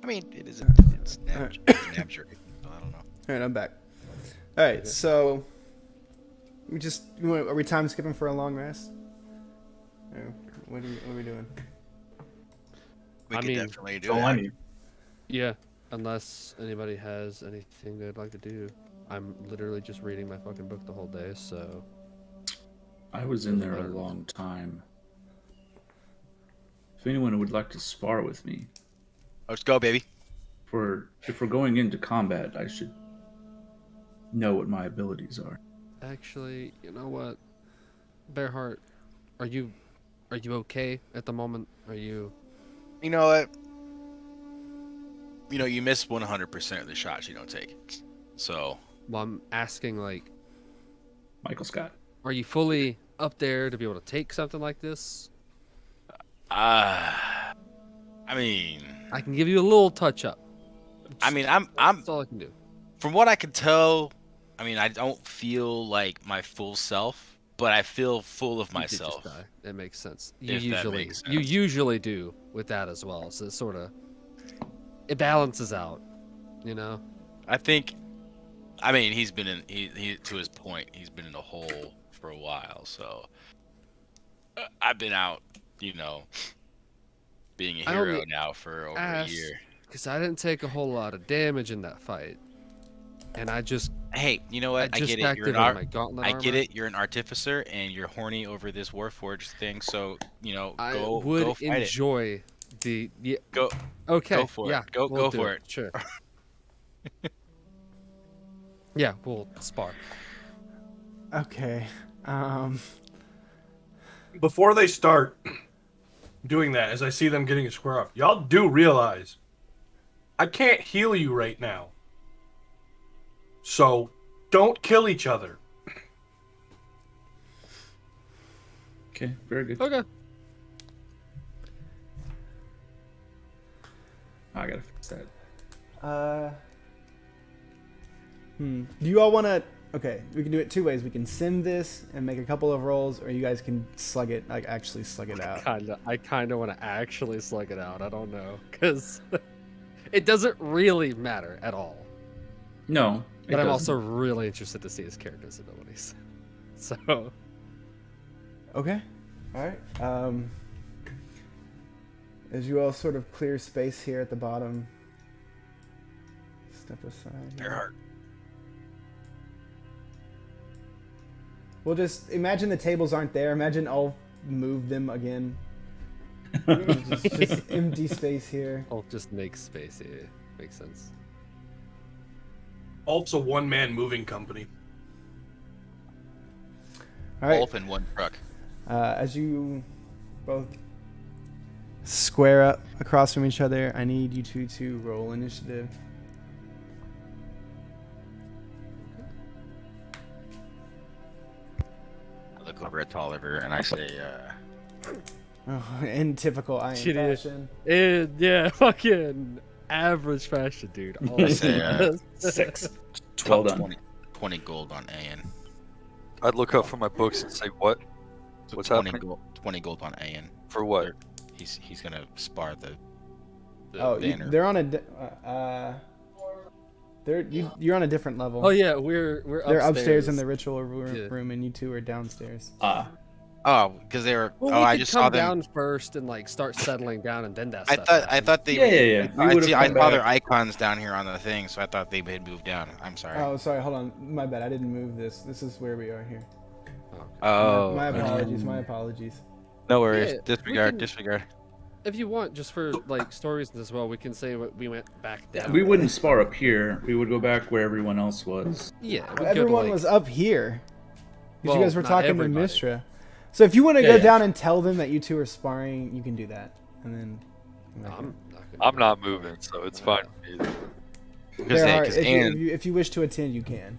I mean, it's abjuration, so I don't know. All right, I'm back. All right, so are we time skipping for a long rest? Or what are we doing? We could definitely do Don't that. lie to you. Yeah, unless anybody has anything they'd like to do. I'm literally just reading my fucking book the whole day, so... I was in there a long time. If anyone would like to spar with me, Let's go, baby. if we're going into combat, I should know what my abilities are. Actually, you know what? Bearheart, are you okay at the moment? Are you... You know what? You know, you miss 100% of the shots you don't take. So... Well, I'm asking, like... Michael Scott. Are you fully up there to be able to take something like this? I mean... I can give you a little touch-up. I mean, That's all I can do. From what I can tell, I mean, I don't feel like my full self, but I feel full of You did myself. just die. That makes sense. If that makes sense. You usually do with that as well. So it's sort of... It balances out, you know? I think... I mean, he's been in... He to his point, he's been in a hole for a while, so... I've been out, you know... being a hero now for over a year. Because I didn't take a whole lot of damage in that fight. And I just... Hey, you know what? I get it. You're my gauntlet I get armor. it. You're an artificer, and you're horny over this Warforged thing. So, you know, I go would fight enjoy the... Yeah, it. Go. okay. Go for it. Yeah, Go we'll do for it. Sure. Yeah, we'll spar. Okay. Before they start doing that, as I see them getting a square off, y'all do realize I can't heal you right now. So don't kill each other. Okay, very good. Okay. I gotta fix that. Do you all want to... Okay, we can do it two ways. We can sim this and make a couple of rolls, or you guys can slug it, like actually slug it out. I kind of want to actually slug it out. I don't know, because it doesn't really matter at all. No, But I'm also really interested to see his character's abilities. So... Okay. All right. As you all sort of clear space here at the bottom, step aside. Bearheart. We'll just imagine the tables aren't there. Imagine I'll move them again. just empty space here. I'll just make space here. Makes sense. Also, one-man moving company. All right. Wolf in one truck. As you both square up across from each other, I need you two to roll initiative. I look over at Tolliver and I say, Oh, in typical I am Shit, fashion. Yeah, fucking average fashion, dude. I say 6. Well done. 20 gold on Ayan. I'd look up from my books and say, what? So What's 20 happening? Gold, 20 gold on Ayan. For what? He's gonna spar the Oh, banner. they're on you're on a different level. Oh yeah, we're They're upstairs in the ritual room, and you two are downstairs. Oh, because they were. Well, oh, we I could just come saw them. down first and like start settling down, and then that. I thought they. Yeah. I saw their icons down here on the thing, so I thought they had moved down. I'm sorry. Oh, sorry. Hold on. My bad. I didn't move this. This is where we are here. Oh, My apologies. My apologies. no worries. Yeah, Disregard. we can- Disregard. If you want, just for like story reasons as well, we can say we went back down. We wouldn't spar up here. We would go back where everyone else was. Yeah, we'd go to, Everyone like- was up here. Because Well, you guys were not talking everybody. to Mistra. So if you want to Yeah, go yeah. down and tell them that you two are sparring, you can do that. And then. No, I'm not gonna I'm do not that. moving, so it's fine with me. Because There are, because if Ayan. you wish to attend, you can.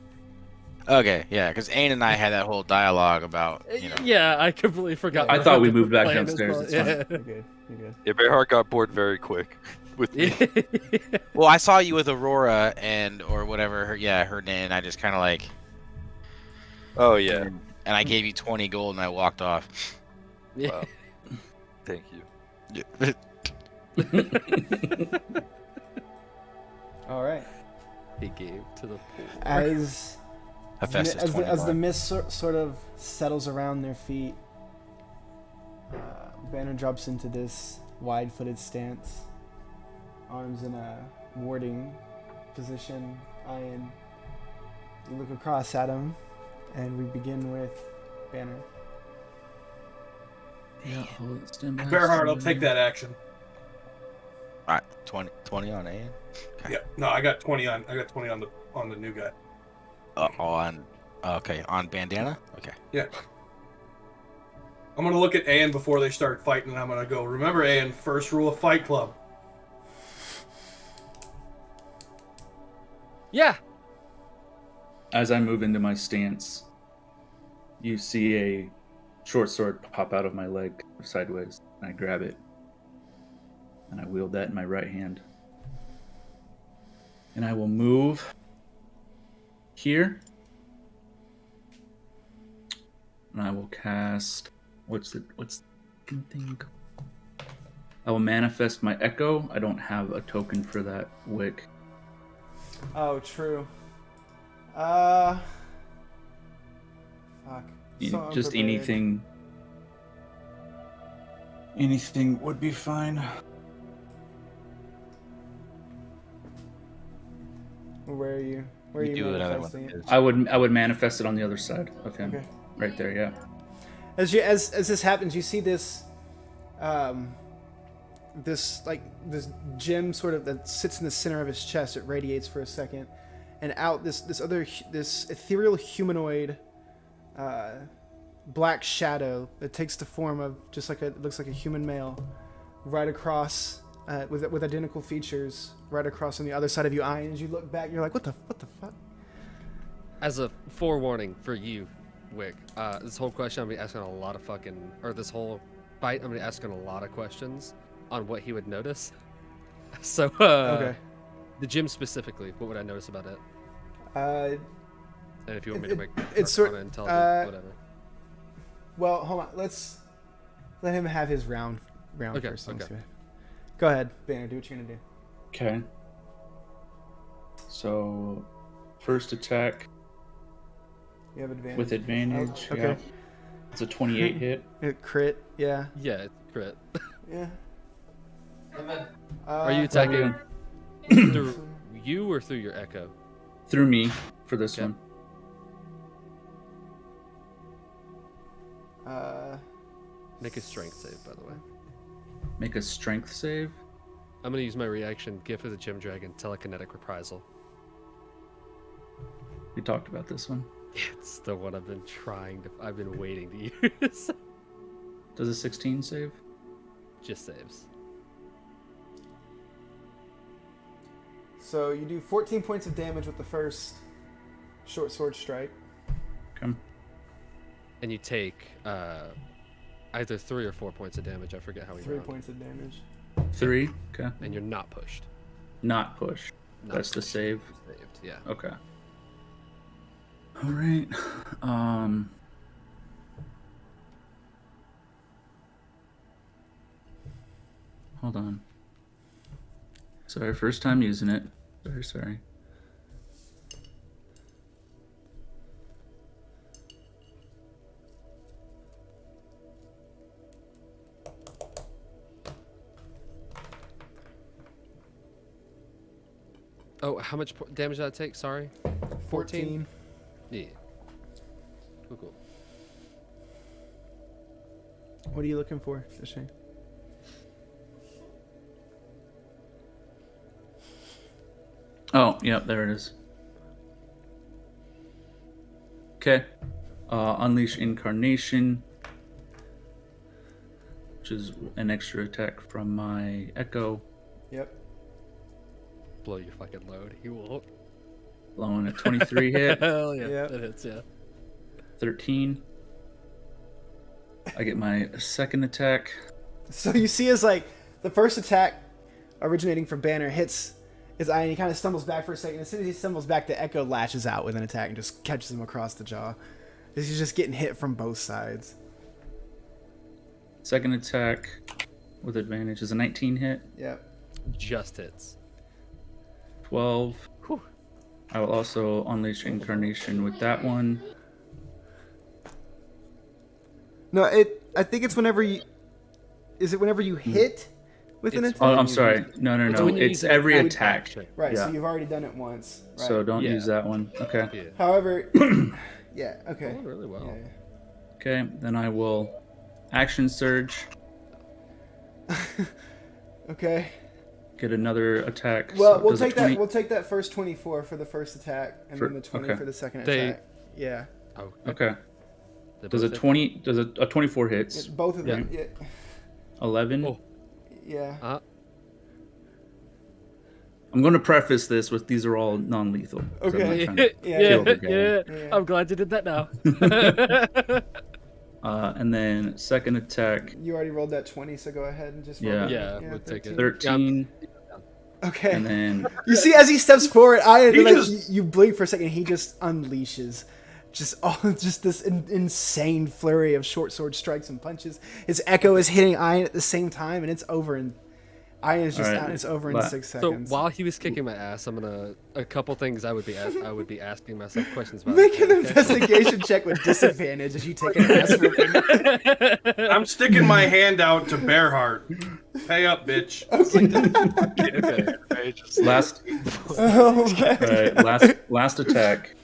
Okay, yeah, because Ain and I had that whole dialogue about, you know. Yeah, I completely forgot. I what thought we the moved back plan is downstairs, called. it's fine. Yeah. You're good. You're good. Yeah, Bearheart got bored very quick with me. Well, I saw you with Aurora or whatever, her name. And I just kind of like, Oh yeah. and I gave you 20 gold and I walked off. Yeah. Wow. Thank you. All right. He gave to the pool. As Hephaestus as 21. the mist sort of settles around their feet, Banner drops into this wide-footed stance, arms in a warding position. Ian, you look across at him, and we begin with Banner. Yeah, hold it, stand by. Bearheart, I'll take that action. All right, 20 on Ain. Okay. Yeah. No, I got 20 on the new guy. On Bandana. Okay. Yeah. I'm gonna look at Ayan before they start fighting, and I'm gonna go. Remember, Ayan, first rule of Fight Club. Yeah. As I move into my stance, you see a short sword pop out of my leg sideways, and I grab it, and I wield that in my right hand. And I will move here, and I will cast what's the thing? I will manifest my echo. I don't have a token for that wick. Oh, true. Fuck. So Just unprepared. anything would be fine. Where are you? Where are You you do another manifesting it? one. I would manifest it on the other side of him. Okay. Right there, yeah. As this happens, you see this this gem sort of that sits in the center of his chest. It radiates for a second, and out this ethereal humanoid black shadow that takes the form of just like it looks like a human male, right across with identical features, right across on the other side of you. Ian, as you look back, you're like, what the fuck? As a forewarning for you, Wick, this whole question I'm gonna be asking a lot of this whole fight I'm gonna be asking a lot of questions on what he would notice. So, Okay. The gym specifically, what would I notice about it? And if you want me to make it's sort- intelligence, whatever. Well, hold on. Let's let him have his round Okay, first. okay. Go ahead, Banner. Do what you're gonna do. Okay. So, first attack You have advantage. with advantage. Oh, okay. Yeah. It's a 28 hit. Crit. Yeah. Yeah, it's crit. Yeah. Are you Attack attacking through you or through your echo? through me for this Okay. one. Make a strength save, by the way. Make a strength save. I'm gonna use my reaction, Gift of the Gym Dragon, Telekinetic Reprisal. We talked about this one. It's the one I've been waiting to use. Does a 16 save? Just saves. So you do 14 points of damage with the first short sword strike. Come. And you take either 3 or 4 points of damage. I forget how we 3 round. points of damage. 3. Okay. And you're not pushed. Not push. Not That's the pushed. save. Saved, yeah. Okay. All right. Hold on. Sorry, first time using it. Sorry. Oh, how much damage did I take? Sorry. 14. Yeah. Cool. What are you looking for, Shane? Oh, yeah, there it is. Okay. Unleash Incarnation, which is an extra attack from my Echo. Yep. Blow your fucking load. He will. Blowing a 23 hit. Hell yeah, Yeah. that hits. Yeah. 13. I get my second attack. So you see as like the first attack originating from Banner hits his eye and he kind of stumbles back for a second. As soon as he stumbles back, the Echo lashes out with an attack and just catches him across the jaw. He's just getting hit from both sides. Second attack with advantage is a 19 hit. Yep. Just hits. 12. Whew. I will also unleash incarnation with that one. No, I think it's whenever you. Is it whenever you hit with an It's- attack? Oh, I'm sorry. No. when you It's use an every action. attack. Right. So Yeah. you've already done it once. Right. So don't Yeah. use that one. Okay. Yeah. However, yeah. Okay. Going really well. Yeah, Okay. Then I will action surge. yeah. Okay. Get another attack. Well, So we'll does a take 20 that. We'll take that first 24 for the first attack, and For- then the 20 okay. for the second They- attack. Yeah. Oh, Okay. they Does a both hit. 20? Does a 24 hits? Both of them. Yeah. 11. Oh. Yeah. I'm going to preface this with these are all non-lethal. 'cause I'm not Okay. trying to Yeah. kill the guy. Yeah. I'm glad you did that now. And then second attack, You already rolled that 20, so go ahead and just roll Yeah. it. Yeah, we'll take it. 13, Okay. and then You see, as he steps forward, He like, just- you blink for a second. He just unleashes, just this insane flurry of short sword strikes and punches. His Echo is hitting Ian at the same time, and it's over. And Ian is just All right. out. It's over in La- 6 So seconds. while he was kicking my ass, I'm gonna a couple things I would be asking myself questions about. Make an okay? investigation check with disadvantage as you take an ass whooping. I'm sticking my hand out to Bearheart. Pay up, bitch. Okay. last, Oh, man. all right, last attack.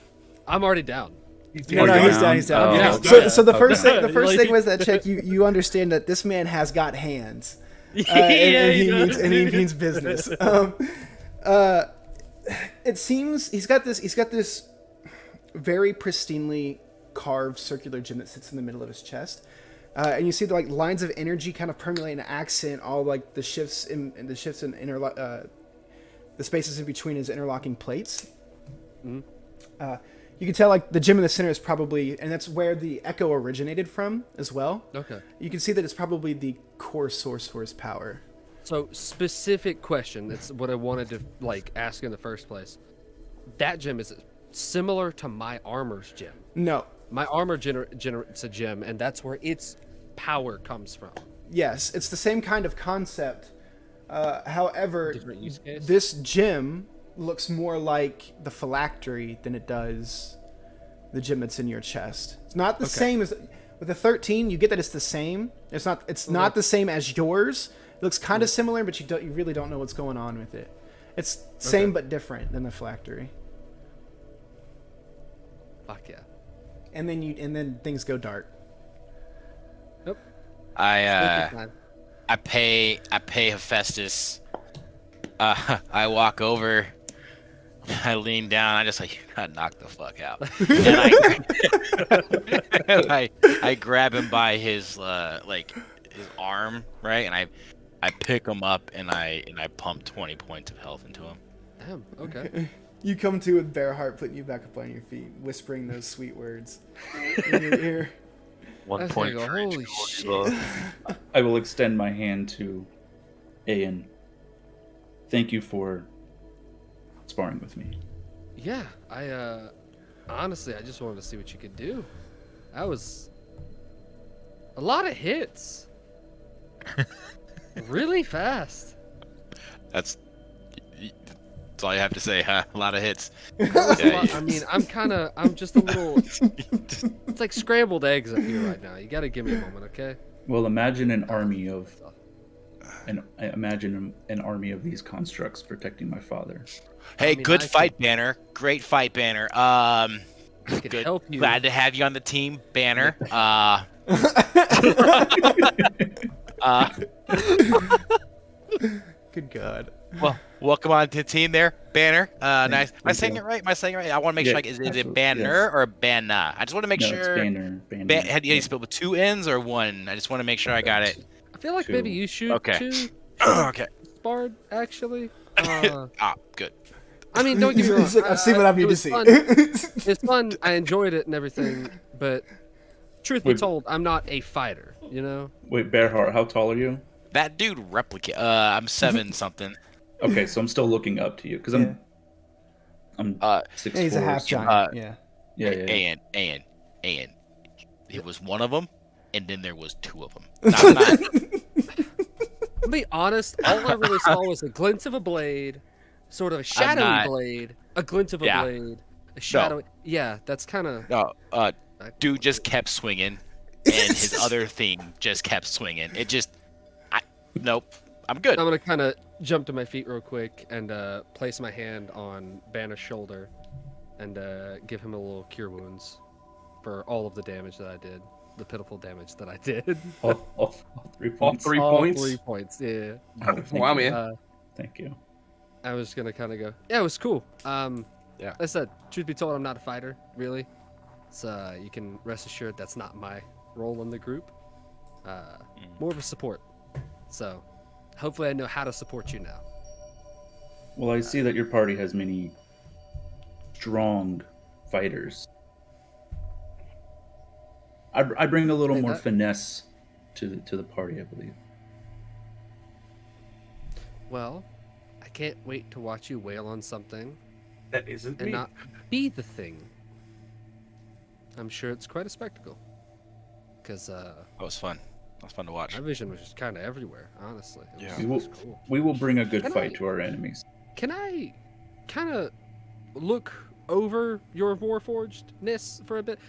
I'm already down. No, Oh, he's you're down. He's down. Oh, Yeah. okay. So the first Okay. thing, the first Like- thing was that check. You understand that this man has got hands. Yeah, And he does. means business. It seems he's got this very pristinely carved circular gem that sits in the middle of his chest, and you see the like lines of energy kind of permeate and accent all like the shifts in the spaces in between his interlocking plates. You can tell like the gem in the center is probably, and that's where the Echo originated from as well. Okay. You can see that it's probably the core source for his power. So specific question. That's what I wanted to like ask in the first place. That gem is similar to my armor's gem. No. My armor generates a gem, and that's where its power comes from. Yes, it's the same kind of concept. However, Different use case. this gem looks more like the phylactery than it does the gem that's in your chest. It's not the same as with the 13. You get that it's the same. It's not. It's not the same as yours. It looks kind of similar, but you really don't know what's going on with it. It's same but different than the phylactery. Fuck yeah. And then things go dark. Nope. I pay Hephaestus. I walk over. I lean down. I just like, you got knocked the fuck out. And I grab him by his his arm, right, and I pick him up and I pump 20 points of health into him. Damn. Okay. You come to with Bearheart putting you back up on your feet, whispering those sweet words in your ear. One That's point like, for each holy goal shit. you lost. I will extend my hand to Ian. Thank you for sparring with me. Yeah. I honestly, I just wanted to see what you could do. That was a lot of hits. Really fast. That's all you have to say, huh? A lot of hits. That's a Yeah, lot- I mean, I'm just a little. It's like scrambled eggs up here right now. You got to give me a moment, okay? Well, imagine an army of these constructs protecting my father. Hey, I mean, good I fight, Banner. Great fight, Banner. I could Good. help you. Glad to have you on the team, Banner. Good God. Well, welcome on to the team there, Banner. Nice. Am I saying it right? Am I saying it right? I want to make sure. Yeah, Like, is it absolutely, Banner yes. or Banna? I just want to make No, sure. it's Banner. Had you spelled with 2 N's or 1? I just want to make sure I got it. I feel like Two. maybe you should Okay. too, Okay. Bard. Actually. Ah, good. I mean, don't get me wrong. He's like, I've seen what I need to see. Fun. It's fun. I enjoyed it and everything, but truth be told, I'm not a fighter. You know. Wait, Bearheart, how tall are you? That dude replicate. I'm 7 something. Okay, so I'm still looking up to you because Yeah. I'm 6'4". He's a half giant. Yeah. Yeah. And it was one of them, and then there was 2 of them. Not To be honest, all I really saw was a glint of a blade, sort of a shadowy blade, a glint of a blade, a shadow. Yeah, that's kind of. No, dude just kept swinging, and his other thing just kept swinging. It just, nope, I'm good. I'm gonna kind of jump to my feet real quick and place my hand on Banner's shoulder, and give him a little cure wounds for all of the damage that I did. The pitiful damage that I did. All 3 All points. 3 All points. 3 points. Yeah. Oh, thank Wow, you. man. Thank you. I was gonna kind of go. Yeah, it was cool. Yeah. Like I said, truth be told, I'm not a fighter, really. So you can rest assured that's not my role in the group. More of a support. So hopefully I know how to support you now. Well, I see that your party has many strong fighters. I bring a little more finesse to the party, I believe. Well, I can't wait to watch you wail on something That isn't and me. not be the thing. I'm sure it's quite a spectacle. Because That was fun. That was fun to watch. my vision was just kind of everywhere, honestly. It Yeah. was, We it will, was cool. we will bring a good Can fight I- to our enemies. Can I kind of look over your Warforged-ness for a bit?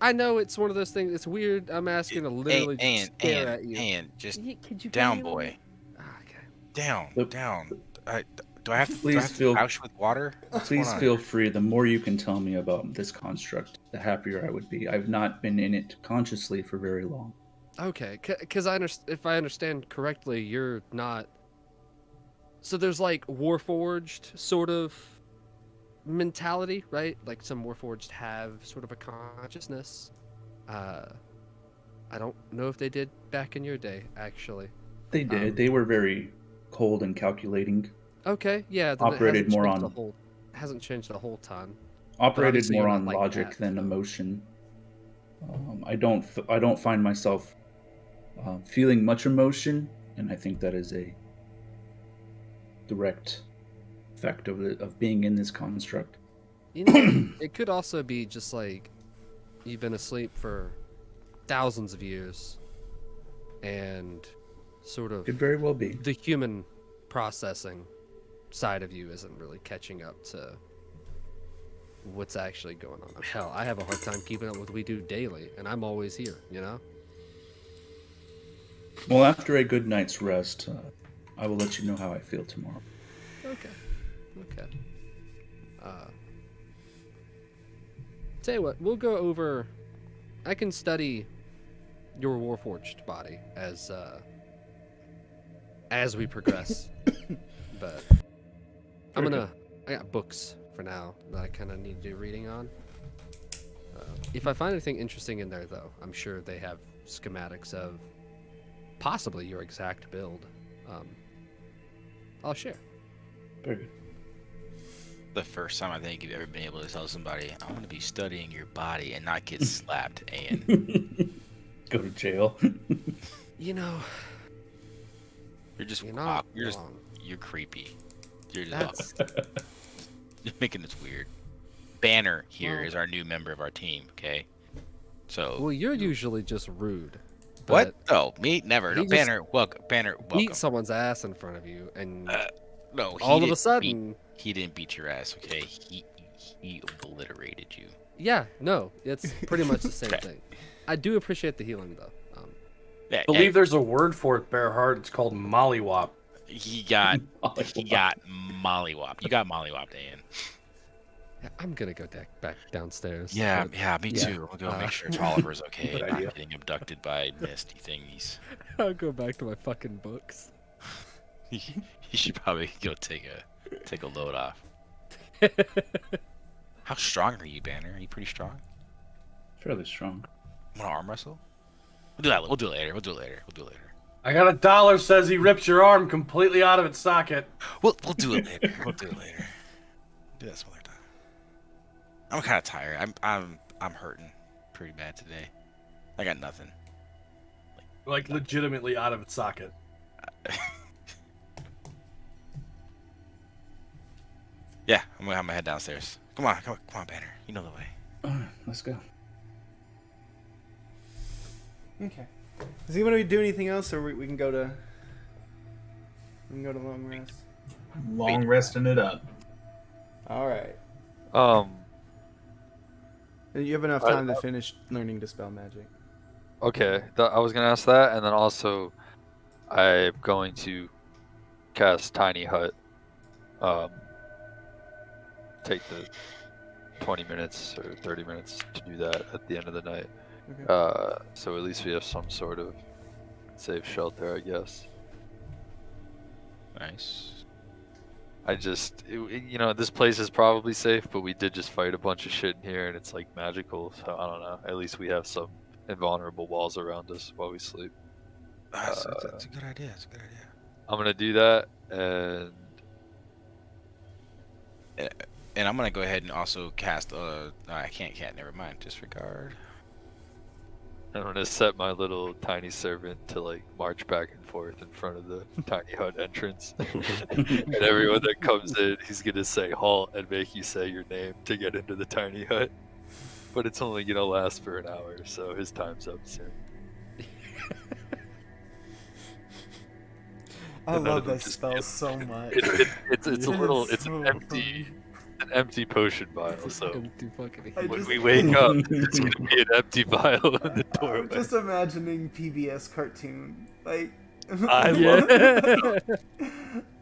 I know it's one of those things. It's weird. I'm asking to literally just stare at you. And just Could you down, give me a boy. little- Ah, okay. Down, Look, down. Do I have to? please do I have to feel- ouch with water? What's Please going on? feel free. The more you can tell me about this construct, the happier I would be. I've not been in it consciously for very long. Okay, because if I understand correctly, you're not. So there's like Warforged sort of mentality, right? Like some Warforged have sort of a consciousness. I don't know if they did back in your day, actually. They did. They were very cold and calculating. Okay, yeah. Then Operated it hasn't more changed on- hasn't changed a whole ton. Operated obviously more you're on not like logic that, than so- emotion. I don't find myself feeling much emotion, and I think that is a direct effect of being in this construct. You know, it could also be just like you've been asleep for thousands of years, and sort of Could very well be. the human processing side of you isn't really catching up to what's actually going on. Hell, I have a hard time keeping up with what we do daily, and I'm always here, you know? Well, after a good night's rest, I will let you know how I feel tomorrow. Okay. Tell you what, we'll go over. I can study your Warforged body as we progress, but I got books for now that I kind of need to do reading on. If I find anything interesting in there, though, I'm sure they have schematics of possibly your exact build. I'll share. Very good. The first time I think you've ever been able to tell somebody, "I'm going to be studying your body" and not get slapped. And Go to jail. You know, you're just you're not you're wrong. creepy. You're just That's you're making this weird. Banner here Well- is our new member of our team. Okay, so well, you're usually just rude. what? but No, me never. No, he just Banner, welcome. Banner, welcome. Beat someone's ass in front of you, and No, he all of a didn't sudden, he didn't beat your ass. Okay, he obliterated you. yeah, no, it's pretty much the same Okay. thing. I do appreciate the healing, though. Yeah, I believe there's a word for it, Bearheart. It's called mollywop. he got mollywopped. You got mollywopped, Dan. I'm gonna go back downstairs. Yeah, but yeah, me yeah. too. We'll go make sure Oliver's okay, Good not idea. getting abducted by nasty thingies. I'll go back to my fucking books. You should probably go take a load off. How strong are you, Banner? Are you pretty strong? Fairly strong. Want to arm wrestle? We'll do that. We'll do it later. We'll do it later. I got $1 says he rips your arm completely out of its socket. We'll do it later. We'll do it later. Do that some other time. I'm kind of tired. I'm hurting pretty bad today. I got nothing. Like legitimately out of its socket. Yeah, I'm gonna have my head downstairs. Come on, Banner. You know the way. All right, let's go. Okay. Does anyone do anything else, or we can go to long rest? Long resting it up. All right. You have enough time to finish learning Dispel Magic. Okay, I was gonna ask that, and then also, I'm going to cast Tiny Hut. Take the 20 minutes or 30 minutes to do that at the end of the night. Okay. So at least we have some sort of safe shelter, I guess. Nice. This place is probably safe, but we did just fight a bunch of shit in here, and it's like magical. So I don't know. At least we have some invulnerable walls around us while we sleep. That's a good idea. That's a good idea. I'm gonna do that, And I'm gonna go ahead and also cast. I can't. Never mind. Disregard. I'm gonna set my little tiny servant to like march back and forth in front of the tiny hut entrance, and everyone that comes in, he's gonna say halt and make you say your name to get into the tiny hut. But it's only gonna last for an hour, so his time's up soon. I love that spell so much. It's an empty potion vial. So when we wake up, it's gonna be an empty vial in the doorway. I'm just imagining PBS cartoon, like. I love it.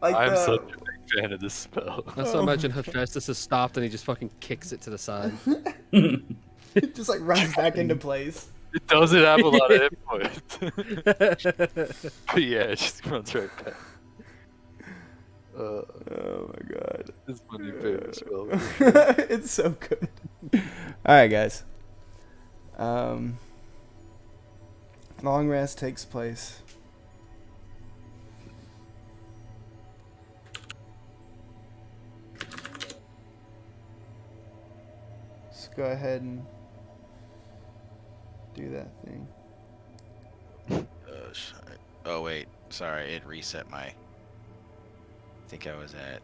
Like I'm such a big fan of this spell. I also imagine Hephaestus is stopped and he just fucking kicks it to the side. It just like runs back into place. It doesn't have a lot of input. But yeah, it just runs right back. Oh my god. It's one of your favorite spells. It's so good. Alright, guys. Long rest takes place. Let's go ahead and do that thing. Oh wait, sorry, it reset my. I think I was at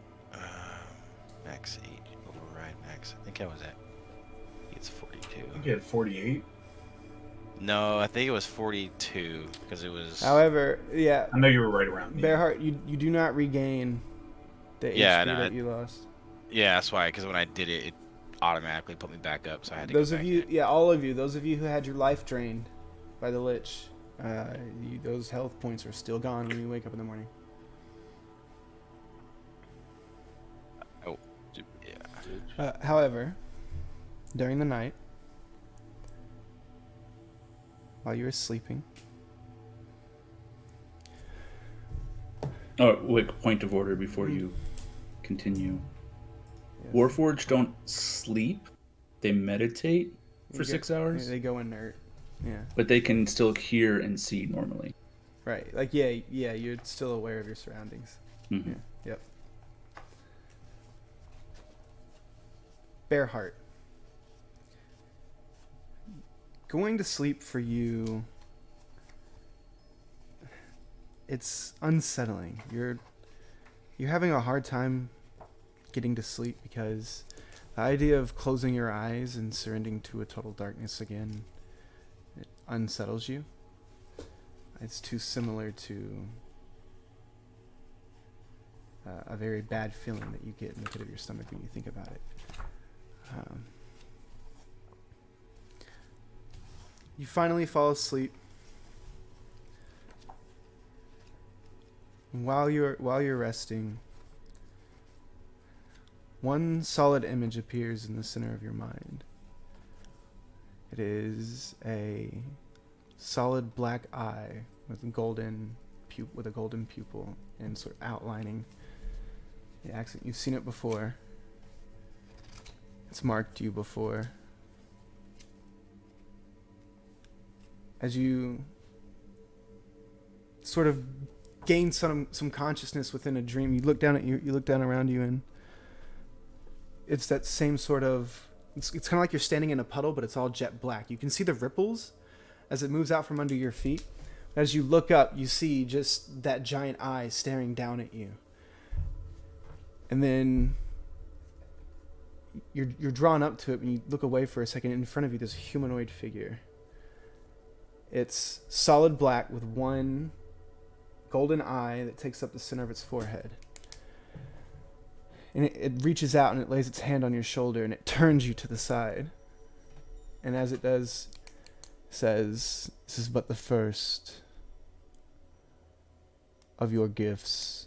max 8 override max. I think I was at. It's 42. I think you had 48. No, I think it was 42 because it was. However, yeah. I know you were right around me. Bearheart, you do not regain the HP that you lost. Yeah, that's why. Because when I did it, it automatically put me back up, so I had to. Those of you, yeah, all of you, those of you who had your life drained by the lich, those health points are still gone when you wake up in the morning. Oh, yeah. However, during the night, while you were sleeping. Oh, quick point of order before you continue. Yes. Warforged don't sleep; they meditate for 6 hours. They go inert. Yeah. But they can still hear and see normally. Right. Like yeah, you're still aware of your surroundings. Mm-hmm. Yeah. Yep. Bearheart. Going to sleep for you, it's unsettling. You're having a hard time getting to sleep because the idea of closing your eyes and surrendering to a total darkness again, it unsettles you. It's too similar to a very bad feeling that you get in the pit of your stomach when you think about it. You finally fall asleep. While you're resting, one solid image appears in the center of your mind. It is a solid black eye with a golden pupil and sort of outlining the accent. You've seen it before. It's marked you before. As you sort of gain some consciousness within a dream, you look down around you, and it's that same sort of. It's kind of like you're standing in a puddle, but it's all jet black. You can see the ripples as it moves out from under your feet. As you look up, you see just that giant eye staring down at you. And then you're drawn up to it, and you look away for a second. In front of you, there's a humanoid figure. It's solid black with one golden eye that takes up the center of its forehead. And it reaches out and it lays its hand on your shoulder and it turns you to the side. And as it does, says, "This is but the first of your gifts.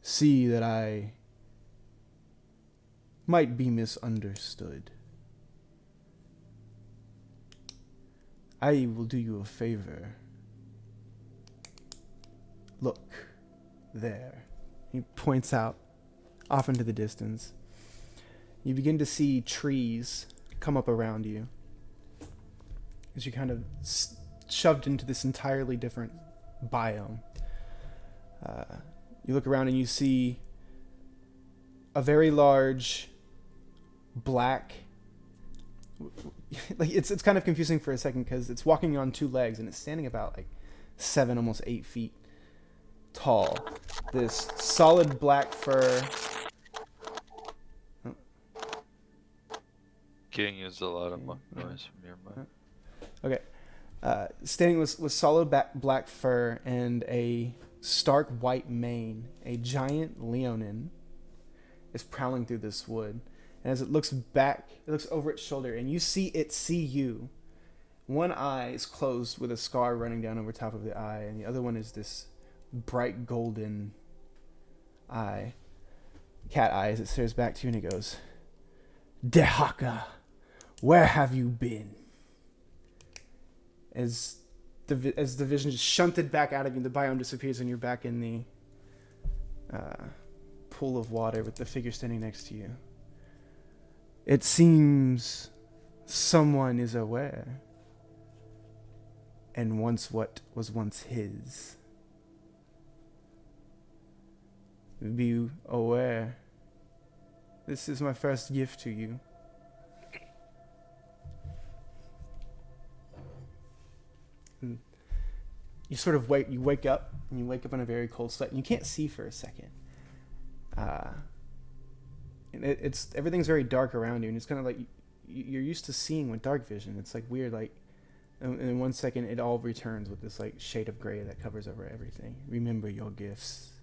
See that I might be misunderstood. I will do you a favor. Look there." He points out off into the distance. You begin to see trees come up around you as you're kind of shoved into this entirely different biome. You look around and you see a very large black, like it's kind of confusing for a second because it's walking on two legs and it's standing about like 7, almost 8 feet tall. This solid black fur. Getting used a lot of noise from your mic. Okay. Standing with solid black fur and a stark white mane, a giant leonin is prowling through this wood. And as it looks back, it looks over its shoulder, and you see it see you. One eye is closed with a scar running down over top of the eye, and the other one is this bright golden eye, cat eye, as it stares back to you, and it goes, "Dehaka, where have you been?" As the vision is shunted back out of you, the biome disappears, and you're back in the pool of water with the figure standing next to you. "It seems someone is aware, and wants what was once his. Be aware. This is my first gift to you." And you sort of wake up in a very cold sweat, and you can't see for a second. And it's everything's very dark around you, and it's kind of like you're used to seeing with dark vision. It's like weird, like, and in 1 second it all returns with this like shade of gray that covers over everything. Remember your gifts.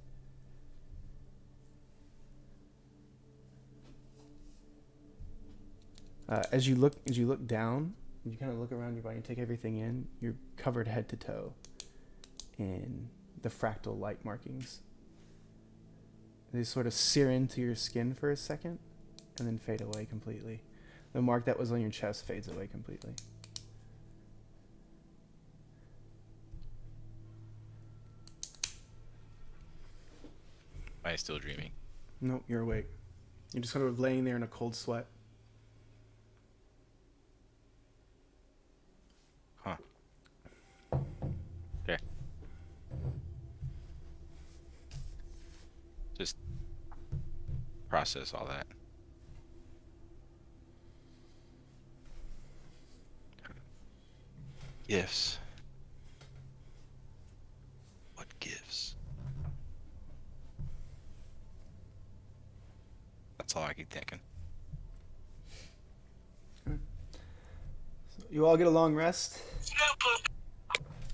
As you look down, you kind of look around your body and take everything in. You're covered head to toe in the fractal light markings. They sort of sear into your skin for a second and then fade away completely. The mark that was on your chest fades away completely. Am I still dreaming? Nope, you're awake. You're just sort of laying there in a cold sweat. Huh. Okay. Just process all that. Gifts. What gifts? That's all I keep thinking. So you all get a long rest.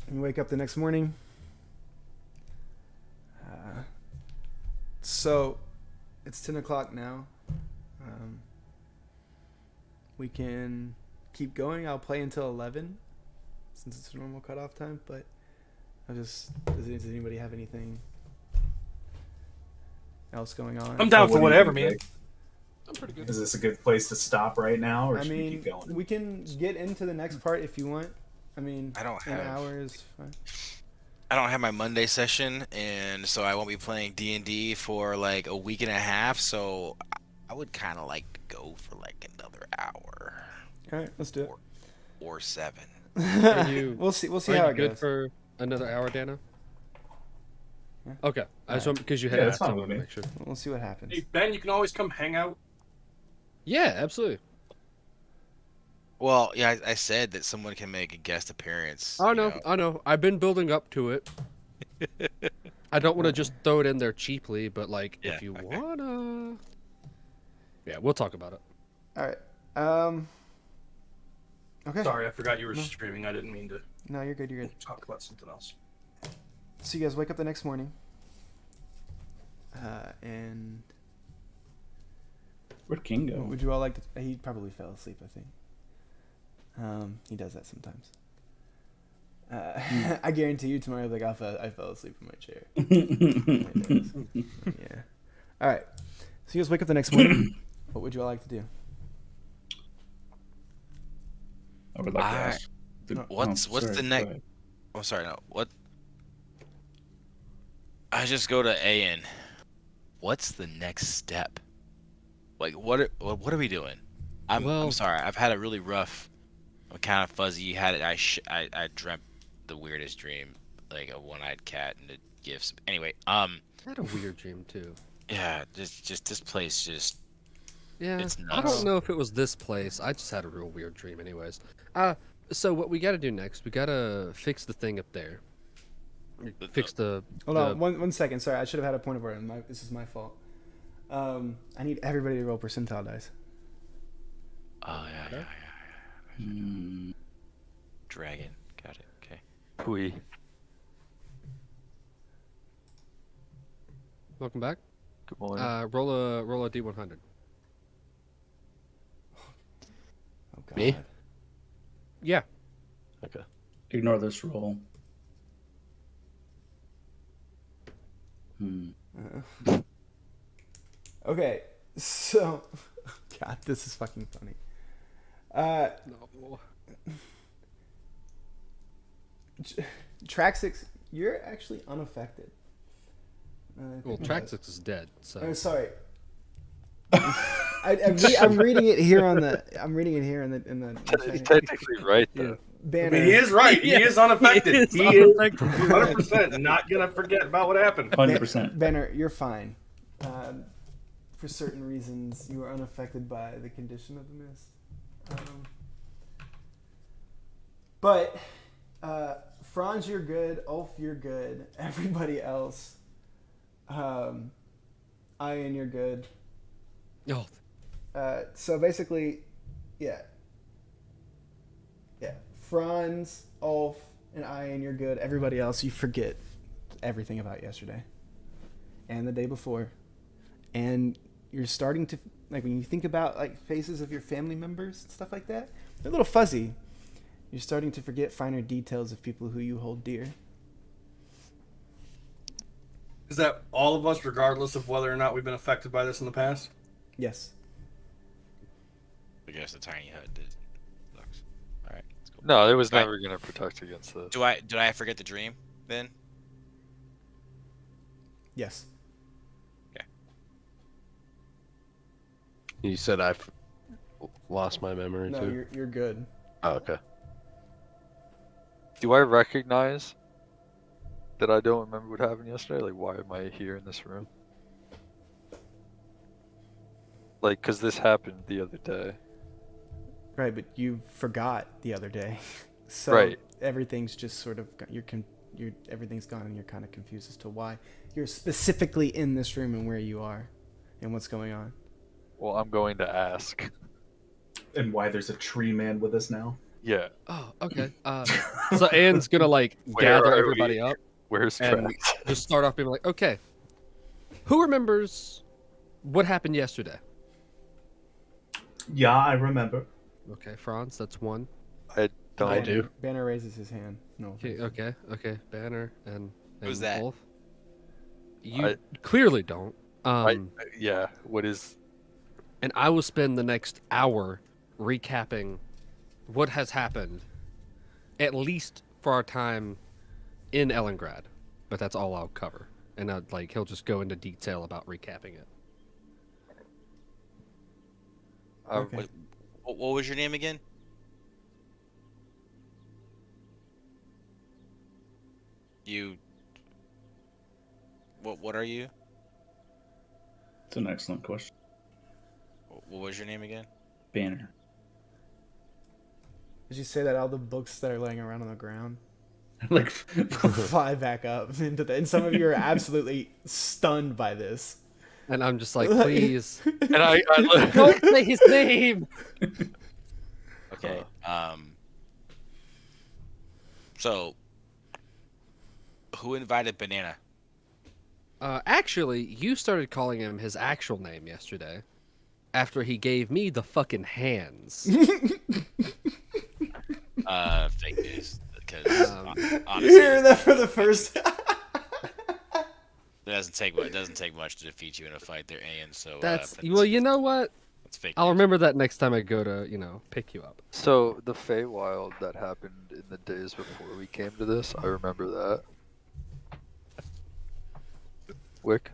And you wake up the next morning. So it's 10 o'clock now. We can keep going. I'll play until 11 since it's a normal cutoff time, but does anybody have anything else going on? I'm down for whatever, man. I'm pretty good. Is this a good place to stop right now, or should we keep going? We can get into the next part if you want. I mean, I don't have an hour is fine. I don't have my Monday session, and so I won't be playing D&D for like a week and a half, so I would kind of like to go for like another hour. All right, let's do it. Or 7. We'll see how it good goes. for another hour, Dana? Okay. I just want because you had Yeah, that's asked, I fine with wanted to me. make sure. We'll see what happens. Hey Ben, you can always come hang out. Yeah, absolutely. Well, yeah, I said that someone can make a guest appearance. I you know, I know. I've been building up to it. I don't want to just throw it in there cheaply, but like, Yeah, if you okay. wanna, yeah, we'll talk about it. All right. Okay. Sorry, I forgot you were streaming. I didn't mean to No, you're good. You're good. talk about something else. So you guys wake up the next morning, and Where'd King go? what would you all like to? He probably fell asleep, I think. He does that sometimes. I guarantee you tomorrow, like I fell asleep in my chair. Yeah. All right. So you guys wake up the next morning. What would you all like to do? I would like to I- ask. What's sorry, the go next? ahead. Oh, sorry, no. What? I just go to A and what's the next step? Like, what are we doing? I'm Well- sorry. I've had a really rough. I'm kind of fuzzy. You had it. I dreamt the weirdest dream, like a one-eyed cat and the gifts. Anyway, I had a weird dream too. yeah, just this place just. Yeah, It's I nuts. don't know if it was this place. I just had a real weird dream, anyways. So what we got to do next? We got to fix the thing up there. Fix the. Hold on, one second. Sorry, I should have had a point of order. This is my fault. I need everybody to roll percentile dice. Oh yeah. Hmm. Dragon. Got it. Okay. Pui. Welcome back. Good morning. Roll a d100. Oh God. Me? Yeah. Okay. Ignore this roll. Okay, so God, this is fucking funny. No. Traxix, you're actually unaffected. Well, Traxix is dead. So. Oh, sorry. I'm reading it here on the. I'm reading it here in the. He's technically right though. I Banner. mean, he is right. He is unaffected. He is 100% not gonna forget about what happened. 100%. Banner, you're fine. For certain reasons, you are unaffected by the condition of the mist. But Franz, you're good. Ulf, you're good. Everybody else, Ian, you're good. Oh, So basically, yeah. Franz, Ulf, and Ian, you're good. Everybody else, you forget everything about yesterday and the day before, and you're starting to like when you think about like faces of your family members and stuff like that. They're a little fuzzy. You're starting to forget finer details of people who you hold dear. Is that all of us, regardless of whether or not we've been affected by this in the past? Yes. I guess the tiny hut did. Sucks. All right. Let's go. No, it was Right. never gonna protect against this. Did I forget the dream then? Yes. You said I've lost my memory No, too. you're good. Oh, okay. Do I recognize that I don't remember what happened yesterday? Like, why am I here in this room? Like, because this happened the other day. Right, but you forgot the other day. So Right. everything's just sort of everything's gone and you're kind of confused as to why you're specifically in this room and where you are and what's going on. Well, I'm going to ask. And why there's a tree man with us now? Yeah. Oh, okay. So Anne's gonna like Where gather are everybody we? up Where's and Trax? just start off being like, okay, who remembers what happened yesterday? Yeah, I remember. Okay, Franz, that's one. I don't. I do. Banner raises his hand. No. Okay. Banner and Who's that? Wolf. You I- clearly don't. Yeah. What is? And I will spend the next hour recapping what has happened, at least for our time in Ellengrad. But that's all I'll cover, and he'll just go into detail about recapping it. Okay. What was your name again? What are you? It's an excellent question. What was your name again? Banner. Did you say that all the books that are laying around on the ground Like, fly back up into the? And some of you are absolutely stunned by this. And I'm just like, please, And I don't say his name. Okay. So, who invited Banana? Actually, you started calling him his actual name yesterday, after he gave me the fucking hands. Fake news. Because You're honestly, hearing that for the first. it doesn't take much to defeat you in a fight. They're Aeon, so That's well, you know what? it's fake. I'll news. remember that next time I go to, pick you up. So the Feywild that happened in the days before we came to this, I remember that. Wick.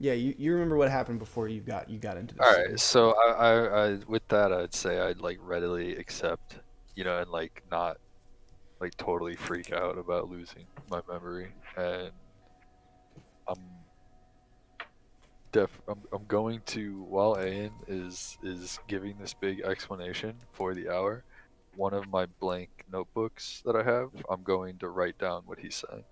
Yeah, you remember what happened before you got into this. All right, so I with that I'd say I'd like readily accept, and like not like totally freak out about losing my memory, and I'm going to, while Ayan is giving this big explanation for the hour, one of my blank notebooks that I have, I'm going to write down what he's saying.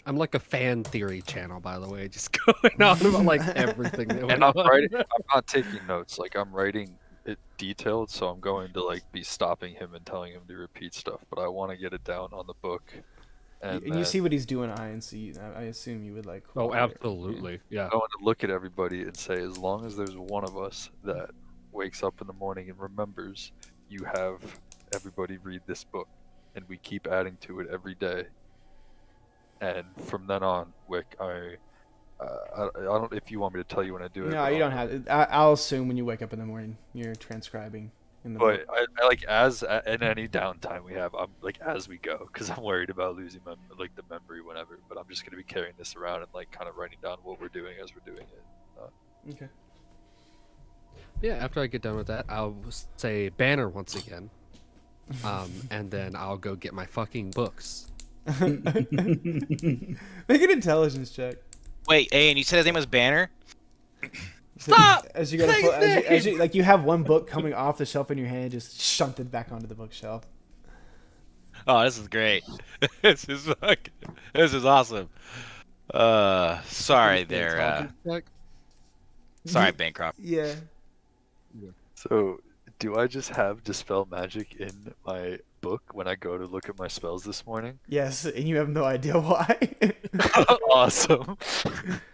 I'm like a fan theory channel, by the way, just going on about like everything. That And went I'm on. writing. I'm not taking notes. Like I'm writing it detailed, so I'm going to like be stopping him and telling him to repeat stuff. But I want to get it down on the book. And then you see what he's doing, Ian, so I assume you would like. Oh, cooperate. absolutely, yeah. I want to look at everybody and say, as long as there's one of us that wakes up in the morning and remembers, you have everybody read this book, and we keep adding to it every day. And from then on, Wick, I don't. If you want me to tell you when I do it. No, you don't have it. I'll assume when you wake up in the morning, you're transcribing in the book. But I like in any downtime we have, I'm like as we go, because I'm worried about losing the memory whenever. But I'm just gonna be carrying this around and like kind of writing down what we're doing as we're doing it. Okay. Yeah, after I get done with that, I'll say banner once again. And then I'll go get my fucking books. Make an intelligence check. Wait, Aeon, you said his name was Banner? Stop! As you gotta as you like, you have one book coming off the shelf in your hand, just shoved it back onto the bookshelf. Oh, this is great. This is awesome. Sorry there. Intelligence check? Sorry, Bancroft. Yeah. So, do I just have Dispel Magic in my book when I go to look at my spells this morning? Yes, and you have no idea why. Awesome.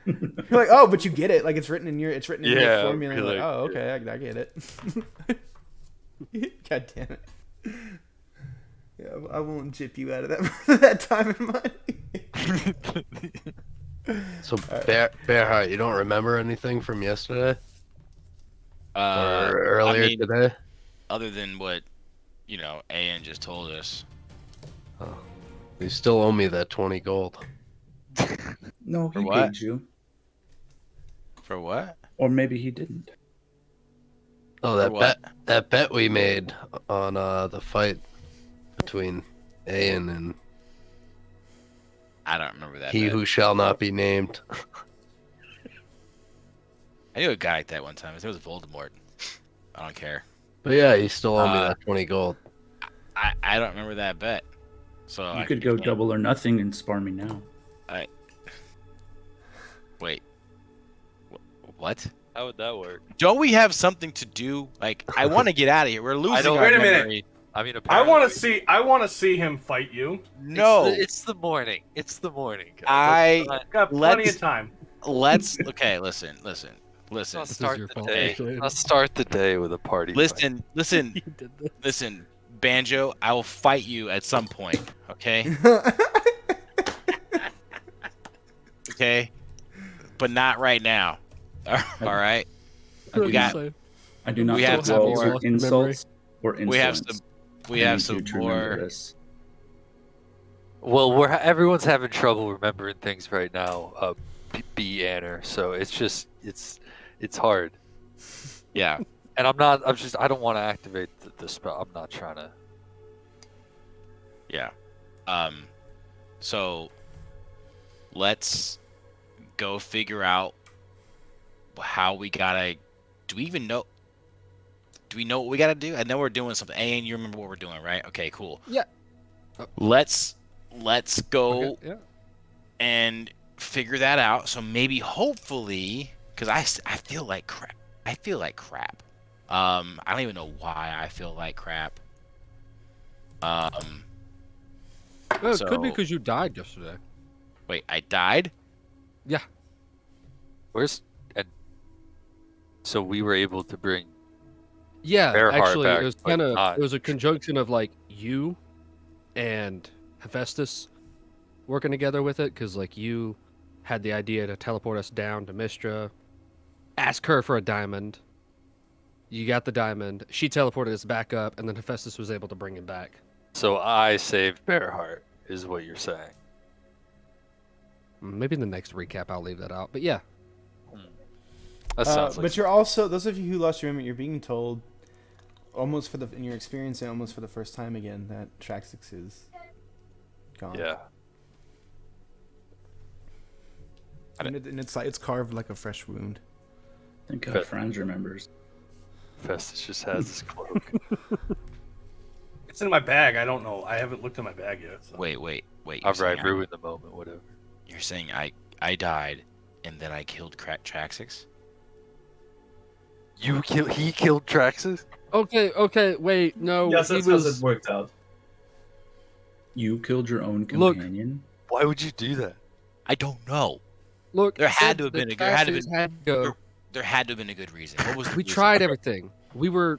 You're like, oh, but you get it. Like it's written in your Yeah, formula. really, Like, oh, okay, I get it. God damn it. Yeah, I won't jip you out of that time and money. So, Bearheart, you don't remember anything from yesterday? Or earlier today? Other than what, Aeon just told us. Oh, you still owe me that 20 gold. no, For he what? paid you. For what? Or maybe he didn't. Oh, that bet we made on the fight between Aeon and I don't remember that. he bet. who shall not be named. I knew a guy like that one time. His name was Voldemort. I don't care. But yeah, you still owe me that 20 gold. I don't remember that bet. So You could go double or nothing and spar me now. Wait. What? How would that work? Don't we have something to do? Like, I want to get out of here. We're losing our Wait a minute. memory. I mean, I want apparently- to see him fight you. No. It's the morning. It's the morning. guys. I Got plenty Let's- of time. okay, listen. Let's This is start your the fault, day. actually. Let's start the day with a party. Listen, You did this. listen, Banjo, I will fight you at some point, okay? Okay? But not right now. All right? We got I do not We have take some well more to insults or insolence. we have I need some you to remember more this. Well, everyone's having trouble remembering things right now. B Anner, so it's hard. Yeah. And I don't want to activate the spell. I'm not trying to. Yeah. So let's go figure out how we gotta. Do we even know? Do we know what we gotta do? I know we're doing something. And you remember what we're doing, right? Okay, cool. Yeah. Let's go Okay, yeah. and figure that out. So maybe, hopefully, because I feel like crap. I feel like crap. I don't even know why I feel like crap. Well, it could be So- because you died yesterday. Wait, I died? Yeah. Where's and so we were able to bring Yeah, Bearheart actually, back, it was but kind of not- it was a conjunction of like you and Hephaestus working together with it, because like you had the idea to teleport us down to Mystra, ask her for a diamond. You got the diamond. She teleported us back up, and then Hephaestus was able to bring him back. So I saved Bearheart, is what you're saying. Maybe in the next recap I'll leave that out, but yeah. That sounds like But you're also, those of you who lost your memory, you're being told almost for the, in your experience and almost for the first time again, that Traxix is gone. yeah. And it's like, it's carved like a fresh wound. Thank God Franz remembers. Festus just has his cloak. It's in my bag. I don't know. I haven't looked in my bag yet. So. Wait. I've ruined the moment, whatever. You're saying I died, and then I killed Traxix? He killed Traxus? Okay, wait, no. Yes, he that's how was... it worked out. You killed your own Look. companion? Why would you do that? I don't know. Look, There had said to have the been there had to have Traxxas been- had to go. There had to have been a good reason. What was the We reason? tried everything. We were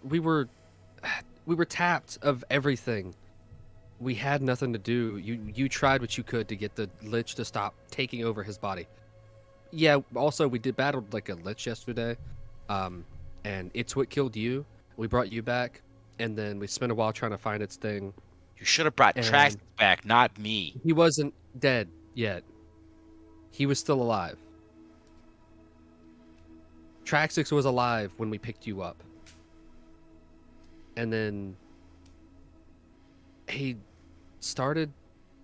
tapped of everything. We had nothing to do. You tried what you could to get the lich to stop taking over his body. Yeah. Also, we did battled like a lich yesterday, and it's what killed you. We brought you back, and then we spent a while trying to find its thing. You should have brought And- Traxix back, not me. He wasn't dead yet. He was still alive. Traxix was alive when we picked you up. And then he started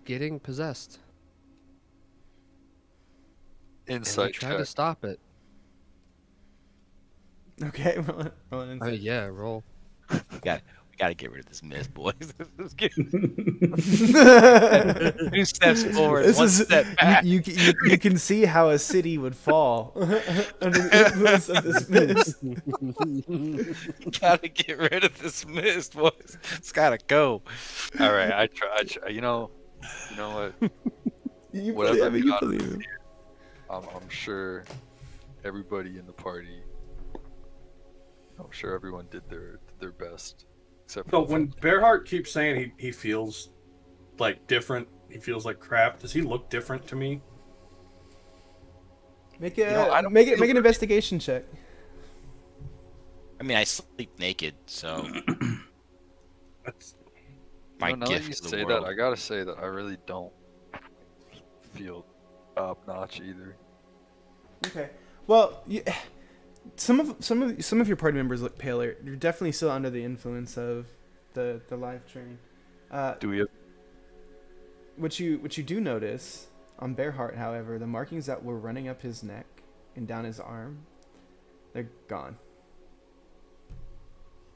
getting possessed. And we Insight tried check. to stop it. Okay, roll an insight. Yeah, roll. We gotta get rid of this mist, boys. Let's get 2 steps forward, This one is step back. you can see how a city would fall under the influence of this mist. Gotta get rid of this mist, boys. It's gotta go. All right, I try. You know what? You Whatever believe, we you got believe him. I'm sure everybody in the party. I'm sure everyone did their best, except for So when Bearheart keeps saying he feels like different, he feels like crap. Does he look different to me? Make I don't make feel an investigation check. I mean, I sleep naked, so That's my now gift that you to the say world. that, I gotta say that I really don't feel top notch either. Okay. Well, some of your party members look paler. You're definitely still under the influence of the live train. Do we have What you do notice on Bearheart, however, the markings that were running up his neck and down his arm, they're gone.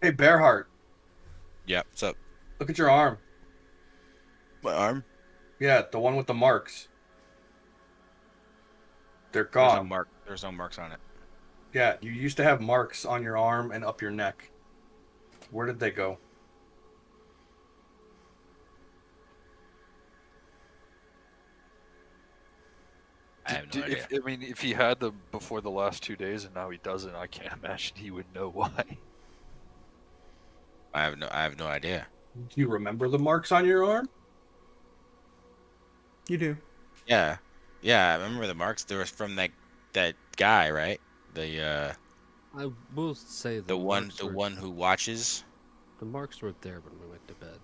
hey Bearheart, Yeah, what's up? look at your arm. My arm? Yeah, the one with the marks. They're There's no gone. mark. There's no marks on it. Yeah, you used to have marks on your arm and up your neck. Where did they go? I have no idea. if he had them before the last 2 days and now he doesn't, I can't imagine he would know why. I have no idea. Do you remember the marks on your arm? You do. Yeah, I remember the marks. There was from that guy, right? The I will say the one who watches. The marks were there when we went to bed.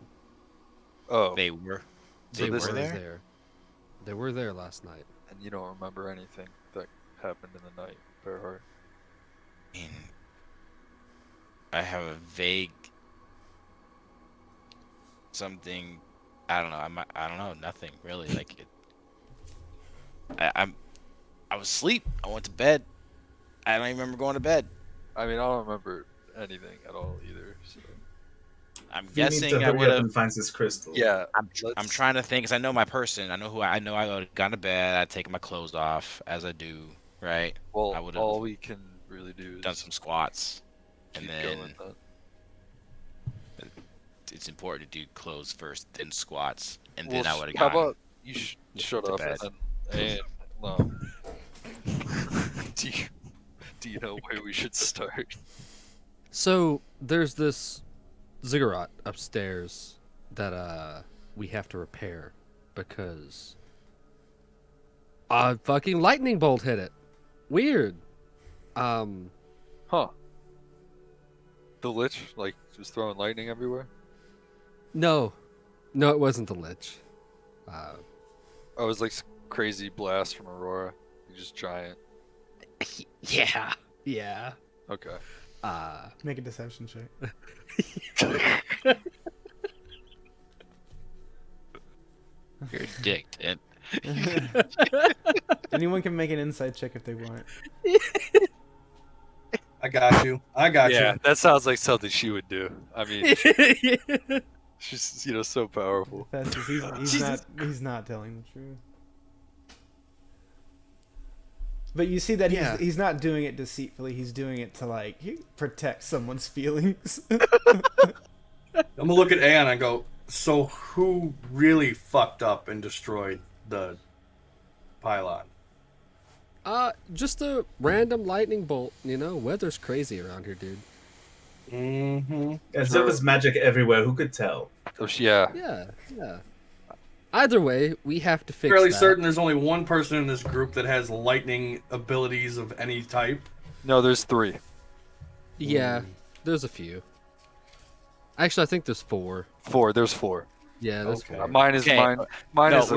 Oh, They were. So They this- were there. They were there last night. and you don't remember anything that happened in the night, Bearheart. I mean, I have a vague something. I don't know. I don't know. Nothing really. Like it. I was asleep. I went to bed. I don't even remember going to bed. I mean, I don't remember anything at all either. So. I'm You need guessing to I hurry would up have. and find this crystal. Yeah, I'm trying to think, because I know my person. I know who I know. I would have gone to bed. I'd taken my clothes off, as I do, right? Well, I would have all we can really do is done some squats, and keep then going. it's important to do clothes first, then squats, and Well, then I would have how gone. about you shut to up bed. and no. do you know where we should start? So there's this ziggurat upstairs that we have to repair because a fucking lightning bolt hit it. Weird. Huh? The Lich like was throwing lightning everywhere. No, it wasn't the Lich. Oh, it was like crazy blast from Aurora. Just giant. Yeah. Okay. Make a deception check. You're a dick, Ted. Anyone can make an insight check if they want. I got you. Yeah, that sounds like something she would do. I mean, she's so powerful. Festus, he's not telling the truth. But you see that he's not doing it deceitfully. He's doing it to protect someone's feelings. I'm gonna look at Anne and go, so who really fucked up and destroyed the pylon? Just a random lightning bolt. Weather's crazy around here, dude. Mm-hmm. As there was magic everywhere, who could tell? Oh, yeah. Yeah. Either way, we have to fix Fairly that. certain there's only one person in this group that has lightning abilities of any type. No, there's 3. Yeah, there's a few. Actually, I think there's 4. 4. There's 4. Yeah, there's Okay. 4. Mine is Okay. mine No, is.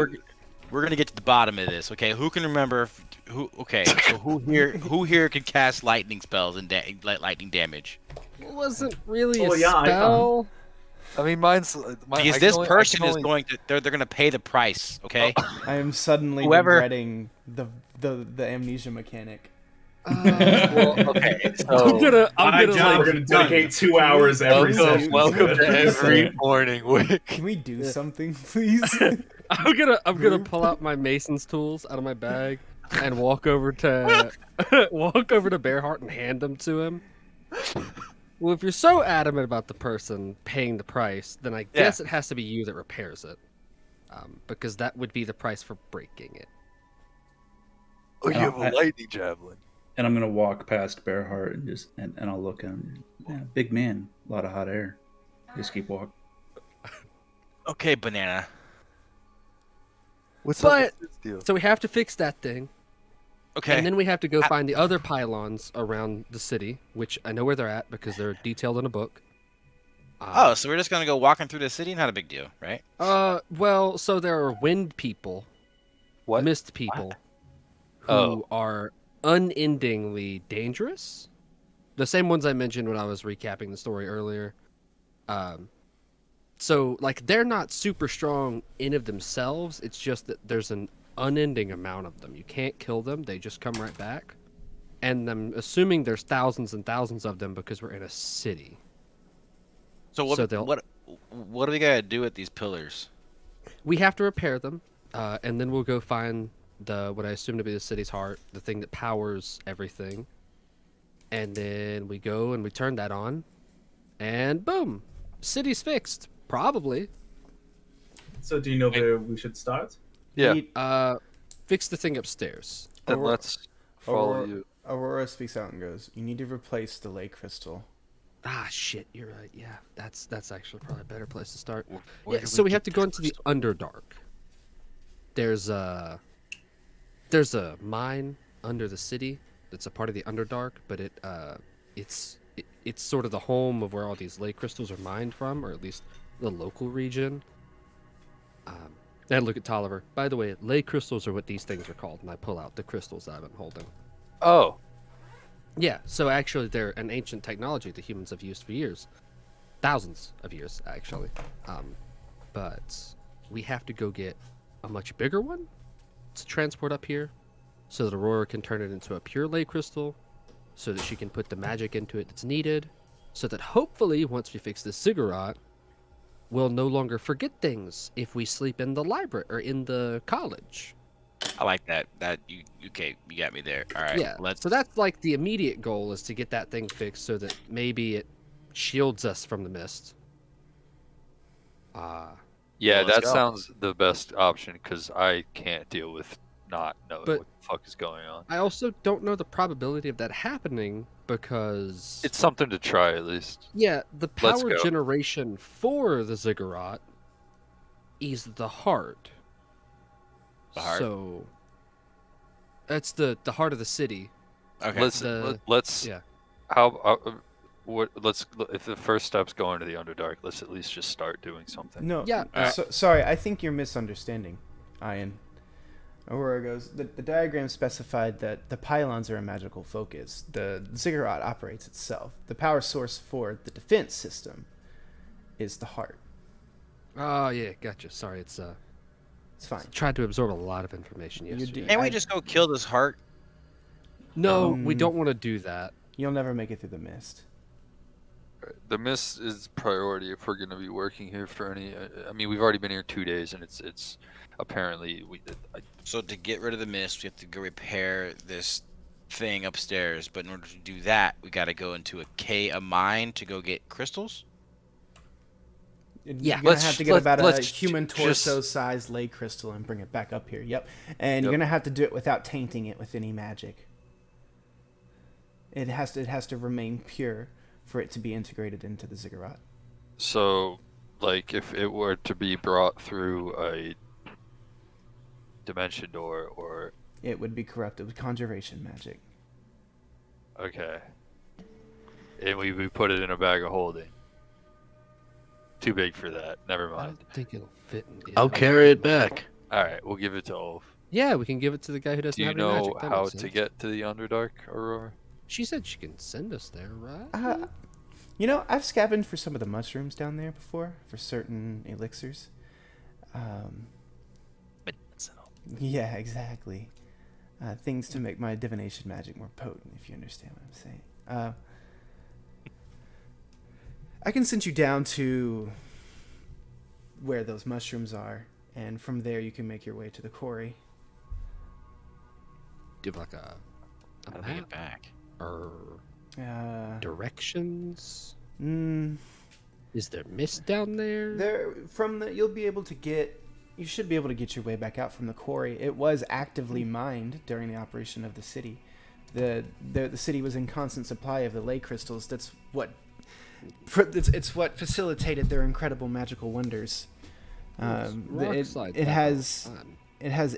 we're gonna get to the bottom of this, okay? Who can remember? So who here can cast lightning spells and lightning damage? It wasn't really Oh, a yeah, I spell. I mean, mine's. Because this person is going to they're gonna pay the price, okay? I am suddenly Whoever- regretting the amnesia mechanic. Well, okay, so I'm gonna We're gonna dedicate 2 hours every session. welcome to every morning. Can we do something, please? I'm gonna pull out my mason's tools out of my bag and walk over to Bearheart and hand them to him. Well, if you're so adamant about the person paying the price, then I guess it has to be you that repairs it, because that would be the price for breaking it. Oh, you have a lightning javelin. And I'm gonna walk past Bearheart and I'll look at him. Yeah, big man, a lot of hot air. Just keep walking. Okay, banana. What's But- up with this deal? So we have to fix that thing, Okay. and then we have to go find the other pylons around the city, which I know where they're at because they're detailed in a book. So we're just gonna go walking through the city, not a big deal, right? Well, so there are wind people, What? mist people, who Oh. are unendingly dangerous. The same ones I mentioned when I was recapping the story earlier. So they're not super strong in of themselves. It's just that there's an unending amount of them. You can't kill them; they just come right back. And I'm assuming there's thousands and thousands of them because we're in a city. So what So they'll- what do we gotta do with these pillars? We have to repair them, and then we'll go find what I assume to be the city's heart, the thing that powers everything. And then we go and we turn that on, and boom, city's fixed. Probably. So do you know where we should start? Yeah. Fix the thing upstairs. Then let's follow Aurora, you. Aurora speaks out and goes, "You need to replace the lake crystal." Ah, shit, you're right. Yeah, that's actually probably a better place to start. Where Yeah, do so we get have to go into the Underdark. There's a mine under the city that's a part of the Underdark, but it's sort of the home of where all these lake crystals are mined from, or at least the local region. And look at Tolliver. By the way, lake crystals are what these things are called, and I pull out the crystals that I've been holding. Oh. Yeah, so actually they're an ancient technology that humans have used for years. Thousands of years, actually. But we have to go get a much bigger one to transport up here so that Aurora can turn it into a pure ley crystal, so that she can put the magic into it that's needed, so that hopefully, once we fix this ziggurat, we'll no longer forget things if we sleep in the library or in the college. I like that. You got me there. All right. Yeah. So that's like the immediate goal, is to get that thing fixed so that maybe it shields us from the mist. Yeah, Well, let's that go. sounds the best option because I can't deal with not knowing But- what the fuck is going on. I also don't know the probability of that happening because It's something to try at least. yeah, the Let's power go. generation for the ziggurat is the heart. The heart? So that's the heart of the city. Okay. Let's yeah. let's if the first step's going to the Underdark, let's at least just start doing something. No. Yeah. Sorry, I think you're misunderstanding, Ian. Aurora goes, the diagram specified that the pylons are a magical focus. The ziggurat operates itself. The power source for the defense system is the heart. Oh yeah, gotcha. Sorry, it's It's fine. tried to absorb a lot of information You yesterday. do- Can't we I- just go kill this heart? No, we Um, don't want to do that. You'll never make it through the mist. The mist is priority if we're going to be working here for any. I mean, we've already been here 2 days, and it's apparently So to get rid of the mist, we have to go repair this thing upstairs. But in order to do that, we got to go into a mine to go get crystals. Yeah. You're gonna have to get about a let's human just- torso-sized ley crystal and bring it back up here. Yep. And you're Yep. gonna have to do it without tainting it with any magic. It has to remain pure for it to be integrated into the ziggurat. So, like, if it were to be brought through a dimension door, or It would be corrupted with conjuration magic. okay, and we put it in a bag of holding. Too big for that. Never I mind. don't think it'll fit in. I'll carry it back. All right, we'll give it to Ulf. Yeah, we can give it to the guy who doesn't Do you have any know magic. That how makes to sense. get to the Underdark, Aurora? She said she can send us there, right? You know, I've scavenged for some of the mushrooms down there before for certain elixirs. Yeah, exactly. Things to make my divination magic more potent, if you understand what I'm saying. I can send you down to where those mushrooms are, and from there you can make your way to the quarry. Do like a How do we get map back? or directions? Mm, Is there mist down there? You should be able to get your way back out from the quarry. It was actively mined during the operation of the city. The city was in constant supply of the ley crystals. That's what it's what facilitated their incredible magical wonders. Rock slide It back has all the time. it has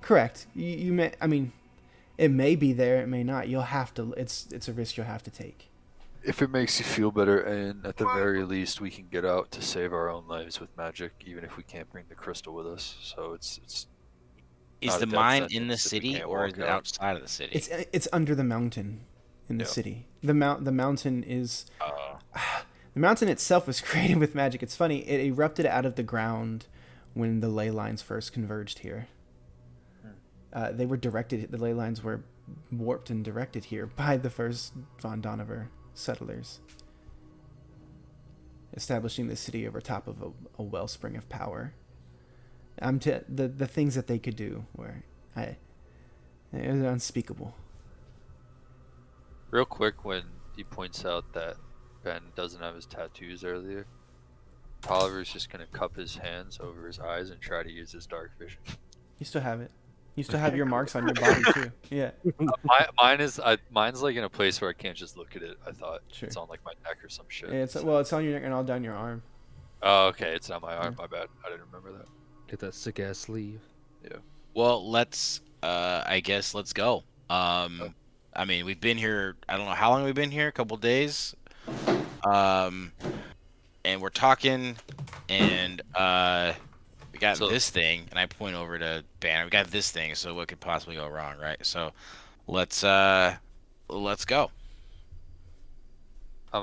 correct. You may, I mean, it may be there, it may not. You'll have to. It's a risk you'll have to take. If it makes you feel better, and at the very least, we can get out to save our own lives with magic, even if we can't bring the crystal with us. So it's Is not the a death mine in sentence the if we city can't or walk is it out. outside of the city? It's under the mountain in the Yeah. city. The mountain is. The mountain itself was created with magic. It's funny. It erupted out of the ground when the ley lines first converged here. They were directed. The ley lines were warped and directed here by the first Von Donover settlers, establishing the city over top of a wellspring of power. The things that they could do were, it was unspeakable. real quick when he points out that Ben doesn't have his tattoos earlier. Oliver's just gonna cup his hands over his eyes and try to use his dark vision. You still have it. You still have your marks on your body too. Yeah. Mine's like in a place where I can't just look at it. I thought Sure. it's on like my neck or some shit. It's it's on your neck and all down your arm. Oh, okay. It's not my arm. My bad. I didn't remember that. Get that sick ass sleeve. Well, let's. I guess let's go. I mean, we've been here. I don't know how long we've been here. A couple days. And we're talking, and we got So- this thing, and I point over to Banner. We got this thing. So what could possibly go wrong, right? So let's go. I'm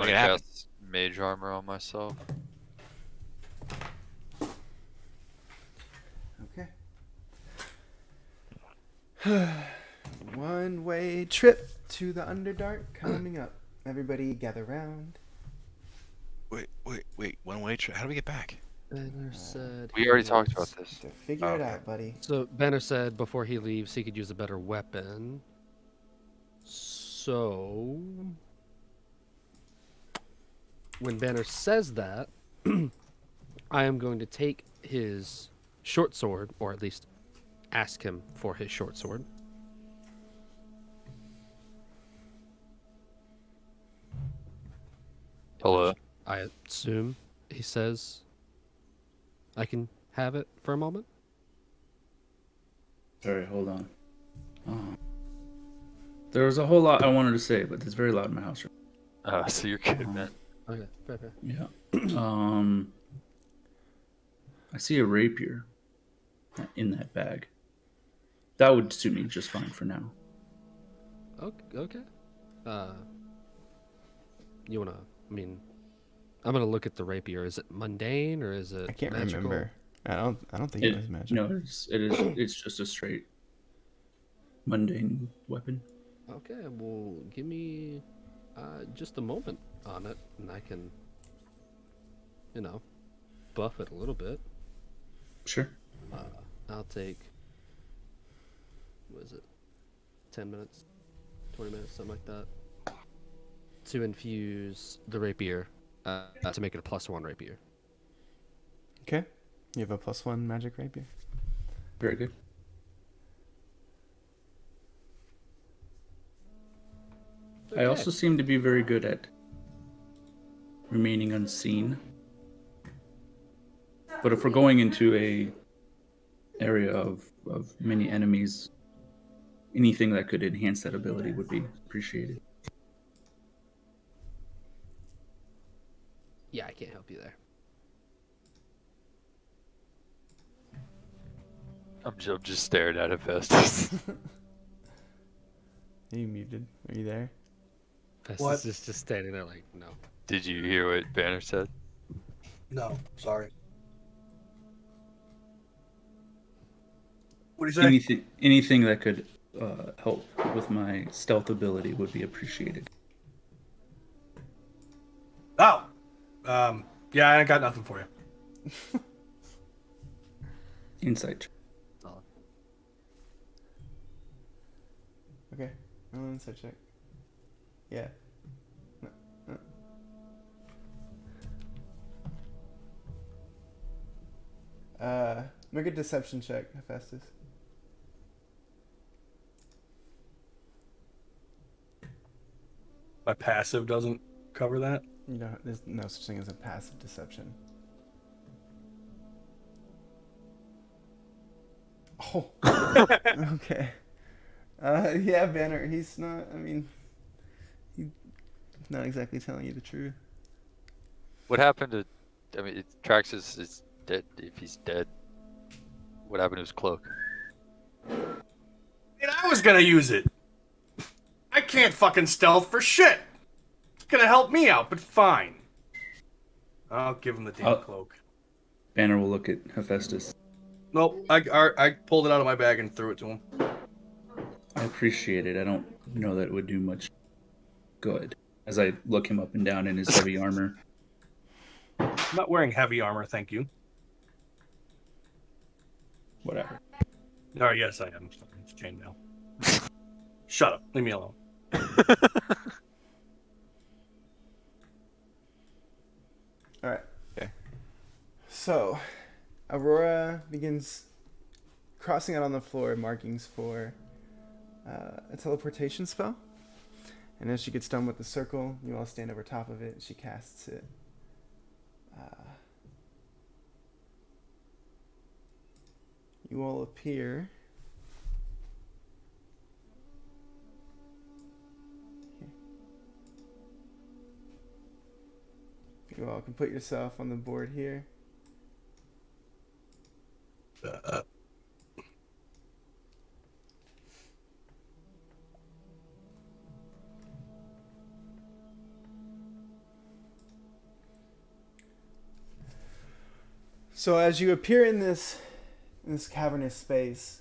Make gonna it happen. cast Mage Armor on myself. Okay. One-way trip to the Underdark coming up. Everybody gather round. Wait. One-way trip. How do we get back? Banner said We he already talked was- about this. To figure it Okay. out, buddy. So Banner said before he leaves, he could use a better weapon. So when Banner says that, I am going to take his short sword, or at least ask him for his short sword. Hello. I assume he says I can have it for a moment. Sorry, hold on. There was a whole lot I wanted to say, but it's very loud in my house. So you're good, man. Okay, fair. Yeah. I see a rapier in that bag. That would suit me just fine for now. Okay. You wanna? I mean, I'm gonna look at the rapier. Is it mundane or is it? I can't magical? remember. I don't think it was magic. No, it's just a straight mundane weapon. Okay, well, give me just a moment on it, and I can, buff it a little bit. Sure. I'll take, what is it, 10 minutes, 20 minutes, something like that, to infuse the rapier, to make it a +1 rapier. Okay. You have a +1 magic rapier. Very good. I also seem to be very good at remaining unseen. But if we're going into a area of many enemies, anything that could enhance that ability would be appreciated. Yeah, I can't help you there. I'm just staring at it, Festus. Are you muted? Are you there? Festus is just standing there like, no. Did you hear what Banner said? No, sorry. What do you say? Anything that could help with my stealth ability would be appreciated. Oh, yeah, I got nothing for you. Insight. Okay. Roll an insight check. Yeah. Make a deception check, Hephaestus. My passive doesn't cover that. You know, there's no such thing as a passive deception. Oh. Okay. Yeah, Banner. He's not. I mean, he's not exactly telling you the truth. What happened to? I mean, Traxxas is dead. If he's dead, what happened to his cloak? And I was gonna use it. I can't fucking stealth for shit. It's gonna help me out, but fine. I'll give him the damn cloak. Banner will look at Hephaestus. Nope, I pulled it out of my bag and threw it to him. I appreciate it. I don't know that it would do much good. As I look him up and down in his heavy armor. I'm not wearing heavy armor, thank you. Whatever. Oh, yes, I am. It's chainmail. Shut up. Leave me alone. All right. Okay. So, Aurora begins crossing out on the floor markings for a teleportation spell. And as she gets done with the circle, you all stand over top of it. She casts it. You all appear here. You all can put yourself on the board here. So as you appear in this cavernous space,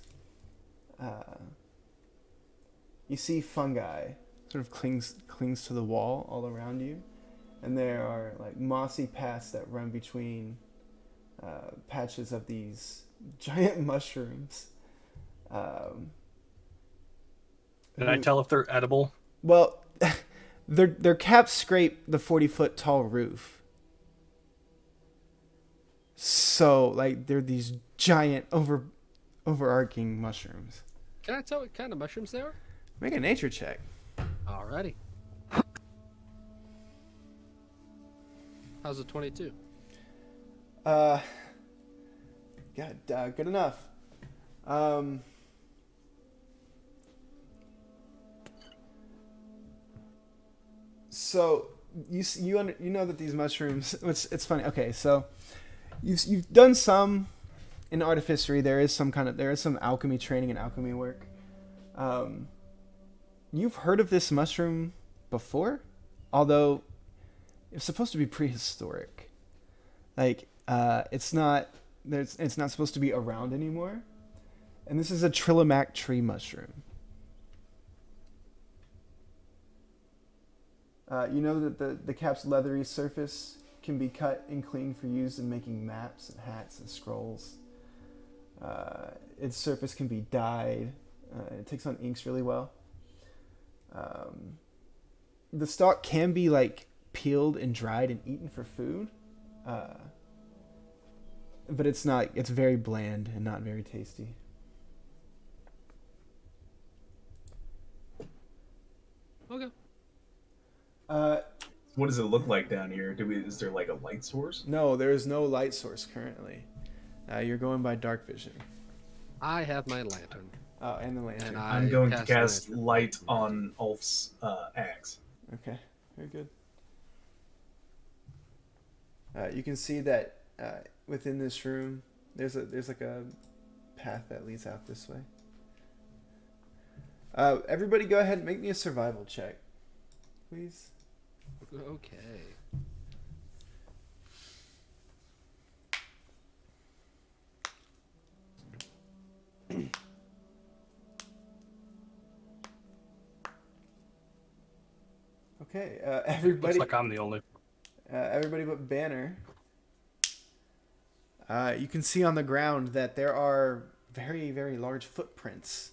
you see fungi sort of clings to the wall all around you, and there are like mossy paths that run between patches of these giant mushrooms. Can I tell if they're edible? Well, their caps scrape the 40-foot tall roof. So, like, they're these giant overarching mushrooms. Can I tell what kind of mushrooms they are? Make a nature check. Alrighty. How's a 22? God, good enough. So you know that these mushrooms. It's funny. Okay, so you've done some in artificery. There is some alchemy training and alchemy work. You've heard of this mushroom before, although it's supposed to be prehistoric. Like it's not supposed to be around anymore. And this is a Trillimac tree mushroom. You know that the cap's leathery surface can be cut and cleaned for use in making maps and hats and scrolls. Its surface can be dyed. It takes on inks really well. The stalk can be like peeled and dried and eaten for food. But it's not. It's very bland and not very tasty. Okay. What does it look like down here? Is there like a light source? No, there is no light source currently. You're going by dark vision. I have my lantern. Oh, and the lantern. And I'm going to cast lantern. light on Ulf's axe. Okay, very good. You can see that within this room, there's like a path that leads out this way. Everybody, go ahead and make me a survival check, please. Okay. Okay, everybody. Looks like I'm the only. Everybody but Banner. You can see on the ground that there are very, very large footprints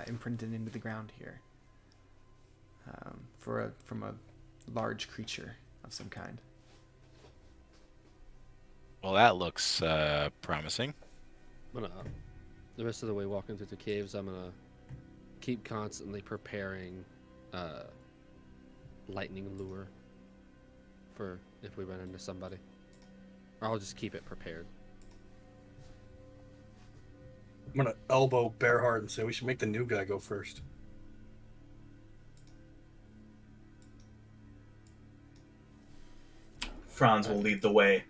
imprinted into the ground here. From a large creature of some kind. Well, that looks promising. I'm gonna, the rest of the way walking through the caves, I'm gonna keep constantly preparing lightning lure for if we run into somebody. Or I'll just keep it prepared. I'm gonna elbow Bearheart and say we should make the new guy go first. Franz will lead the way.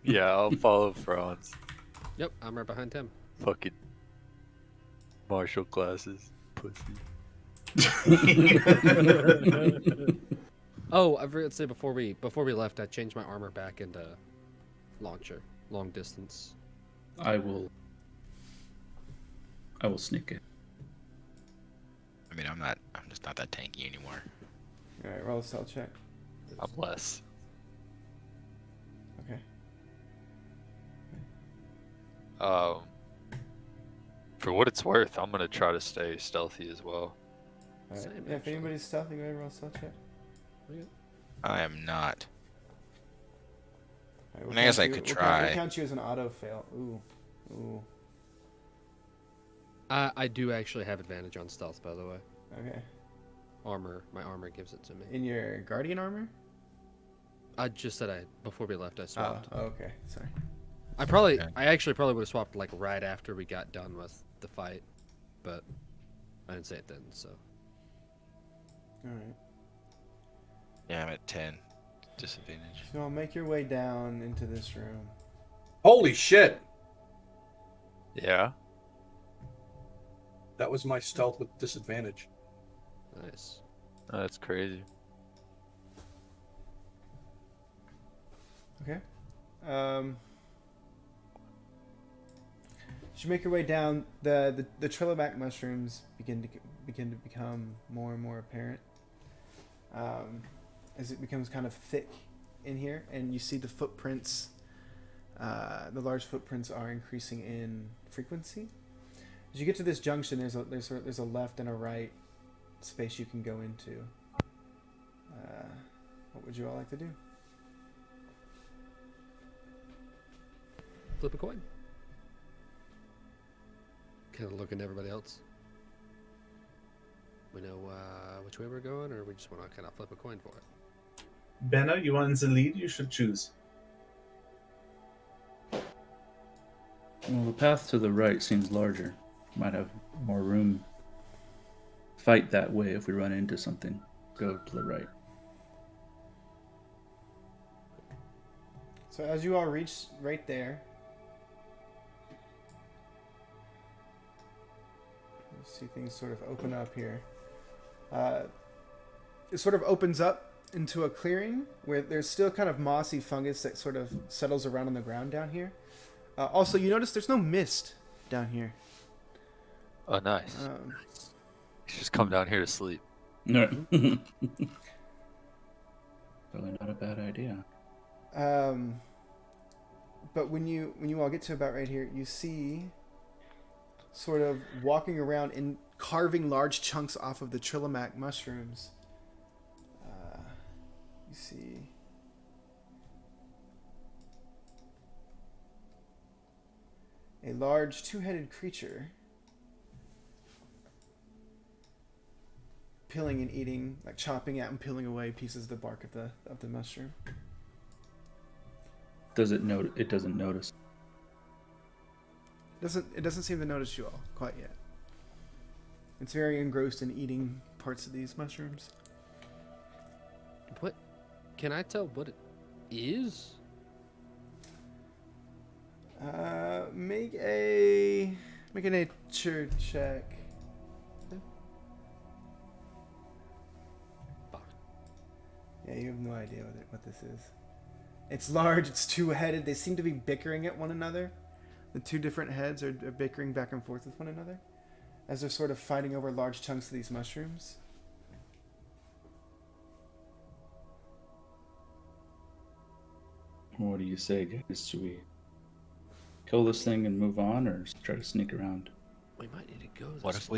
Yeah, I'll follow Franz. Yep, I'm right behind him. Fucking martial classes, pussy. Oh, I forgot to say before we left, I changed my armor back into launcher, long distance. I will sneak it. I mean, I'm just not that tanky anymore. All right, roll a stealth check. I'm less. Okay. For what it's worth, I'm gonna try to stay stealthy as well. All right. Same, Yeah, if actually. anybody's stealthy, go ahead and roll a stealth check. I am not. All right, I mean, I guess I count could you- try. We'll count you as an auto fail. Ooh. I do actually have advantage on stealth, by the way. Okay. My armor gives it to me. In your guardian armor? I just said before we left, I swapped. Oh, okay. Sorry. I actually probably would have swapped like right after we got done with the fight, but I didn't say it then, so. All right. Yeah, I'm at 10. Disadvantage. So make your way down into this room. Holy shit! Yeah. That was my stealth with disadvantage. Nice. Oh, that's crazy. Okay. As you make your way down, the Trillimac mushrooms begin to become more and more apparent. As it becomes kind of thick in here, and you see the footprints. The large footprints are increasing in frequency. As you get to this junction, there's a left and a right space you can go into. What would you all like to do? Flip a coin. Kind of looking at everybody else. We know which way we're going, or we just want to kind of flip a coin for it. Benna, you are in the lead. You should choose. Well, the path to the right seems larger. Might have more room. Fight that way if we run into something. Go to the right. So as you all reach right there, you see things sort of open up here. It sort of opens up into a clearing where there's still kind of mossy fungus that sort of settles around on the ground down here. Also, you notice there's no mist down here. Oh, nice. You just come down here to sleep. No. Probably not a bad idea. But when you all get to about right here, you see sort of walking around and carving large chunks off of the Trillimac mushrooms. You see a large two-headed creature peeling and eating, like chopping out and peeling away pieces of the bark of the mushroom. It doesn't notice. It doesn't seem to notice you all quite yet. It's very engrossed in eating parts of these mushrooms. What? Can I tell what it is? Make a nature check. Yeah, you have no idea what this is. It's large, it's two-headed. They seem to be bickering at one another. The two different heads are bickering back and forth with one another as they're sort of fighting over large chunks of these mushrooms. What do you say, guys? Should we kill this thing and move on, or try to sneak around? We might need to go. What if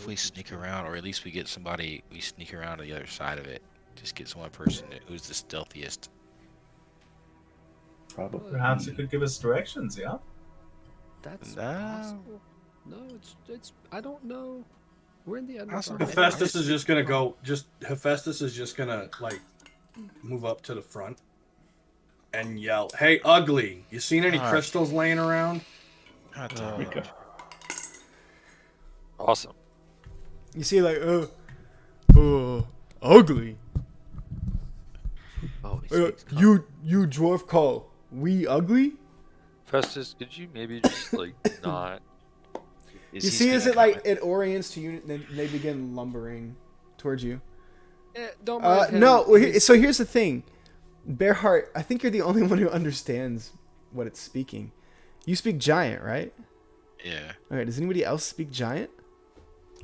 we sneak around, or at least we get somebody, we sneak around to the other side of it? Just get one person who's the stealthiest. Probably. Perhaps you could give us directions, yeah? That's No. possible. No, it's. I don't know. We're in the Underdark. Hephaestus is just gonna go. Hephaestus is just gonna like move up to the front and yell, "Hey, ugly! You seen any crystals laying around?" Awesome. You see, like, ugly. Oh, he speaks You dwarf call we ugly? Festus, could you maybe just like not? You see, as it like it orients to you, then they begin lumbering towards you. Don't mind him. No. So here's the thing, Bearheart. I think you're the only one who understands what it's speaking. You speak giant, right? Yeah. All right. Does anybody else speak giant?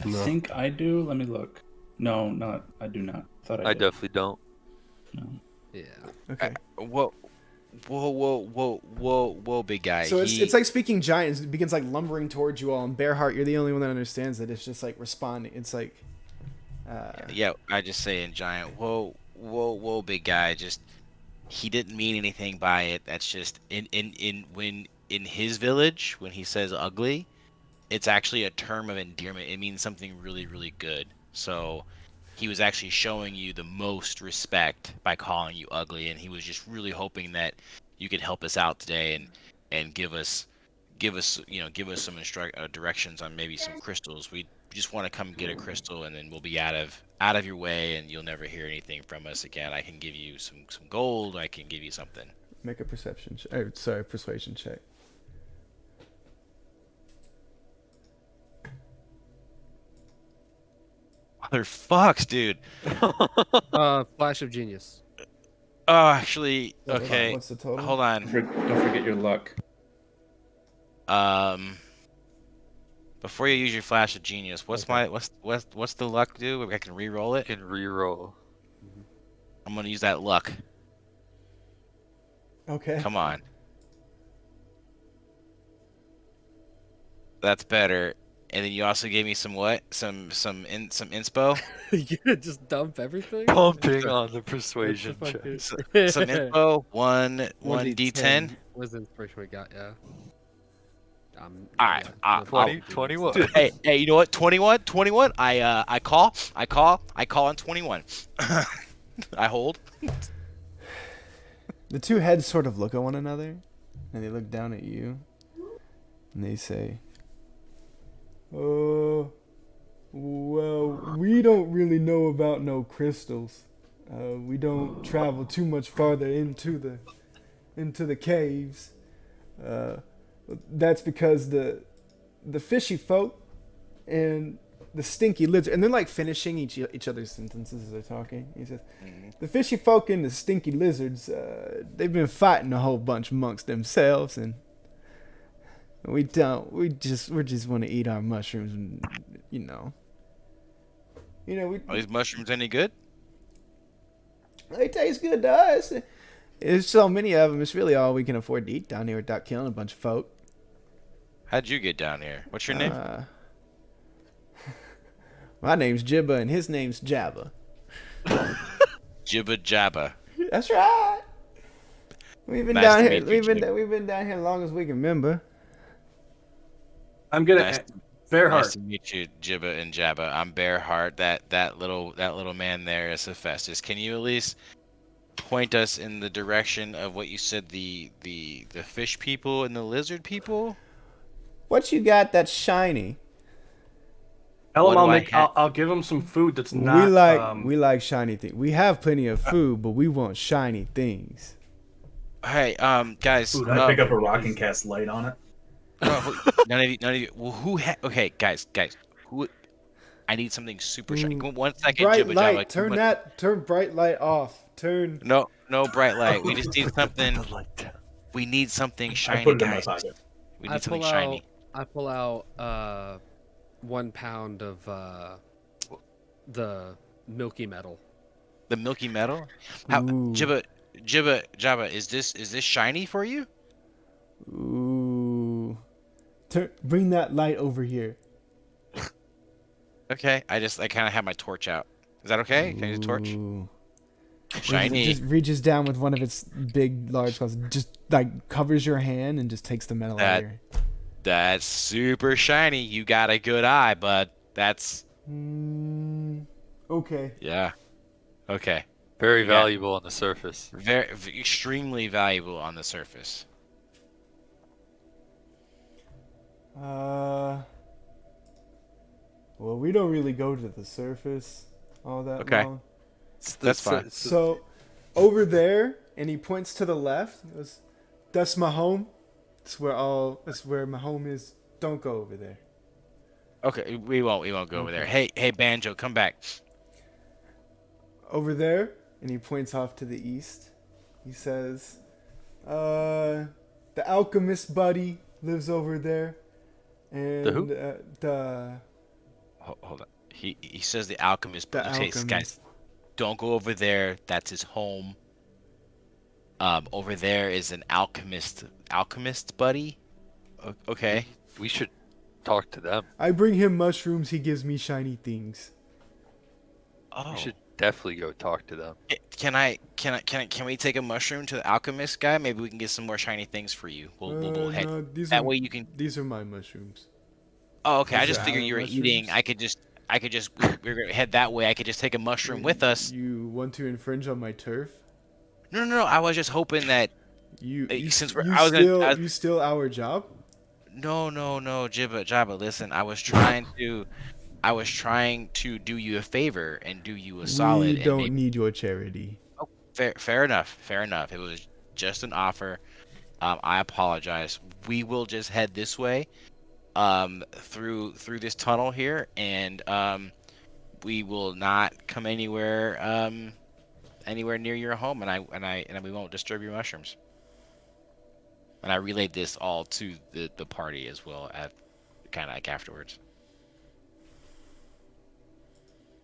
I think I do. Let me look. No, I do not. I definitely don't. No. Yeah. Okay. Whoa, big guy. So it's like speaking giant. It begins like lumbering towards you all, and Bearheart, you're the only one that understands it. It's just like responding. It's like. Yeah, I just say in giant. Whoa, big guy. Just he didn't mean anything by it. That's just in his village when he says ugly, it's actually a term of endearment. It means something really, really good. So he was actually showing you the most respect by calling you ugly, and he was just really hoping that you could help us out today and give us some directions on maybe some crystals. We just want to come get a crystal, and then we'll be out of your way, and you'll never hear anything from us again. I can give you some gold. I can give you something. Make a persuasion check. Motherfucks, dude. Flash of genius. Oh, actually, okay. What's the total? Hold on. Don't forget your luck. Before you use your flash of genius, what's the luck do? I can re-roll it. You can re-roll. I'm gonna use that luck. Okay. Come on. That's better. And then you also gave me some what? Some inspo. You gonna just dump everything? Pumping on the persuasion What the check. fuck is- Some info. One 1d10 D10. was the inspiration we got, yeah. All right, yeah, 20, 21. Hey, you know what? 21. I call on 21. I hold. The two heads sort of look at one another, and they look down at you, and they say, "Oh, well, we don't really know about no crystals. We don't travel too much farther into the caves. That's because the fishy folk and the stinky lizard," and they're like finishing each other's sentences as they're talking. He says, "The fishy folk and the stinky lizards, they've been fighting a whole bunch amongst themselves, and we just want to eat our mushrooms, and Are these mushrooms any good? they taste good to us. There's so many of them. It's really all we can afford to eat down here without killing a bunch of folk." How'd you get down here? What's your name? My name's Jibba, and his name's Jabba. Jibba Jabba. That's right. We've been Nice down to here. meet you, We've been down here as long as we can remember. I'm gonna Nice Bearheart. to meet you, Jibba and Jabba. I'm Bearheart. That little man there is Hephaestus. Can you at least point us in the direction of what you said the fish people and the lizard people? What you got that's shiny? Tell him What do I have? I'll give him some food that's not. We like shiny things. We have plenty of food, but we want shiny things. Hey, guys. Ooh, I pick up a rock and cast light on it. None of you. Well, okay, guys. Who? I need something super shiny. Give me 1 second, Bright Jibba light. Jabba. Turn bright light off. Turn. No bright light. We just need something. We need something I shiny, put it in my guys. pocket. We need something shiny. I pull out 1 pound of the milky metal. The milky metal. How, Ooh. Jabba, is this shiny for you? Ooh. Bring that light over here. Okay. I kind of have my torch out. Is that okay? Can I use a torch? Ooh. Shiny. Just reaches down with one of its big, large claws, just like covers your hand and just takes the metal out of your. That's super shiny. You got a good eye, bud. That's Okay. yeah. Okay. Very valuable on the surface. Very extremely valuable on the surface. Well, we don't really go to the surface all that Okay. long. That's fine. So, over there, and he points to the left. He goes, "That's my home. That's where my home is. Don't go over there." Okay, we won't go over there. Hey, Banjo, come back. Over there, and he points off to the east. He says, "The alchemist buddy lives over there, and The who? The Hold on. He says the alchemist. The Okay, alchemist. guys, don't go over there. That's his home. Over there is an alchemist buddy. Okay. We should talk to them. I bring him mushrooms. He gives me shiny things." Oh. We should definitely go talk to them. Can we take a mushroom to the alchemist guy? Maybe we can get some more shiny things for you. We'll head. No, That way you can. These are my mushrooms. Oh, okay. I These just are figured our you were mushrooms. eating. I could just. We're gonna head that way. I could just take a mushroom with us. You want to infringe on my turf? No. I was just hoping that. You Since you I was steal gonna. you steal our job? No, Jabba. Listen, I was trying to do you a favor and do you a solid. We don't need your charity. Fair enough. It was just an offer. I apologize. We will just head this way, through this tunnel here, and we will not come anywhere near your home, and we won't disturb your mushrooms. And I relayed this all to the party as well kind of like afterwards.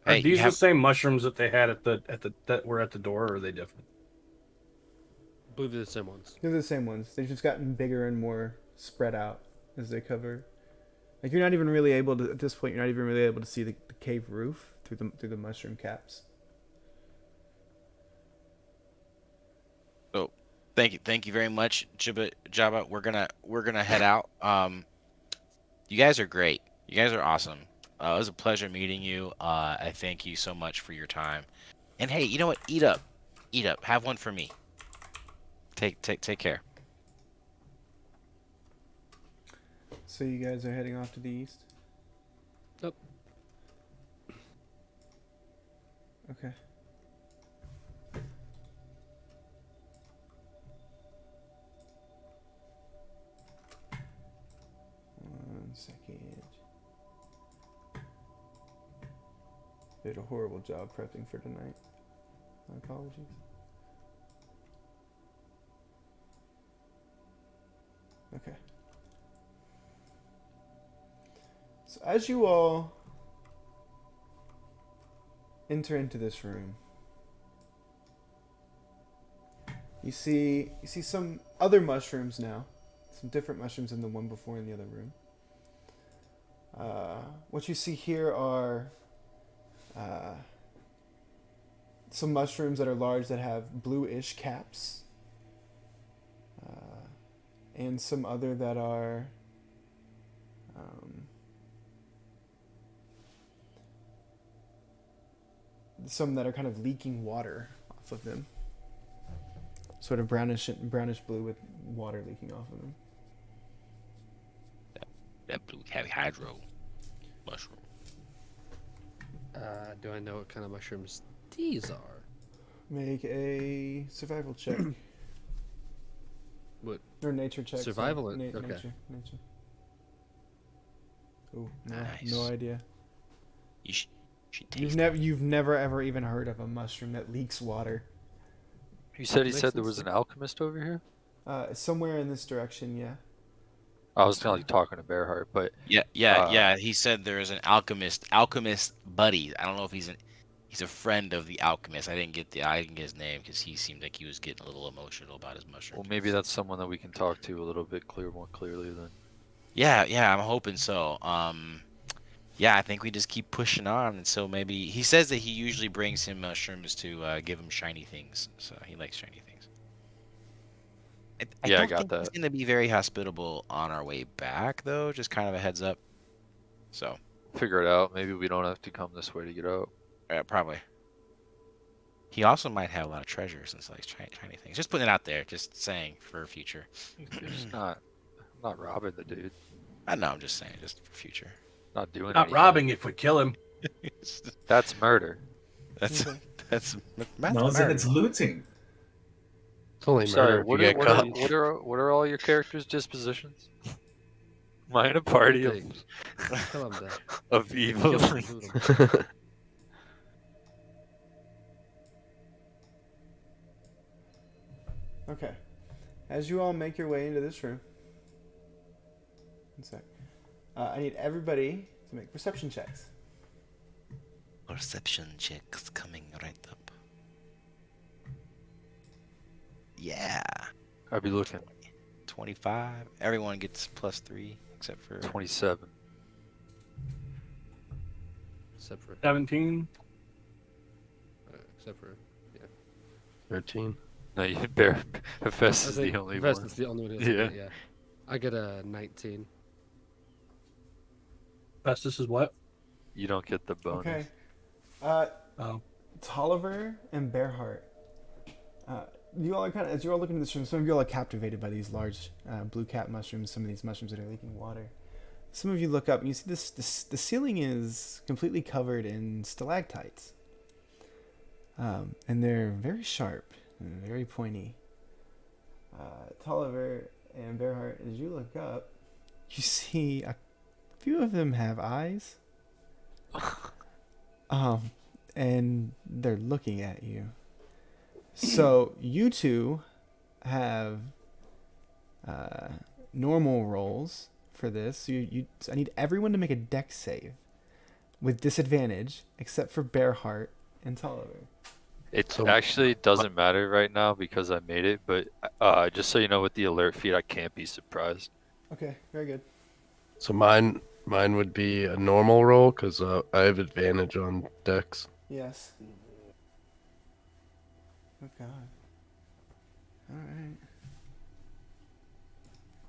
Are Hey, you these have the same mushrooms that they had that were at the door, or are they different? I believe they're the same ones. They're the same ones. They've just gotten bigger and more spread out as they cover. Like you're not even really able to at this point. You're not even really able to see the cave roof through the mushroom caps. thank you very much, Jabba. We're gonna head out. You guys are great. You guys are awesome. It was a pleasure meeting you. I thank you so much for your time. And hey, you know what? Eat up. Have one for me. Take care. So you guys are heading off to the east? Yep. Okay. One second. Did a horrible job prepping for tonight. My apologies. Okay. So as you all enter into this room, you see some other mushrooms now, some different mushrooms than the one before in the other room. What you see here are some mushrooms that are large that have bluish caps, and some other that are some that are kind of leaking water off of them, sort of brownish blue with water leaking off of them. That blue heavy hydro mushroom. Do I know what kind of mushrooms these are? Make a survival check. What? Or nature check. Survival? sorry. Okay. Nature. Oh, no, Nice. no idea. You should taste You've never ever even heard of a mushroom that leaks water. You said Makes there sense was an then. alchemist over here? Somewhere in this direction, yeah. I was kind of like talking to Bearheart, but Yeah. He said there is an alchemist buddy. I don't know if he's a friend of the alchemist. I didn't get his name because he seemed like he was getting a little emotional about his mushrooms. well, maybe that's someone that we can talk to a little bit more clearly then. Yeah, I'm hoping so. Yeah, I think we just keep pushing on, and so maybe he says that he usually brings him mushrooms to give him shiny things. So he likes shiny things. I Yeah, I don't got think he's that. gonna be very hospitable on our way back, though. Just kind of a heads up. So, Figure it out. Maybe we don't have to come this way to get out. probably. He also might have a lot of treasures and like shiny things. Just putting it out there, just saying for future. It's not. I'm not robbing the dude. I know, I'm just saying, just for future. Not doing Not anything. robbing if we kill him. That's murder. That's Okay. that's No, then it's looting. It's only Sorry, murder if you get caught. what are all your characters' dispositions? Mine a party of, Things. Kill them, then. of evil. Kill 'em, loot 'em. Okay. As you all make your way into this room, one sec. I need everybody to make perception checks. Perception checks coming right up. Yeah. I'd be looking 25. Everyone gets +3 except for 27. Except for 17. except for 13. No, you bear. Hephaestus is I think the only Vest one. is the only one who Yeah. has yeah. I get a 19. Festus is what? You don't get the bonus. Okay. Oh. Tolliver and Bearheart. You all are kind of, as you're all looking at this room, some of you all are captivated by these large blue cap mushrooms, some of these mushrooms that are leaking water. Some of you look up and you see the ceiling is completely covered in stalactites. And they're very sharp and very pointy. Tolliver and Bearheart, as you look up, you see a few of them have eyes. And they're looking at you. So you two have normal rolls for this. I need everyone to make a dex save with disadvantage, except for Bearheart and Tolliver. It So- actually doesn't matter right now because I made it, but just so you know, with the alert feed, I can't be surprised. Okay, very good. So mine would be a normal roll because I have advantage on dex. Yes. Oh God. All right.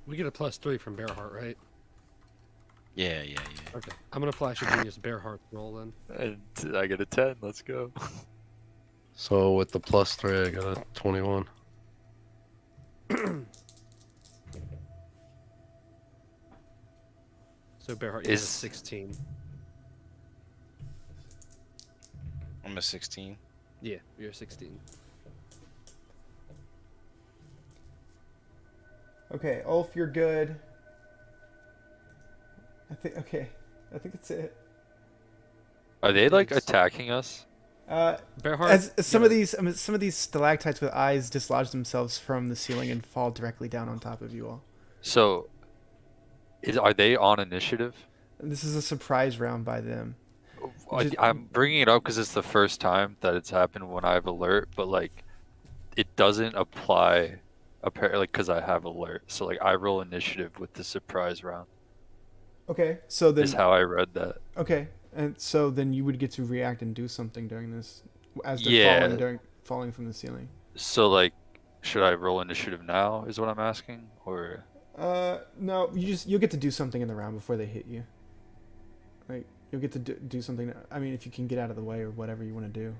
We get a +3 from Bearheart, right? Yeah. Okay. I'm gonna flash a genius Bearheart roll then. And I get a 10. Let's go. So with the +3, I got a 21. So Bearheart, you have a Is- 16. I'm a 16. Yeah, you're a 16. Okay, Ulf, you're good. I think that's it. Are they like attacking us? Bearheart. As some of these stalactites with eyes dislodge themselves from the ceiling and fall directly down on top of you all. So, are they on initiative? This is a surprise round by them. I'm bringing it up because it's the first time that it's happened when I have alert, but like, it doesn't apply apparently because I have alert. So like, I roll initiative with the surprise round. Okay, so then Is how I read that. okay, and so then you would get to react and do something during this as they're Yeah. falling from the ceiling. So like, should I roll initiative now? Is what I'm asking, or No, you'll get to do something in the round before they hit you. Like you'll get to do something. I mean, if you can get out of the way or whatever you want to do.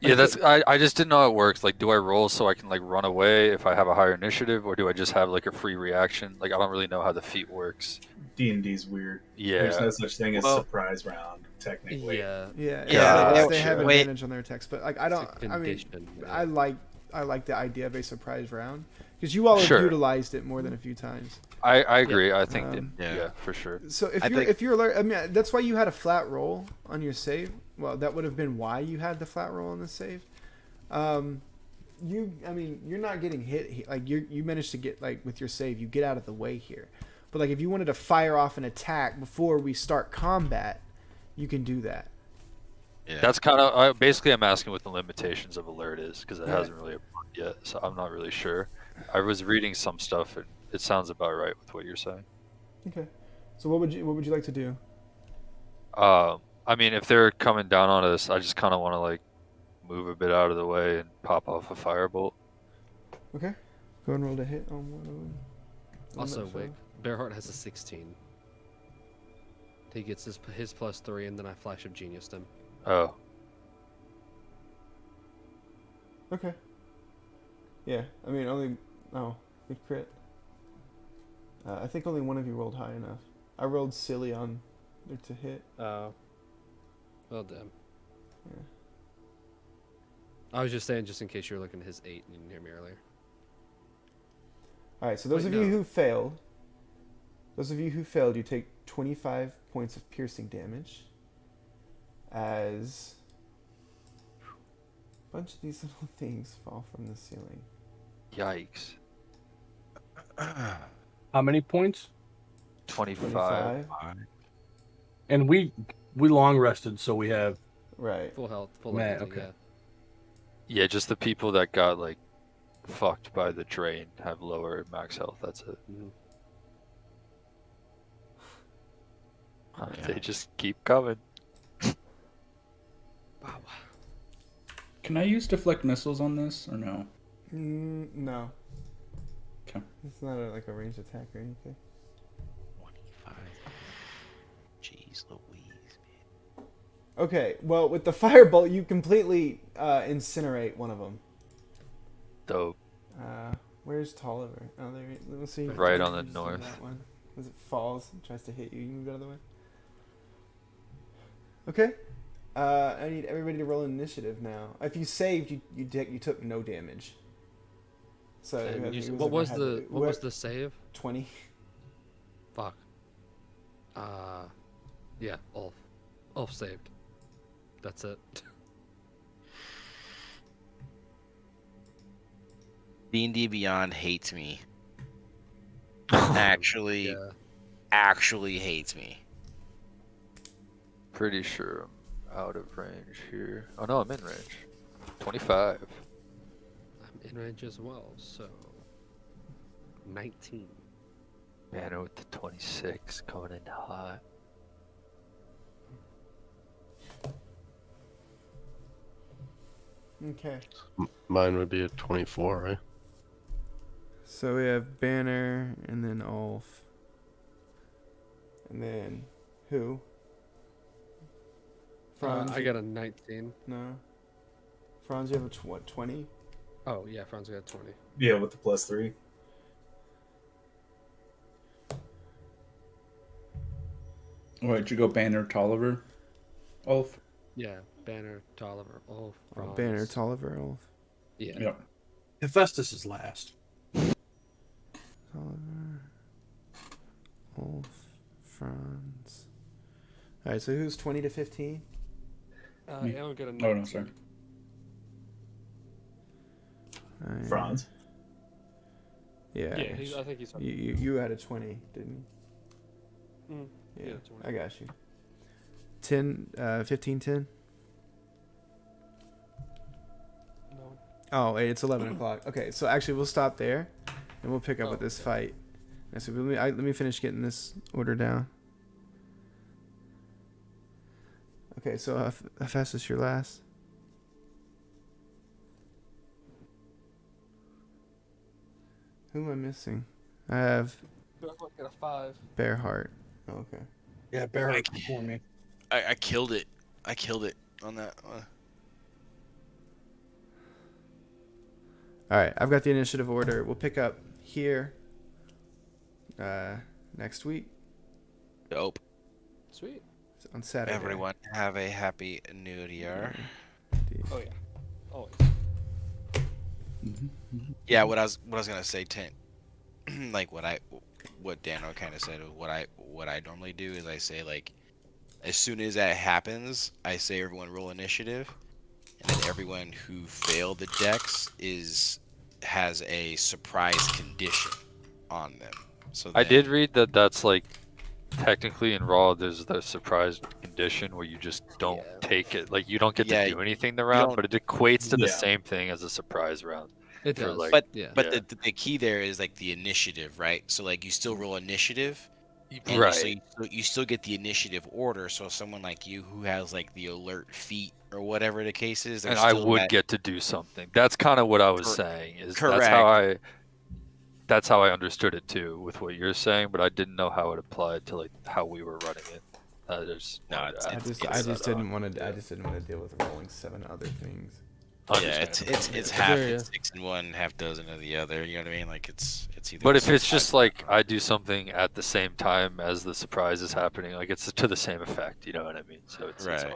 yeah, that's I just didn't know how it works. Like, do I roll so I can like run away if I have a higher initiative, or do I just have like a free reaction? Like, I don't really know how the feat works. D&D's weird. Yeah. There's no such thing as Well- surprise round, technically. Yeah. Yeah, Yeah, they have wait. advantage on their attacks, but like I don't. It's a I mean, condition, I yeah. like the idea of a surprise round because you all have Sure. utilized it more than a few times. I agree. I think that, Yeah. yeah, for sure. So I think- if you're alert, I mean that's why you had a flat roll on your save. Well, that would have been why you had the flat roll on the save. You're not getting hit. Like you managed to get like with your save, you get out of the way here. But like if you wanted to fire off an attack before we start combat, you can do that. Yeah. That's kind of basically I'm asking what the limitations of alert is because it Yeah. hasn't really applied yet, so I'm not really sure. I was reading some stuff and it sounds about right with what you're saying. Okay. So what would you like to do? I mean, if they're coming down on us, I just kind of want to like move a bit out of the way and pop off a firebolt. Okay. Go and roll to hit on one of them. On Also, that Wick, fellow. Bearheart has a 16. He gets his +3, and then I flash of genius him. Oh, Okay. Yeah, I mean only. Oh, good crit. I think only one of you rolled high enough. I rolled silly on there to hit. Oh. Well done. Yeah. I was just saying, just in case you were looking at his 8 and you didn't hear me earlier. All right, so those Wait, of you no. who failed, you take 25 points of piercing damage. As a bunch of these little things fall from the ceiling. yikes! How many points? 25. And we long rested, so we have. Right. Full health, full Man, everything, okay. yeah. Yeah, just the people that got like fucked by the drain have lower max health. That's it. Mhm. They just keep coming. Wow. Can I use deflect missiles on this or no? No. Okay. It's not like a ranged attack or anything. 25. Jeez Louise. Okay, well, with the firebolt, you completely incinerate one of them. Dope. Where's Tolliver? Oh, there. Let's see. Right on the Just north. That one. As it falls, and tries to hit you. You move out of the way. Okay. I need everybody to roll initiative now. If you saved, you took no damage. So And whoever- you s- whoever what was had the what was the save? 20? Fuck. Yeah, Ulf saved. That's it. D&D Beyond hates me. Actually, Yeah. actually hates me. Pretty sure I'm out of range here. Oh no, I'm in range. 25. I'm in range as well, so 19. Banner with the 26 coming in hot. Okay. Mine would be a 24, right? So we have Banner and then Ulf. And then who? Franz? I got a 19. No. Franz, you have a what, 20? Oh, yeah, Franz got 20. Yeah, with the +3. Where'd you go, Banner, Tolliver, Ulf? Yeah, Banner, Tolliver, Ulf, Oh, Franz. Banner, Tolliver, Ulf. Yeah. Yep. Hephaestus is last. Tolliver, Ulf, Franz. Alright, so who's 20 to 15? Me. Alan got a 19. Oh, no, sorry. Alright. Franz. Yeah. I think he's. You had a 20, didn't you? Mm, Yeah, yeah, 20. I got you. 10, 15, 10? No. Oh, wait, it's 11 o'clock. Okay, so actually we'll stop there, and we'll pick up Oh, with this okay. fight. And so let me finish getting this order down. Okay, so Hephaestus, your last. Who am I missing? I have I got a 5. Bearheart. Oh, okay. Yeah, Barry before me. I killed it. I killed it on that. All right, I've got the initiative order. We'll pick up here next week Dope. Sweet. on Saturday. Everyone have a happy new year. Oh, yeah. Always. Yeah, what I was gonna say, Tint, like what Dano kind of said, what I normally do is I say, like, as soon as that happens, I say everyone roll initiative, and then everyone who failed the dex has a surprise condition on them. So I then- did read that that's like technically in Raw there's the surprise condition where you just don't take it, like you don't get Yeah, to do anything the round, don't- but it equates to the Yeah. same thing as a surprise round. It For, does. like- But yeah. but Yeah. the key there is like the initiative, right? So like you still roll initiative, and Right. So you still get the initiative order. So someone like you who has like the alert feat or whatever the case is, And there's I still would that- get to do something. That's kind of what I was Cor- saying. Is correct. that's how I understood it too, with what you're saying. But I didn't know how it applied to like how we were running it. No, it's- I just didn't want to. I just didn't want to deal with rolling 7 other things. Yeah, it's half Yeah. 6 and 1, half dozen of the other. You know what I mean? Like it's either. But if it's surprise- just like I do something at the same time as the surprise is happening, like it's to the same effect. You know what I mean? So it's Right. all